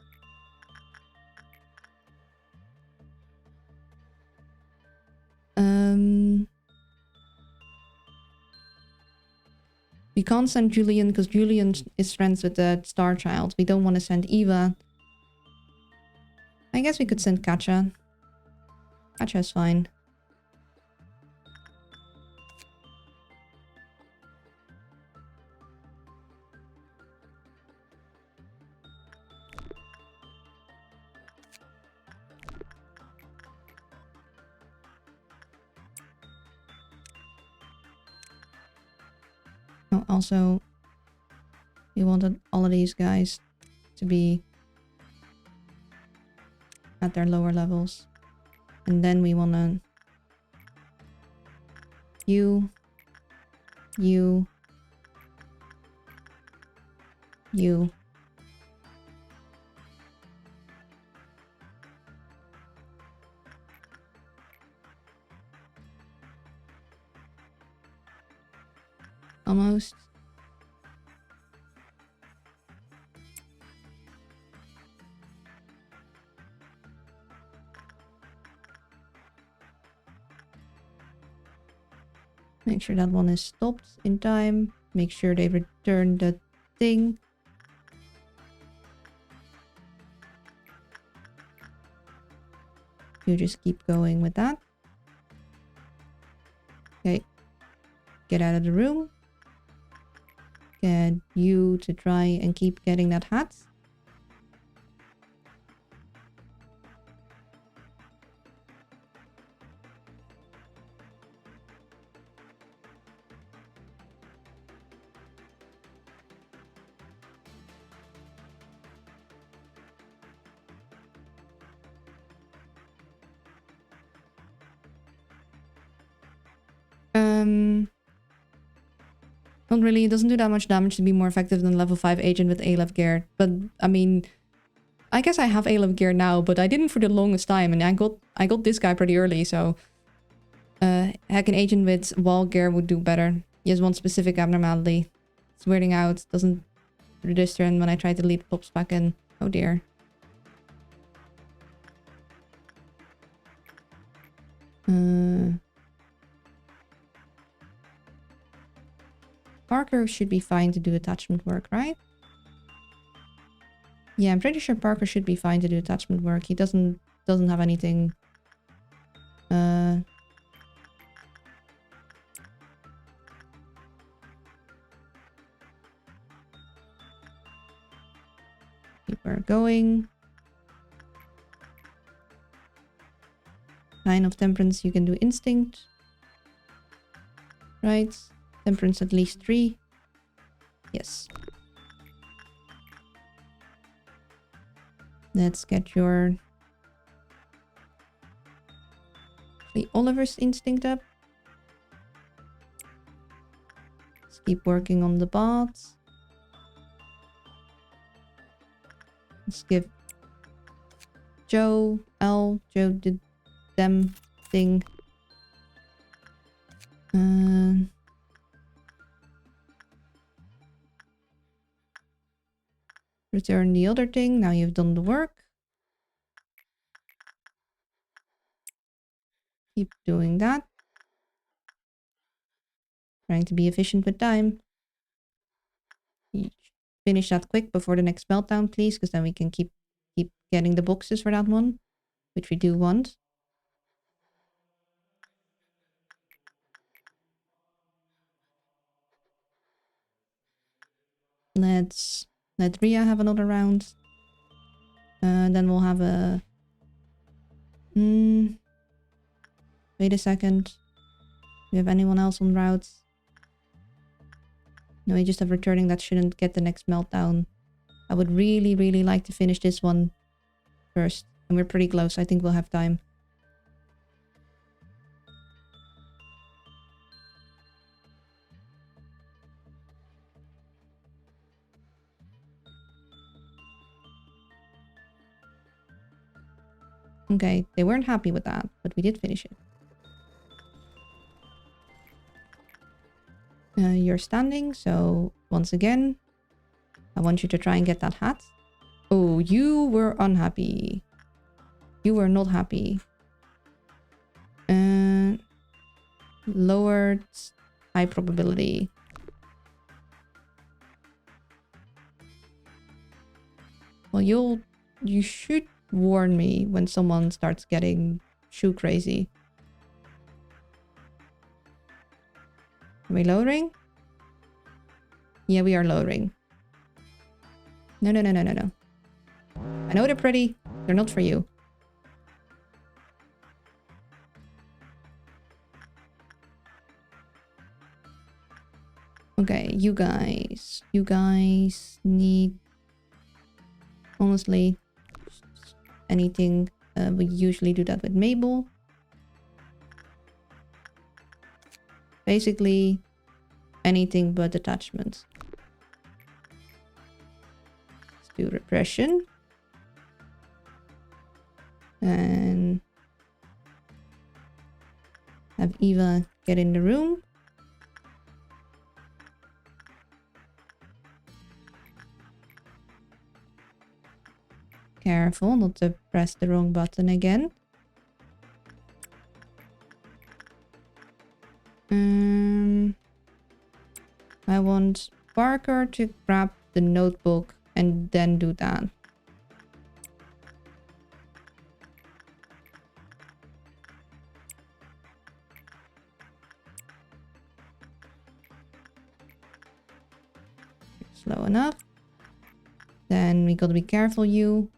We can't send Julian because Julian is friends with the Star Child. We don't want to send Eva. I guess we could send Katja. Katja's fine. Oh, also, we wanted all of these guys to be at their lower levels. And then we want to... You. Almost. Make sure that one is stopped in time. Make sure they return the thing. You just keep going with that. Okay. Get out of the room. Get you to try and keep getting that hat. Not really. It doesn't do that much damage to be more effective than level 5 agent with Aleph gear. But, I mean, I guess I have Aleph gear now, but I didn't for the longest time. And I got this guy pretty early, so... Hack an agent with wall gear would do better. He has one specific abnormality. It's weirding out. Doesn't register, and when I try to delete, it pops back in. Oh dear. Parker should be fine to do attachment work, right? Yeah, I'm pretty sure Parker should be fine to do attachment work. He doesn't have anything. Keep her going. 9 of Temperance, you can do Instinct. Right. Temperance at least 3. Yes. Let's get your... the Oliver's Instinct up. Let's keep working on the bots. Let's give Joe did them thing. Return the other thing. Now you've done the work. Keep doing that. Trying to be efficient with time. Finish that quick before the next meltdown, please, because then we can keep getting the boxes for that one, which we do want. Let's let Ria have another round. Then we'll have a... wait a second. Do we have anyone else on routes? No, we just have returning that shouldn't get the next meltdown. I would really, really like to finish this one first. And we're pretty close. I think we'll have time. Okay, they weren't happy with that, but we did finish it. You're standing, so once again, I want you to try and get that hat. Oh, you were unhappy. You were not happy. Lowered high probability. Well, you should warn me when someone starts getting shoe crazy. Are we lowering? Yeah, we are lowering. No, no, no, no, no, no. I know they're pretty. They're not for you. Okay, you guys need, honestly, anything. We usually do that with Mabel. Basically, anything but attachments. Let's do repression. And have Eva get in the room. Careful not to press the wrong button again. I want Parker to grab the notebook and then do that. Slow enough. Then we gotta be careful, you.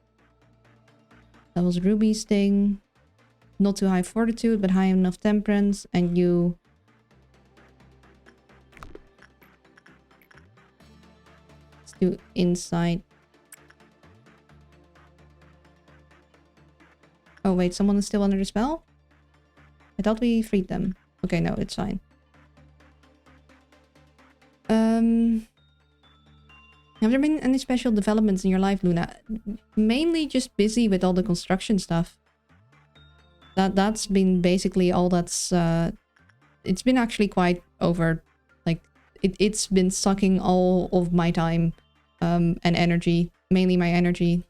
That was Ruby's thing. Not too high fortitude, but high enough temperance. And you... Let's do insight. Oh wait, someone is still under the spell? I thought we freed them. Okay, no, it's fine. Have there been any special developments in your life, Luna? Mainly just busy with all the construction stuff. That's been basically all that's... it's been actually quite over. Like, it's been sucking all of my time and energy. Mainly my energy.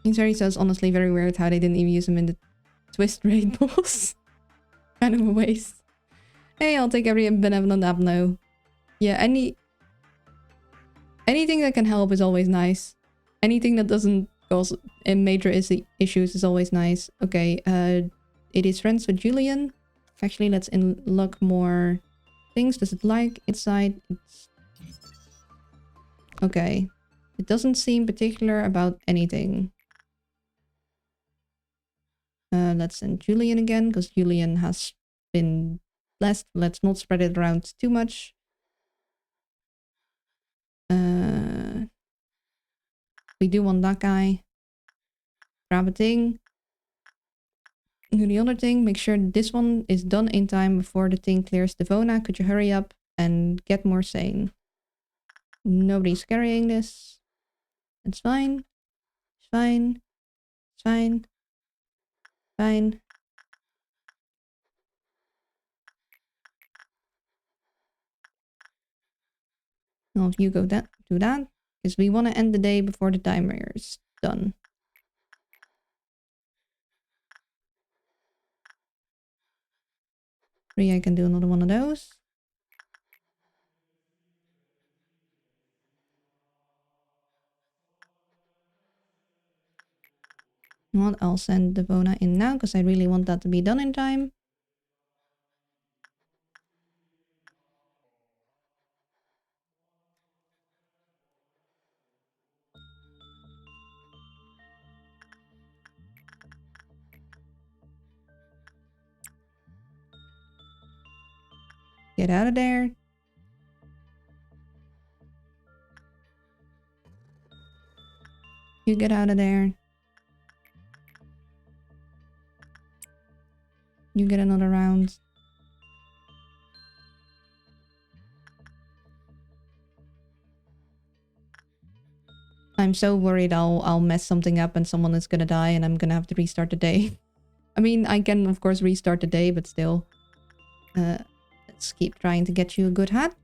Inzari says, honestly, very weird how they didn't even use him in the twist raid boss. Kind of a waste. Hey, I'll take every benevolent app now. Yeah, anything that can help is always nice. Anything that doesn't cause major issues is always nice. Okay, it is friends with Julian. Actually, let's unlock more things. Does it like inside? It's... Okay. It doesn't seem particular about anything. Let's send Julian again, because Julian has been blessed. Let's not spread it around too much. We do want that guy. Grab a thing. Do the other thing. Make sure this one is done in time before the thing clears Devona. Could you hurry up and get more sane? Nobody's carrying this. It's fine. It's fine. It's fine. Fine. Now you go do that. Because we want to end the day before the timer is done. I can do another one of those. What? I'll send Devona in now because I really want that to be done in time. Get out of there. You get out of there. You get another round. I'm so worried I'll mess something up and someone is gonna die and I'm gonna have to restart the day. I mean, I can of course restart the day, but still. Let's keep trying to get you a good hat.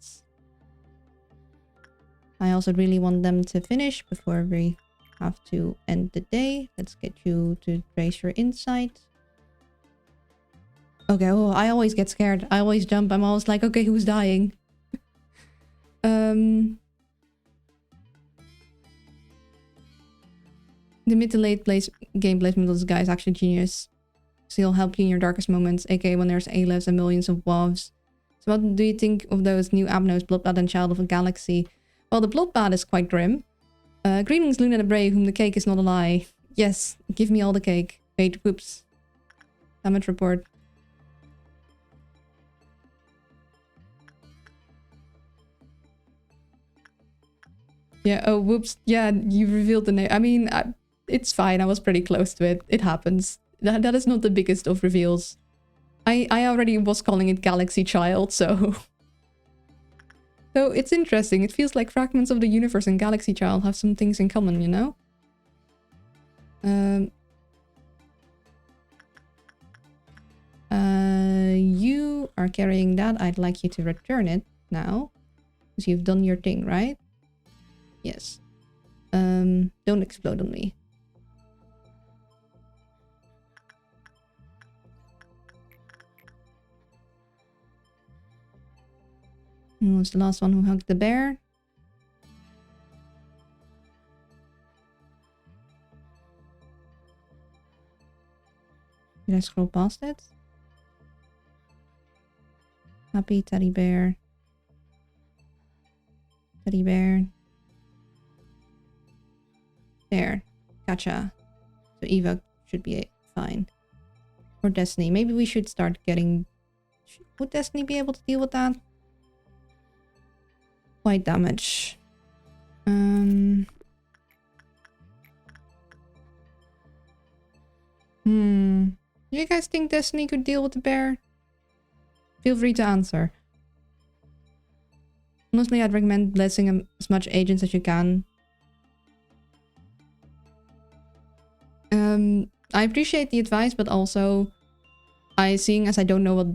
I also really want them to finish before we have to end the day. Let's get you to trace your insight. Okay, oh, I always get scared. I always jump. I'm always like, okay, who's dying? The mid to late game placement of this guy is actually genius. So he'll help you in your darkest moments, aka when there's A-levs and millions of WoWs. So what do you think of those new Abnos, Bloodbath and Child of a Galaxy? Well, the Bloodbath is quite grim. Greetings, Luna the Brave, whom the cake is not a lie. Yes, give me all the cake. Wait, whoops. Damage report. Yeah, oh, whoops. Yeah, you revealed the name. I mean, it's fine. I was pretty close to it. It happens. That is not the biggest of reveals. I already was calling it Galaxy Child, so... So it's interesting. It feels like Fragments of the Universe and Galaxy Child have some things in common, you know? You are carrying that. I'd like you to return it now. Because you've done your thing, right? Yes. Don't explode on me. Who was the last one who hugged the bear? Did I scroll past it? Happy teddy bear. Teddy bear. There. Gotcha. So Eva should be fine. Or Destiny. Maybe we should start getting... Would Destiny be able to deal with that? White damage. Do you guys think Destiny could deal with the bear? Feel free to answer. Honestly, I'd recommend blessing as much agents as you can. I appreciate the advice, but also seeing as I don't know what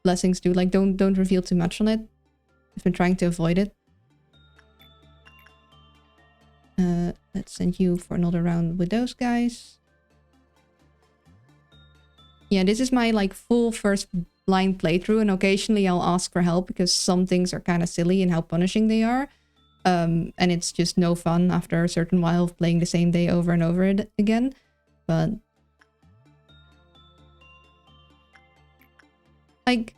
blessings do, like don't reveal too much on it. I've been trying to avoid it. Let's send you for another round with those guys. Yeah, this is my like full first blind playthrough, and occasionally I'll ask for help because some things are kind of silly in how punishing they are. And it's just no fun after a certain while of playing the same day over and over again. But like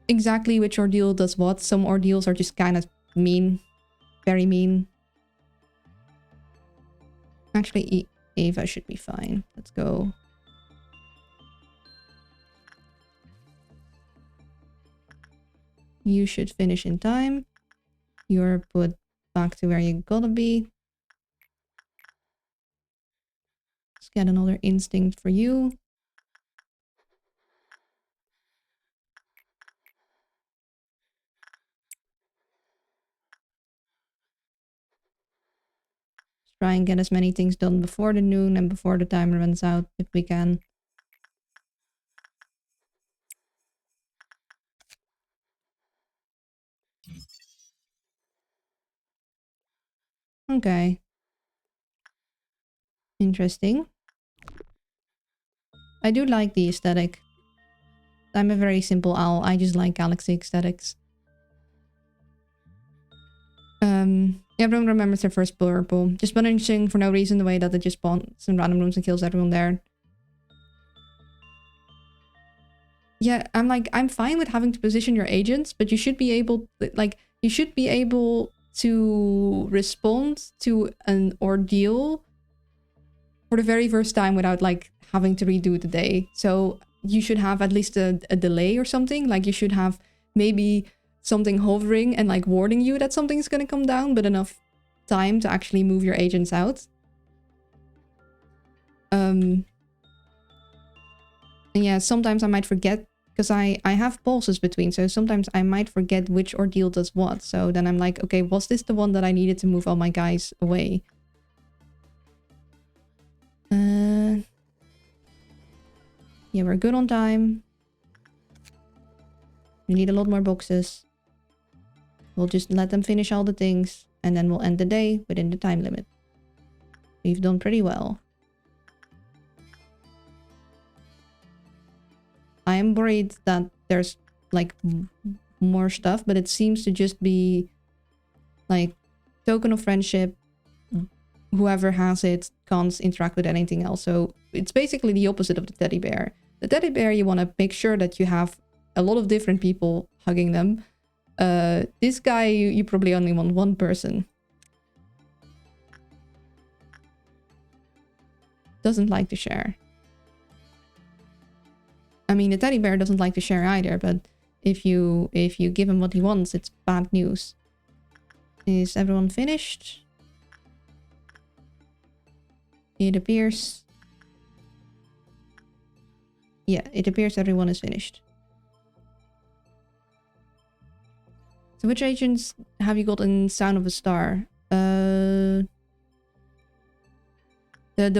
exactly which ordeal does what. Some ordeals are just kind of mean. Very mean. Actually, Ava should be fine. Let's go. You should finish in time. You're put back to where you gotta be. Let's get another instinct for you. Try and get as many things done before the noon and before the timer runs out if we can. Okay. Interesting. I do like the aesthetic. I'm a very simple owl. I just like galaxy aesthetics. Everyone remembers their first purple. Just punishing for no reason, the way that it just spawns in random rooms and kills everyone there. Yeah, I'm fine with having to position your agents, but you should be able, you should be able to respond to an ordeal for the very first time without, like, having to redo the day. So you should have at least a delay or something. Like, you should have maybe something hovering and, like, warning you that something's gonna come down, but enough time to actually move your agents out. And yeah, sometimes I might forget, because I have pauses between, so sometimes I might forget which ordeal does what. So then I'm like, okay, was this the one that I needed to move all my guys away? Yeah, we're good on time. We need a lot more boxes. We'll just let them finish all the things, and then we'll end the day within the time limit. We've done pretty well. I am worried that there's like more stuff, but it seems to just be like token of friendship. Whoever has it can't interact with anything else. So it's basically the opposite of the teddy bear. The teddy bear, you want to make sure that you have a lot of different people hugging them. This guy, you probably only want one person. Doesn't like to share. I mean, the teddy bear doesn't like to share either, but if you give him what he wants, it's bad news. Is everyone finished? It appears... Yeah, it appears everyone is finished. So which agents have you got in Sound of a Star? The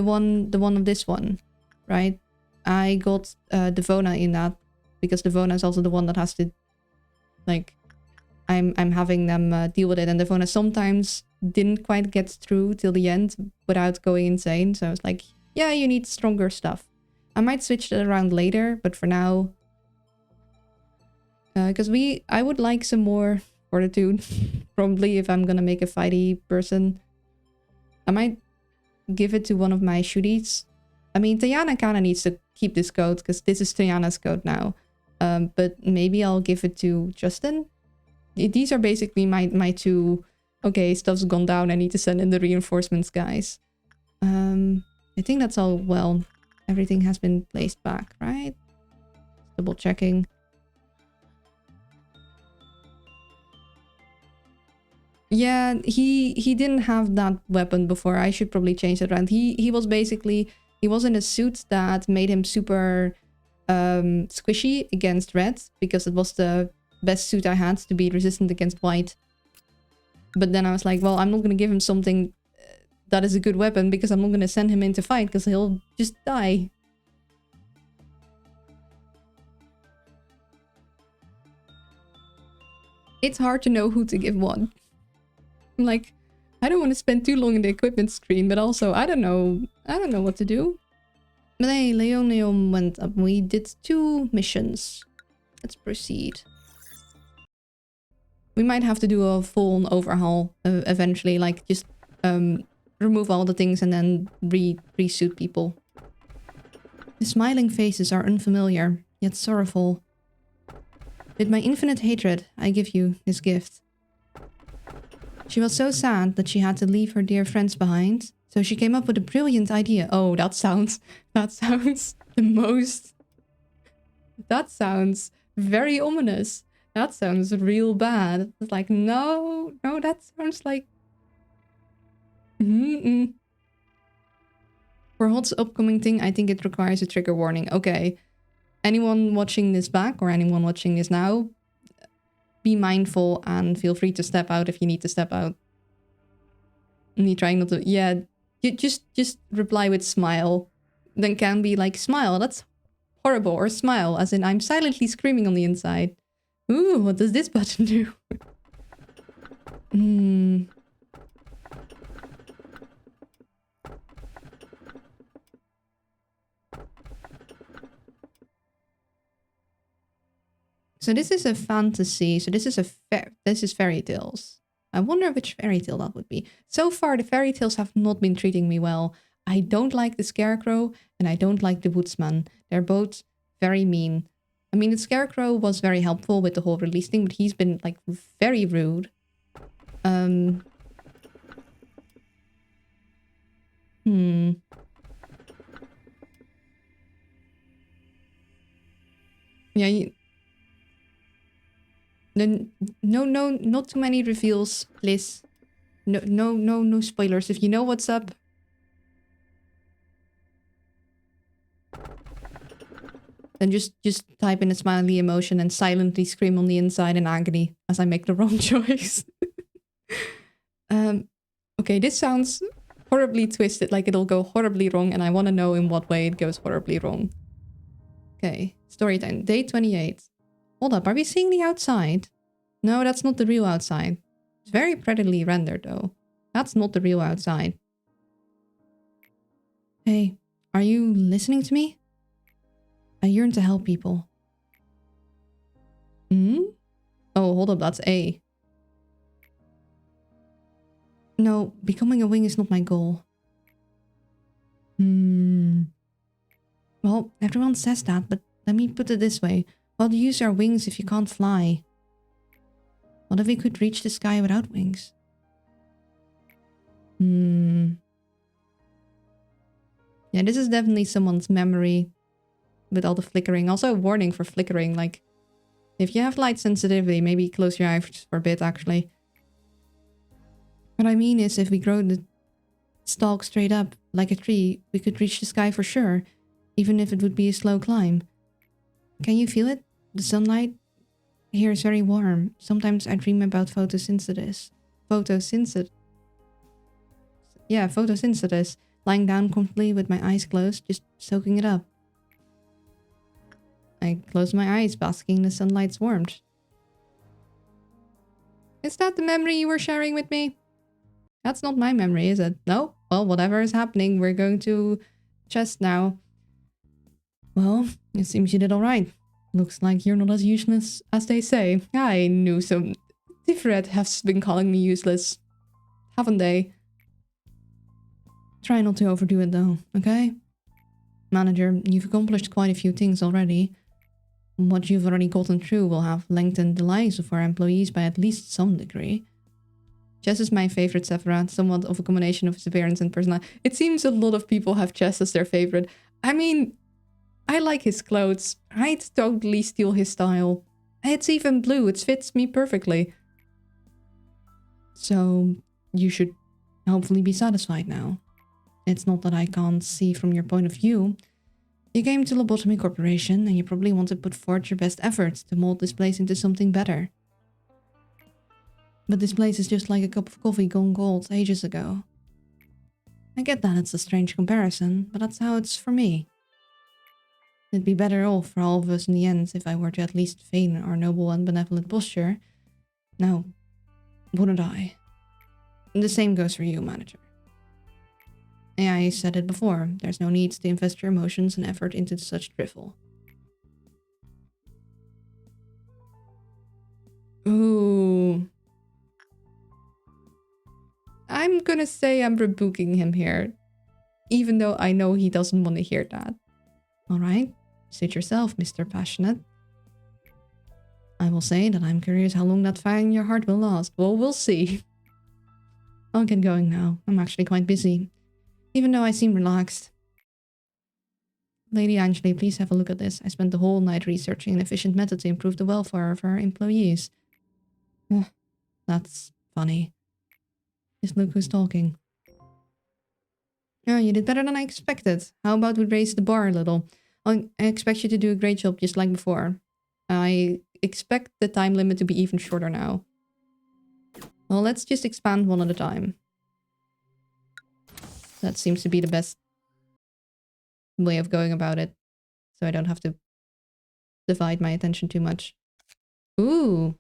one of this one, right? I got Devona in that because Devona is also the one that has to, like, I'm having them deal with it, and Devona sometimes didn't quite get through till the end without going insane. So I was like, yeah, you need stronger stuff. I might switch that around later, but for now, because I would like some more fortitude, probably if I'm gonna make a fighty person. I might give it to one of my shooties. I mean, Tayana kind of needs to keep this code because this is Tayana's code now. But maybe I'll give it to Justin. These are basically my two, okay, stuff's gone down, I need to send in the reinforcements, guys. I think that's all. Well, everything has been placed back, right? Double checking. Yeah, he didn't have that weapon before. I should probably change that around. He was basically, he was in a suit that made him super squishy against red because it was the best suit I had to be resistant against white. But then I was like, well, I'm not going to give him something that is a good weapon because I'm not going to send him in to fight because he'll just die. It's hard to know who to give one. I'm like, I don't want to spend too long in the equipment screen, but also I don't know what to do. But hey, Leonium went up. We did 2 missions. Let's proceed. We might have to do a full overhaul eventually, like just remove all the things and then re-suit people. The smiling faces are unfamiliar, yet sorrowful. With my infinite hatred, I give you this gift. She was so sad that she had to leave her dear friends behind, so she came up with a brilliant idea. Oh, that sounds the most... That sounds very ominous. That sounds real bad. It's like, no, that sounds like... For Hot's upcoming thing, I think it requires a trigger warning. Okay. Anyone watching this back or anyone watching this now, be mindful and feel free to step out if you need to step out. Me trying not to... Yeah, you just reply with smile. Then can be like, smile, that's horrible. Or smile, as in I'm silently screaming on the inside. Ooh, what does this button do? So this is a fantasy. So this is fairy tales. I wonder which fairy tale that would be. So far, the fairy tales have not been treating me well. I don't like the Scarecrow and I don't like the Woodsman. They're both very mean. I mean, the Scarecrow was very helpful with the whole release thing, but he's been, like, very rude. Yeah, then no, not too many reveals, please. No spoilers. If you know what's up. Then just type in a smiley emotion and silently scream on the inside in agony as I make the wrong choice. Okay, this sounds horribly twisted, like it'll go horribly wrong, and I want to know in what way it goes horribly wrong. Okay, story time. Day 28. Hold up, are we seeing the outside? No, that's not the real outside. It's very prettily rendered, though. That's not the real outside. Hey, are you listening to me? I yearn to help people. Hmm? Oh, hold up, that's A. No, becoming a wing is not my goal. Well, everyone says that, but let me put it this way. Why use our wings if you can't fly? What if we could reach the sky without wings? Yeah, this is definitely someone's memory with all the flickering. Also a warning for flickering, like if you have light sensitivity, maybe close your eyes for a bit actually. What I mean is if we grow the stalk straight up like a tree, we could reach the sky for sure, even if it would be a slow climb. Can you feel it? The sunlight here is very warm. Sometimes I dream about photosynthesis. Photosynthesis. Lying down comfortably with my eyes closed, just soaking it up. I close my eyes, basking in the sunlight's warmth. Is that the memory you were sharing with me? That's not my memory, is it? No? Well, whatever is happening, we're going to chest now. Well, it seems you did alright. Looks like you're not as useless as they say. I knew some... Sephirath has been calling me useless. Haven't they? Try not to overdo it though, okay? Manager, you've accomplished quite a few things already. What you've already gotten through will have lengthened the lives of our employees by at least some degree. Chess is my favorite Sephirath, somewhat of a combination of his appearance and personality. It seems a lot of people have Chess as their favorite. I mean, I like his clothes. I'd totally steal his style. It's even blue, it fits me perfectly. So, you should hopefully be satisfied now. It's not that I can't see from your point of view. You came to Lobotomy Corporation and you probably want to put forth your best efforts to mold this place into something better. But this place is just like a cup of coffee gone cold ages ago. I get that it's a strange comparison, but that's how it's for me. It'd be better off for all of us in the end if I were to at least feign our noble and benevolent posture. Now, wouldn't I? The same goes for you, manager. I said it before, there's no need to invest your emotions and effort into such drivel. Ooh. I'm gonna say I'm rebuking him here, even though I know he doesn't want to hear that. Alright, suit yourself, Mr. Passionate. I will say that I'm curious how long that fire in your heart will last. Well, we'll see. I'll get going now. I'm actually quite busy, even though I seem relaxed. Lady Angeli, please have a look at this. I spent the whole night researching an efficient method to improve the welfare of our employees. That's funny. Just look who's talking. Oh, you did better than I expected. How about we raise the bar a little? I expect you to do a great job just like before. I expect the time limit to be even shorter now. Well, let's just expand one at a time. That seems to be the best way of going about it. So I don't have to divide my attention too much. Ooh.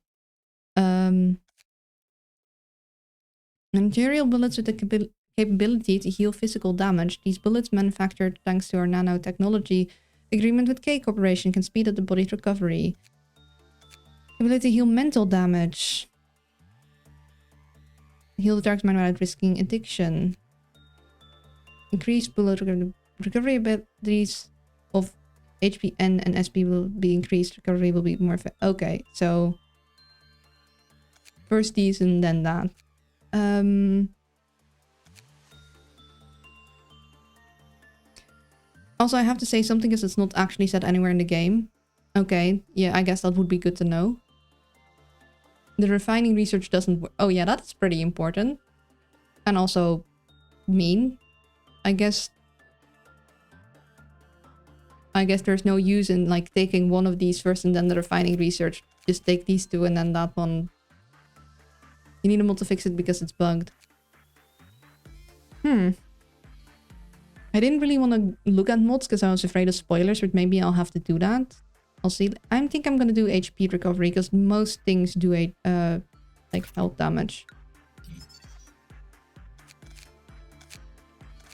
Material bullets with the capability to heal physical damage. These bullets, manufactured thanks to our nanotechnology agreement with K Corporation, can speed up the body's recovery. Ability to heal mental damage. Heal the dark mind without risking addiction. Increased bullet recovery abilities of HPN and SP will be increased. Recovery will be more effective. Okay, so first these and then that. Also, I have to say something because it's not actually said anywhere in the game. Okay, yeah, I guess that would be good to know. The refining research doesn't work. Oh yeah, that's pretty important. And also mean. I guess there's no use in like taking one of these first and then the refining research. Just take these two and then that one. You need a mod to fix it because it's bugged. I didn't really want to look at mods because I was afraid of spoilers, but maybe I'll have to do that. I'll see. I think I'm gonna do HP recovery because most things do a like health damage.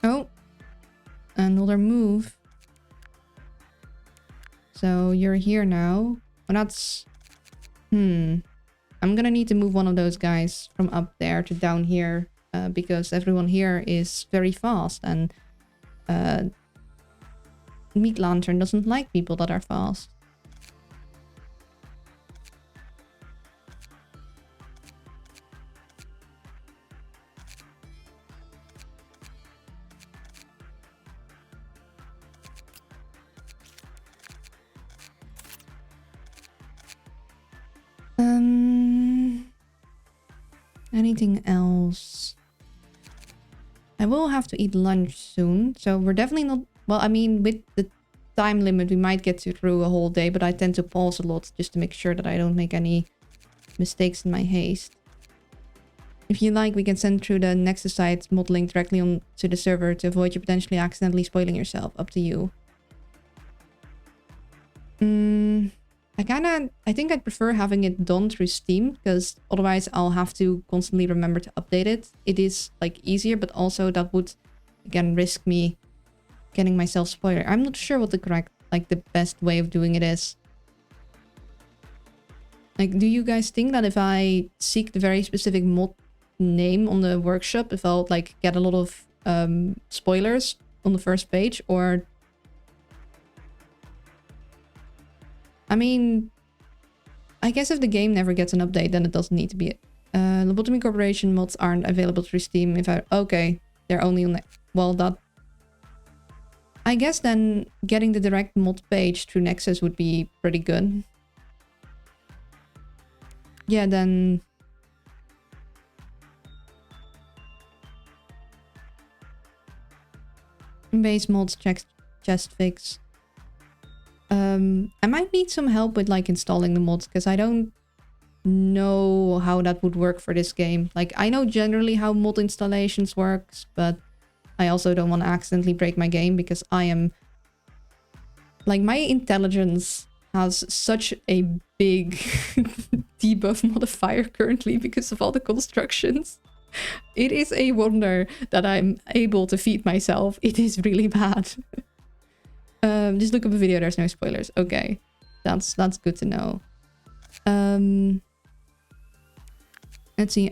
Oh, another move. So you're here now. Well, that's I'm gonna need to move one of those guys from up there to down here because everyone here is very fast and Meat Lantern doesn't like people that are fast. Anything else? I will have to eat lunch soon, so we're definitely not... Well, I mean, with the time limit, we might get through a whole day, but I tend to pause a lot just to make sure that I don't make any mistakes in my haste. If you like, we can send through the Nexus site modeling directly onto the server to avoid you potentially accidentally spoiling yourself. Up to you. I think I'd prefer having it done through Steam, because otherwise I'll have to constantly remember to update it. It is like easier, but also that would again risk me getting myself spoiled. I'm not sure what the correct, like the best way of doing it is. Like, do you guys think that if I seek the very specific mod name on the workshop, if I'll like get a lot of spoilers on the first page? Or I mean, I guess if the game never gets an update, then it doesn't need to be. Lobotomy Corporation mods aren't available through Steam. Okay, they're only on the... Well, that... I guess then getting the direct mod page through Nexus would be pretty good. Yeah, then... Base mods, chest fix. I might need some help with like installing the mods, because I don't know how that would work for this game. Like, I know generally how mod installations works, but I also don't want to accidentally break my game, because I am... Like, my intelligence has such a big debuff modifier currently because of all the constructions. It is a wonder that I'm able to feed myself. It is really bad. Just look up a video, there's no spoilers. Okay, that's good to know. Let's see,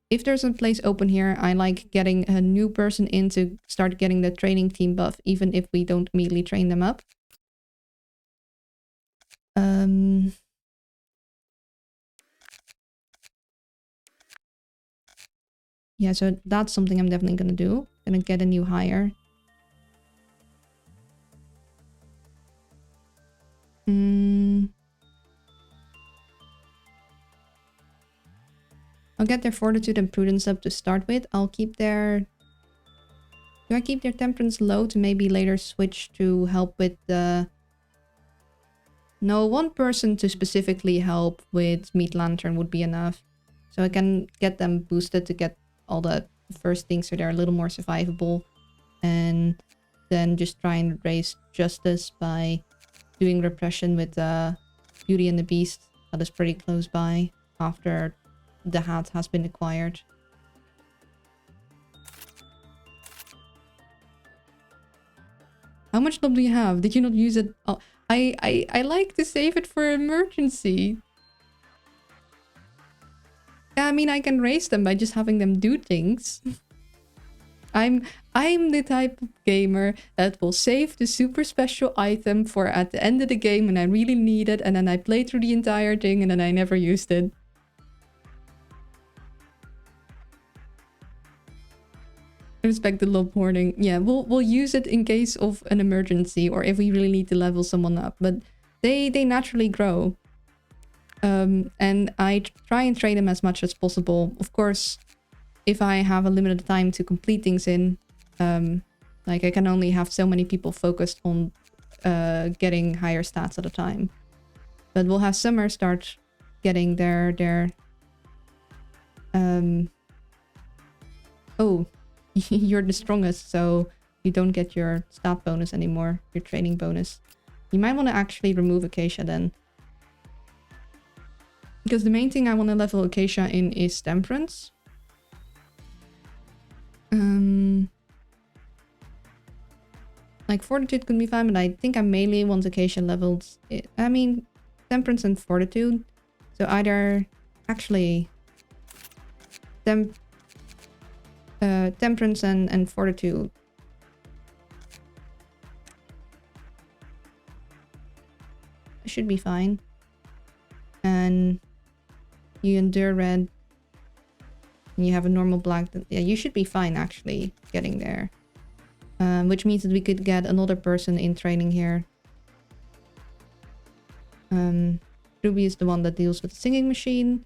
if there's a place open here, I like getting a new person in to start getting the training team buff, even if we don't immediately train them up. Yeah, so that's something I'm definitely gonna do. Gonna get a new hire. I'll get their fortitude and prudence up to start with. I'll keep their... Do I keep their temperance low to maybe later switch to help with the... No, one person to specifically help with Meat Lantern would be enough. So I can get them boosted to get all the first things so they're a little more survivable. And then just try and raise justice by doing repression with Beauty and the Beast. That is pretty close by after the hat has been acquired. How much lob do you have? Did you not use it? Oh, I like to save it for emergency. I mean, I can raise them by just having them do things. I'm the type of gamer that will save the super special item for at the end of the game when I really need it, and then I play through the entire thing and then I never used it. Respect the lob hoarding. Yeah, we'll use it in case of an emergency or if we really need to level someone up, but they naturally grow. And I try and train them as much as possible. Of course, if I have a limited time to complete things in, like I can only have so many people focused on getting higher stats at a time. But we'll have Summer start getting their oh, you're the strongest, so you don't get your stat bonus anymore, your training bonus. You might want to actually remove Acacia then. Because the main thing I want to level Acacia in is Temperance. Like Fortitude could be fine, but I think I mainly want Acacia leveled. I mean, Temperance and Fortitude. So either actually temperance and fortitude. I should be fine. And you endure red. And you have a normal black. Yeah, you should be fine actually getting there. Which means that we could get another person in training here. Ruby is the one that deals with the singing machine.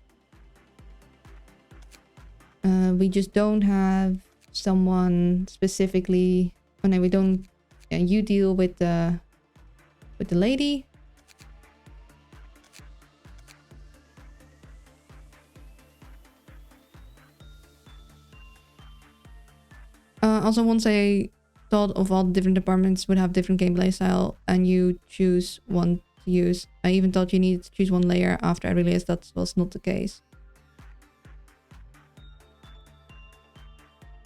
We just don't have someone specifically. Oh no, we don't. Yeah, you deal with the lady. Also, once I thought of all the different departments would have different gameplay style, and you choose one to use. I even thought you needed to choose one layer after I realized that was not the case.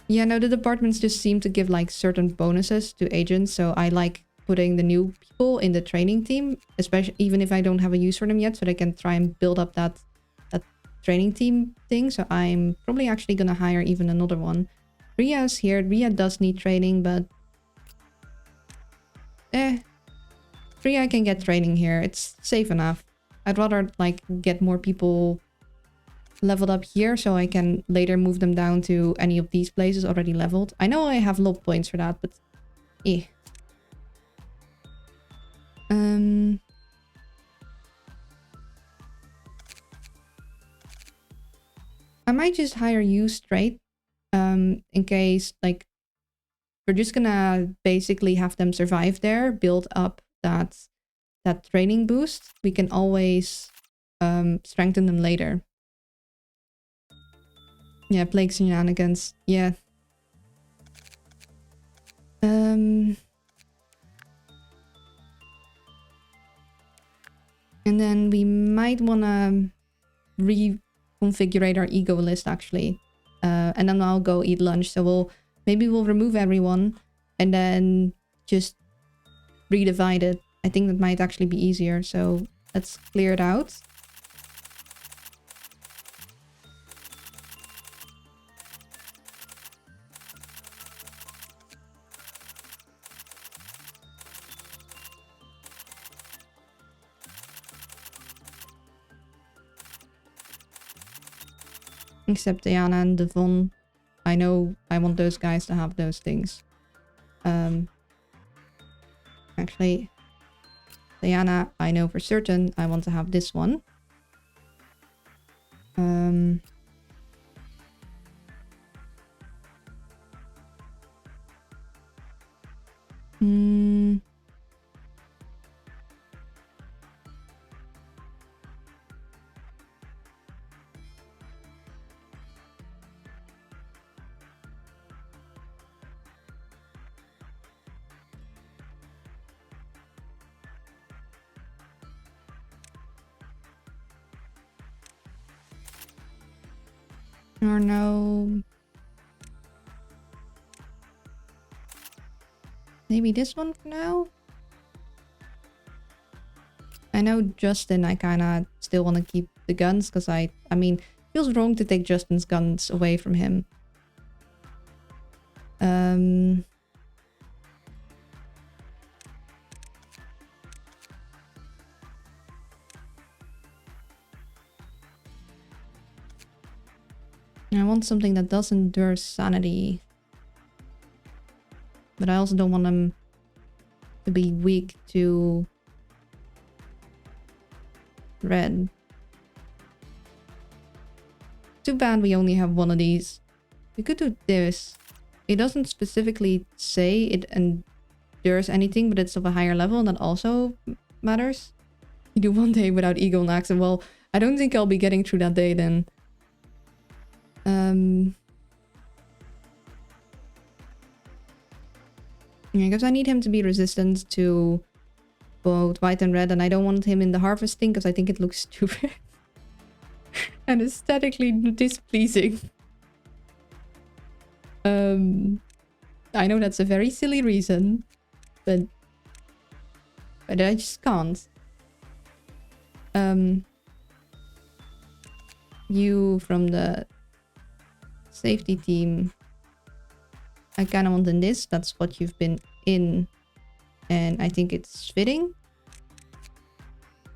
Yeah, no, the departments just seem to give like certain bonuses to agents, so I like putting the new people in the training team, especially even if I don't have a use for them yet, so they can try and build up that training team thing. So I'm probably actually gonna hire even another one. Ria's here. Ria does need training, but Ria can get training here. It's safe enough. I'd rather like get more people leveled up here so I can later move them down to any of these places already leveled. I know I have lob points for that, but I might just hire you straight in case like we're just gonna basically have them survive there, build up that training boost. We can always strengthen them later. Yeah, plague shenanigans. Yeah. And then we might want to reconfigure our ego list actually. And then I'll go eat lunch. So maybe we'll remove everyone and then just redivide it. I think that might actually be easier. So let's clear it out. Except Diana and Devon. I know I want those guys to have those things. Actually, Diana, I know for certain I want to have this one. Or no. Maybe this one for now? I know Justin, I kinda still want to keep the guns because I mean, it feels wrong to take Justin's guns away from him. I want something that does endure sanity. But I also don't want them to be weak to red. Too bad we only have one of these. We could do this. It doesn't specifically say it endures anything, but it's of a higher level, and that also matters. You do one day without Eagle and Accent. Well, I don't think I'll be getting through that day then. Yeah, because I need him to be resistant to both white and red, and I don't want him in the harvesting because I think it looks stupid and aesthetically displeasing. I know that's a very silly reason, but I just can't. you from the safety team, I kind of want in this. That's what you've been in. And I think it's fitting.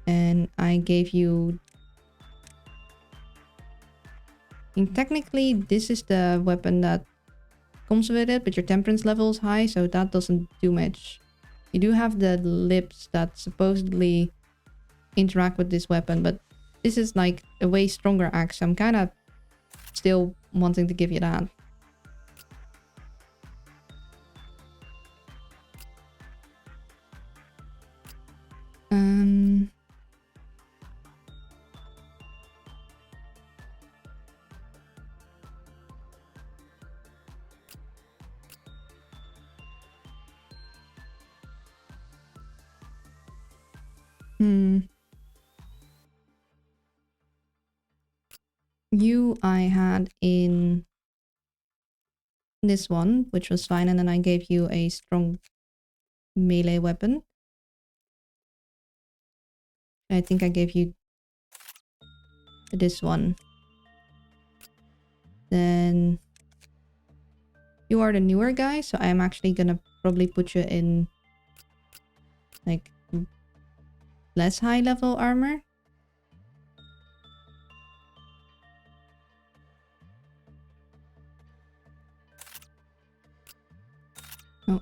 And I gave you... And technically, this is the weapon that comes with it, but your temperance level is high, so that doesn't do much. You do have the lips that supposedly interact with this weapon, but this is like a way stronger axe. I'm kind of still wanting to give you that. You I had in this one, which was fine, and then I gave you a strong melee weapon. I think I gave you this one. Then you are the newer guy, so I'm actually gonna probably put you in like less high level armor. Oh,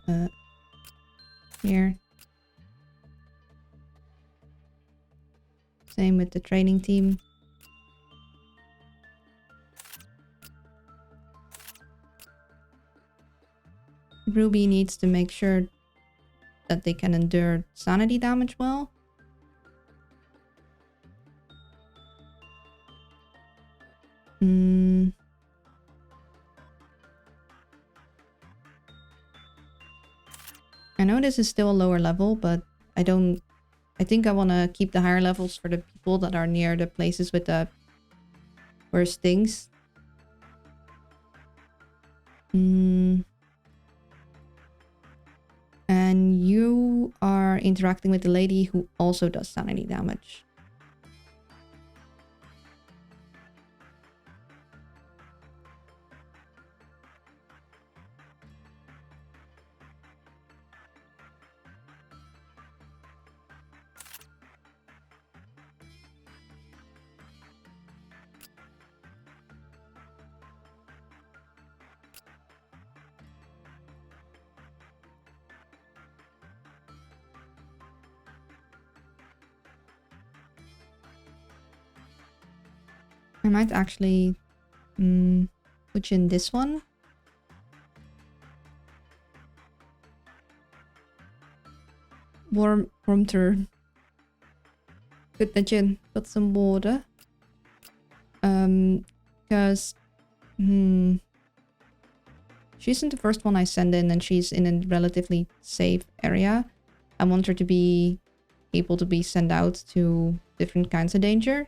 here. Same with the training team. Ruby needs to make sure that they can endure sanity damage well. I know this is still a lower level, but I think I want to keep the higher levels for the people that are near the places with the worst things. And you are interacting with the lady who also does sanity damage. I might actually put you in this one. Warmter. Good that you got some water. Because she isn't the first one I send in, and she's in a relatively safe area. I want her to be able to be sent out to different kinds of danger.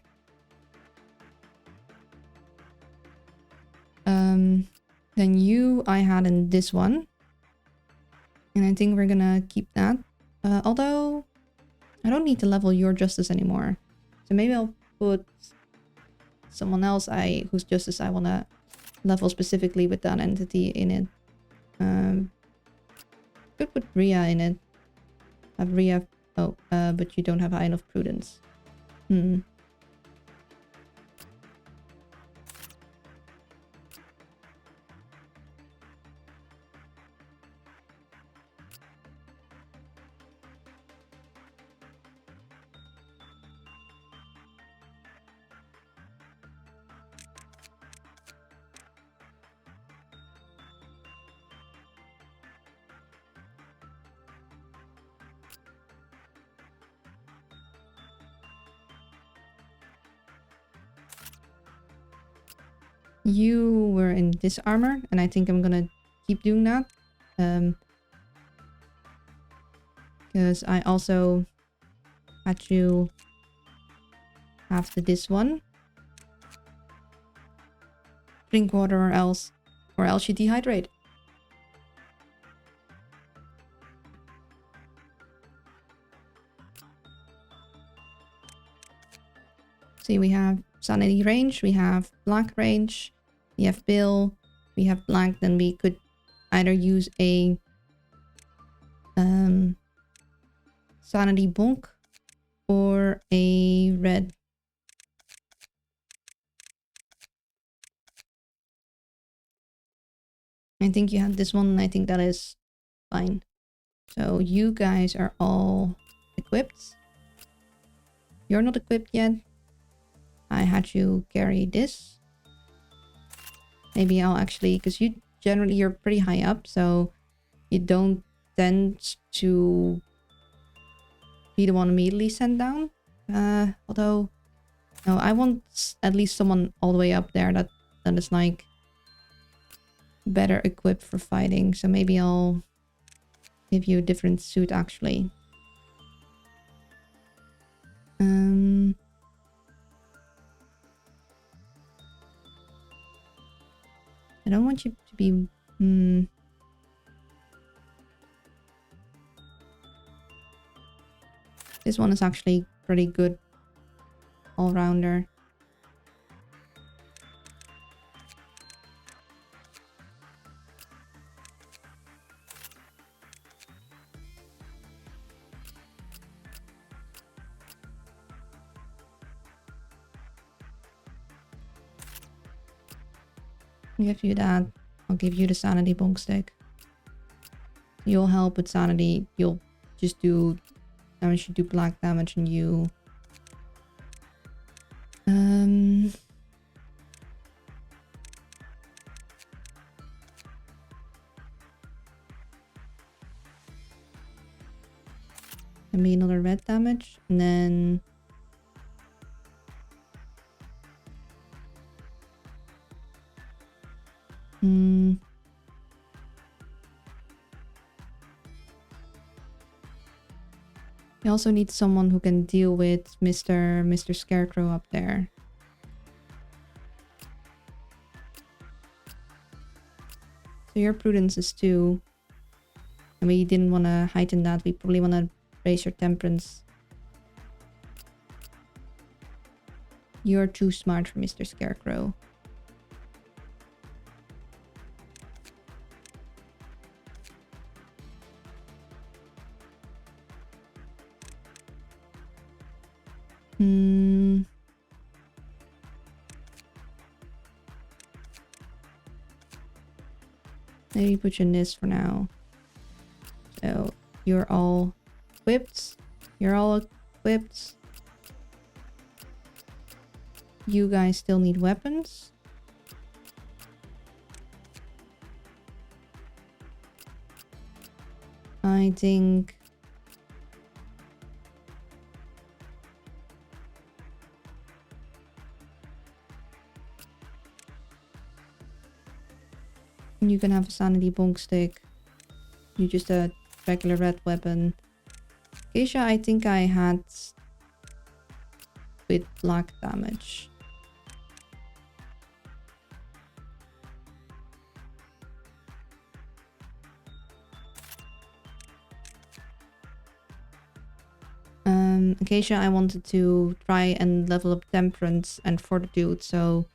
Then you I had in this one. And I think we're gonna keep that. Although, I don't need to level your justice anymore. So maybe I'll put someone else whose justice I want to level specifically with that entity in it. Could put Rhea in it. Have Rhea... Oh, but you don't have high enough prudence. You were in this armor, and I think I'm gonna keep doing that. Because I also had you after this one. Drink water or else you dehydrate. See, we have sanity range. We have black range. We have Bill. We have black. Then we could either use a sanity bonk or a red. I think you have this one, and I think that is fine. So you guys are all equipped. You're not equipped yet. I had you carry this. Maybe I'll actually, because you generally, you're pretty high up, so you don't tend to be the one immediately sent down. Although, no, I want at least someone all the way up there that is like better equipped for fighting. So maybe I'll give you a different suit actually. I don't want you to be... This one is actually pretty good all-rounder. I'll give you that. I'll give you the sanity bonk stick. You'll help with sanity. You'll just do damage. You do black damage and you... Can be another red damage. And then... We also need someone who can deal with Mr. Scarecrow up there. So your prudence is 2. And we didn't want to heighten that. We probably want to raise your temperance. You're too smart for Mr. Scarecrow. Maybe put you in this for now. So you're all equipped. You're all equipped. You guys still need weapons. I think... You can have a sanity bonk stick. You just a regular red weapon. Geisha, I think I had with black damage. Geisha, I wanted to try and level up temperance and fortitude, so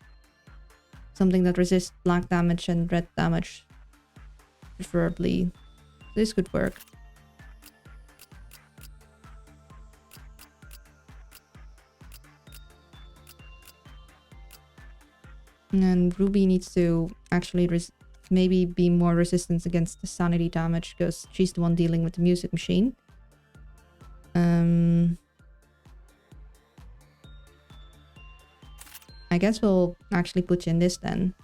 something that resists black damage and red damage, preferably. This could work. And Ruby needs to actually maybe be more resistant against the sanity damage, because she's the one dealing with the music machine. I guess we'll actually put you in this then.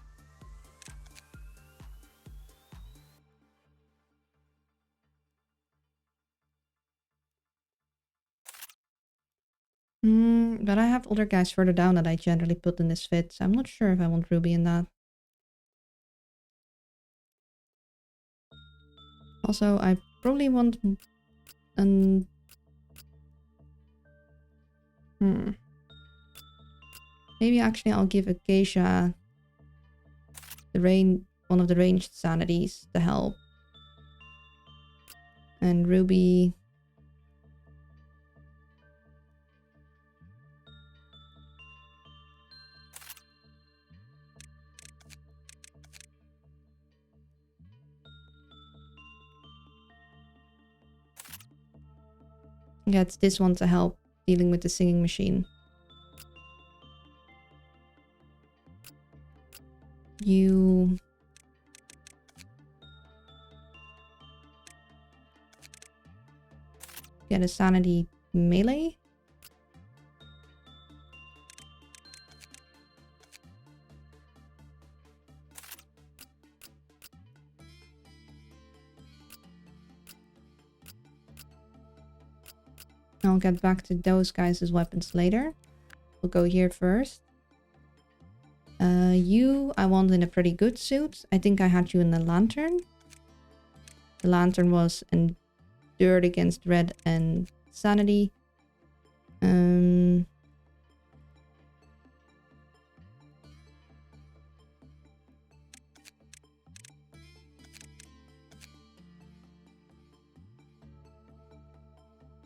But I have other guys further down that I generally put in this fit, so I'm not sure if I want Ruby in that. Also, I probably want an... Maybe actually I'll give Acacia one of the ranged sanities to help. And Ruby... Yeah, it's this one to help dealing with the singing machine. You... get a sanity melee. I'll get back to those guys as weapons later. We'll go here first. You, I want in a pretty good suit. I think I had you in the lantern. The lantern was endured against red and sanity.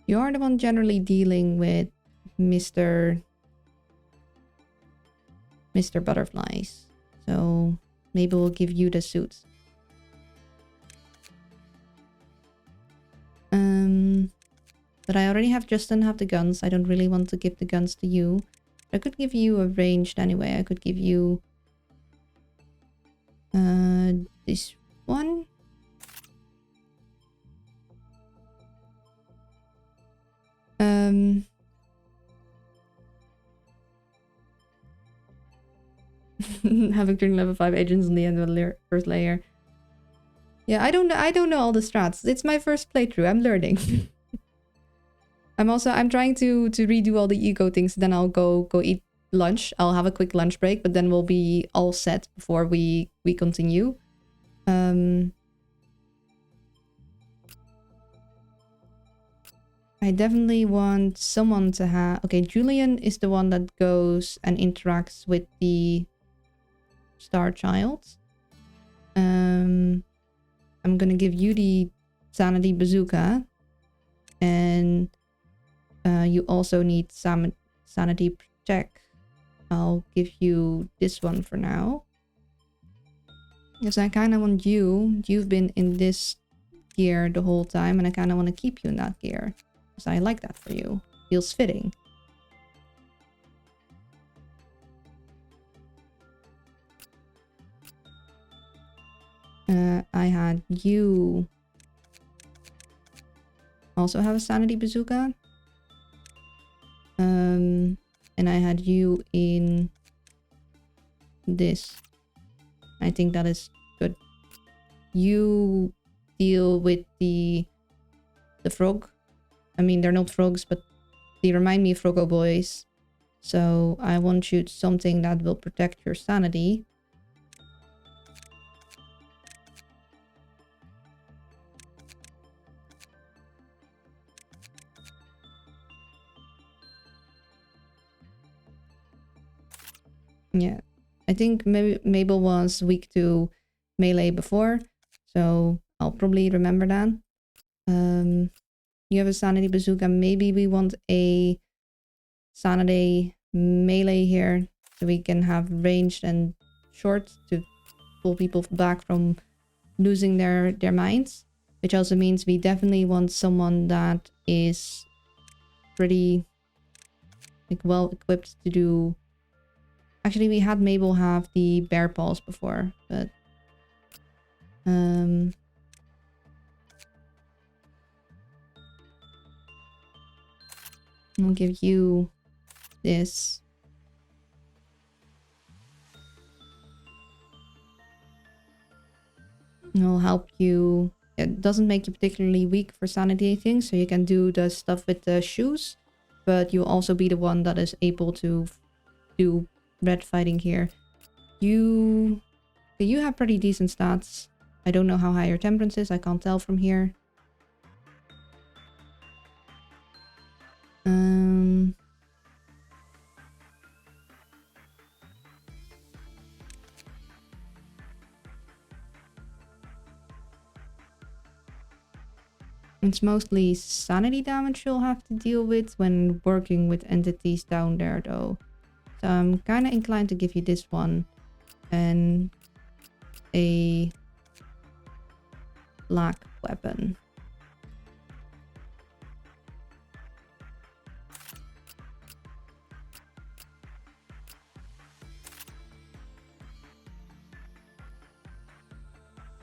You are the one generally dealing with Mr. Butterflies. So maybe we'll give you the suits. But I already have Justin have the guns. I don't really want to give the guns to you. I could give you a ranged anyway. I could give you this one. Having turned level 5 agents on the end of the first layer. Yeah, I don't know all the strats. It's my first playthrough. I'm learning. I'm trying to redo all the ego things. Then I'll go eat lunch. I'll have a quick lunch break, but then we'll be all set before we continue. I definitely want someone to have... Okay, Julian is the one that goes and interacts with the Star Child. I'm gonna give you the Sanity Bazooka. And you also need Sanity Protect. I'll give you this one for now. Because I kind of want you... You've been in this gear the whole time, and I kind of want to keep you in that gear. Because I like that for you. Feels fitting. I had you also have a Sanity Bazooka. And I had you in this. I think that is good. You deal with the frog. I mean, they're not frogs, but they remind me of Froggo Boys. So I want you something that will protect your sanity. Yeah, I think maybe Mabel was weak to melee before, so I'll probably remember that. You have a sanity bazooka. Maybe we want a sanity melee here, so we can have ranged and short to pull people back from losing their minds. Which also means we definitely want someone that is pretty like well equipped to do... Actually, we had Mabel have the bear paws before, but... I'll give you this. It'll help you. It doesn't make you particularly weak for sanity things, so you can do the stuff with the shoes, but you'll also be the one that is able to do red fighting here. You have pretty decent stats. I don't know how high your temperance is. I can't tell from here. It's mostly sanity damage you'll have to deal with when working with entities down there, though. So I'm kind of inclined to give you this one. And a black weapon.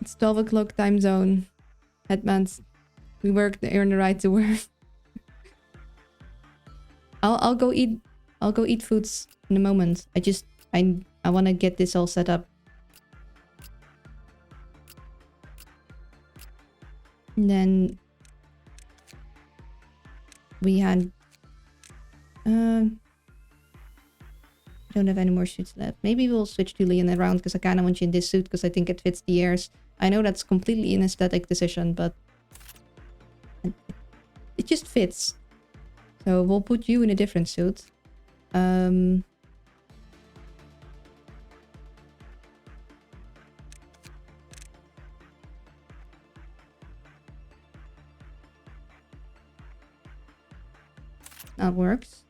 It's 12 o'clock time zone. Headbands. We work to earn the right to wear. I'll go eat. I'll go eat foods in a moment. I want to get this all set up. And then we had I don't have any more suits left. Maybe we'll switch Julian around because I kind of want you in this suit because I think it fits the ears. I know that's completely an aesthetic decision, but it just fits. So we'll put you in a different suit. That works.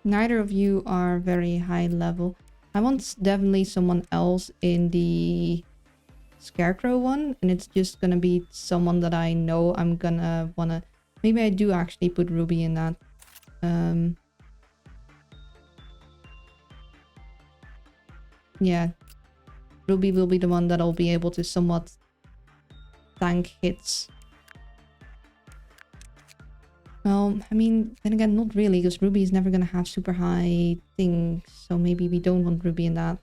Neither of you are very high level. I want definitely someone else in the Scarecrow one, and it's just gonna be someone that I know I'm gonna wanna... Maybe I do actually put Ruby in that. Yeah. Ruby will be the one that'll be able to somewhat tank hits. Well, I mean, then again, not really, because Ruby is never gonna have super high things, so maybe we don't want Ruby in that.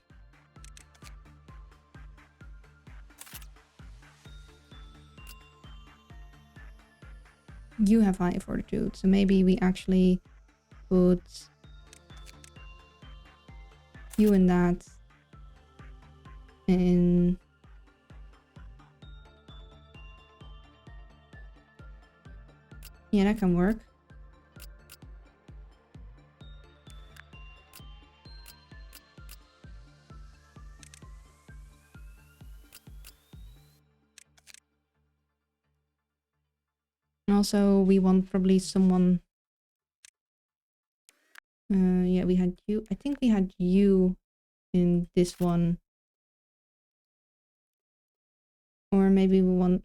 You have high fortitude, so maybe we actually put you in that. And yeah, that can work. Also, we want probably someone... yeah, we had you. I think we had you in this one. Or maybe we want...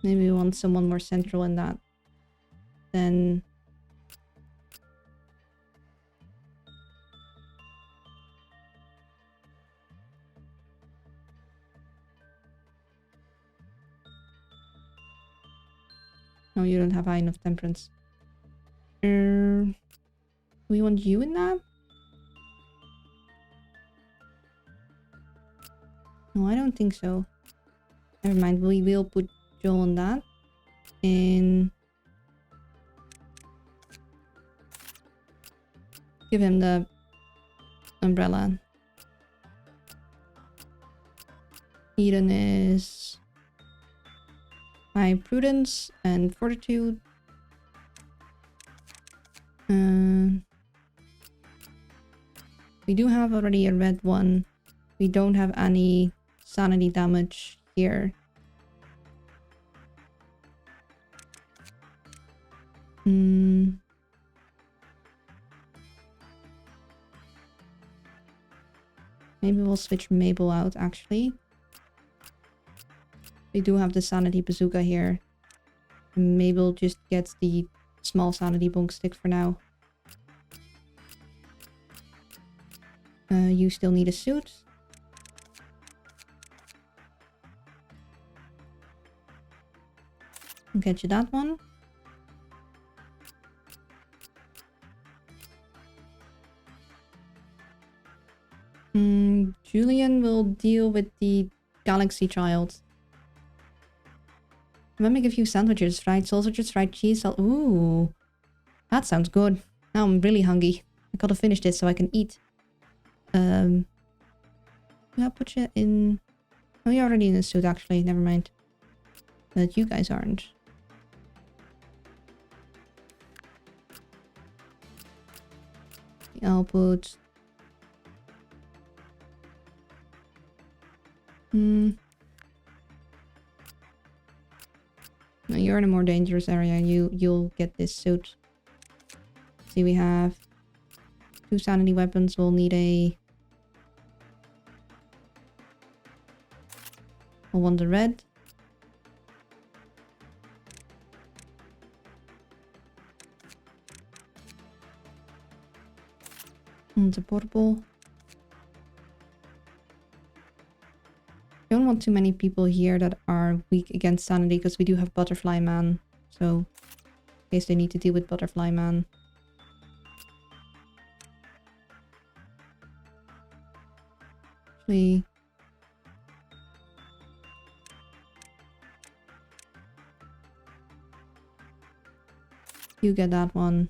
Maybe we want someone more central in that. Then... No, you don't have high enough temperance. We want you in that? No, I don't think so. Never mind, we will put Joel on that. And... give him the umbrella. Eden is... high prudence and fortitude. We do have already a red one. We don't have any sanity damage here. Maybe we'll switch Mabel out, actually. We do have the sanity bazooka here. Mabel just gets the small sanity bonk stick for now. You still need a suit. I'll get you that one. Julian will deal with the Galaxy Child. Let me give you sandwiches, fried sausages, fried cheese. Ooh, that sounds good. Now I'm really hungry. I gotta finish this so I can eat. I'll put you in... Oh, you're already in a suit, actually. Never mind. But you guys aren't. I'll put... Hmm. No, you're in a more dangerous area. You'll get this suit. See, we have 2 sanity weapons. We'll need a... We'll want the red. And the purple. Don't want too many people here that are weak against sanity because we do have Butterfly Man. So, in case they need to deal with Butterfly Man. Actually, you get that one.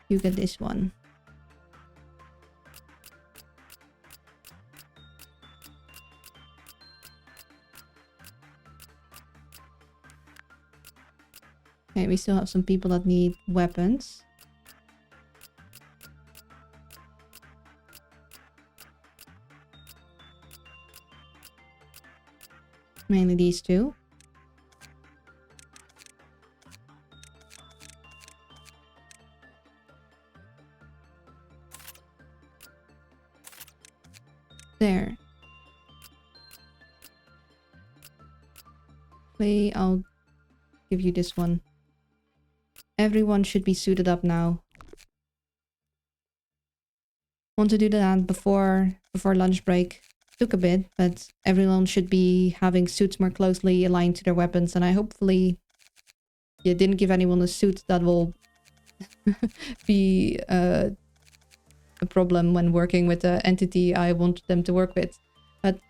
You get this one. Okay, we still have some people that need weapons. Mainly these two. There. Play, I'll give you this one. Everyone should be suited up now. Want to do that before lunch break. Took a bit, but everyone should be having suits more closely aligned to their weapons, and I hopefully didn't give anyone a suit that will be a problem when working with the entity I want them to work with. But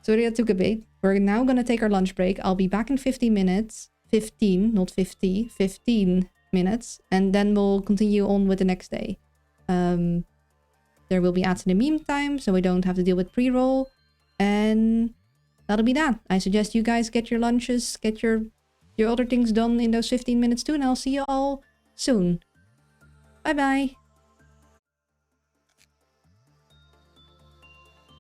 sorry, that took a bit. We're now gonna take our lunch break. I'll be back in 50 minutes. 15, not 50. 15 minutes. And then we'll continue on with the next day. There will be ads in the meantime, so we don't have to deal with pre-roll. And that'll be that. I suggest you guys get your lunches, get your other things done in those 15 minutes too, and I'll see you all soon. Bye-bye.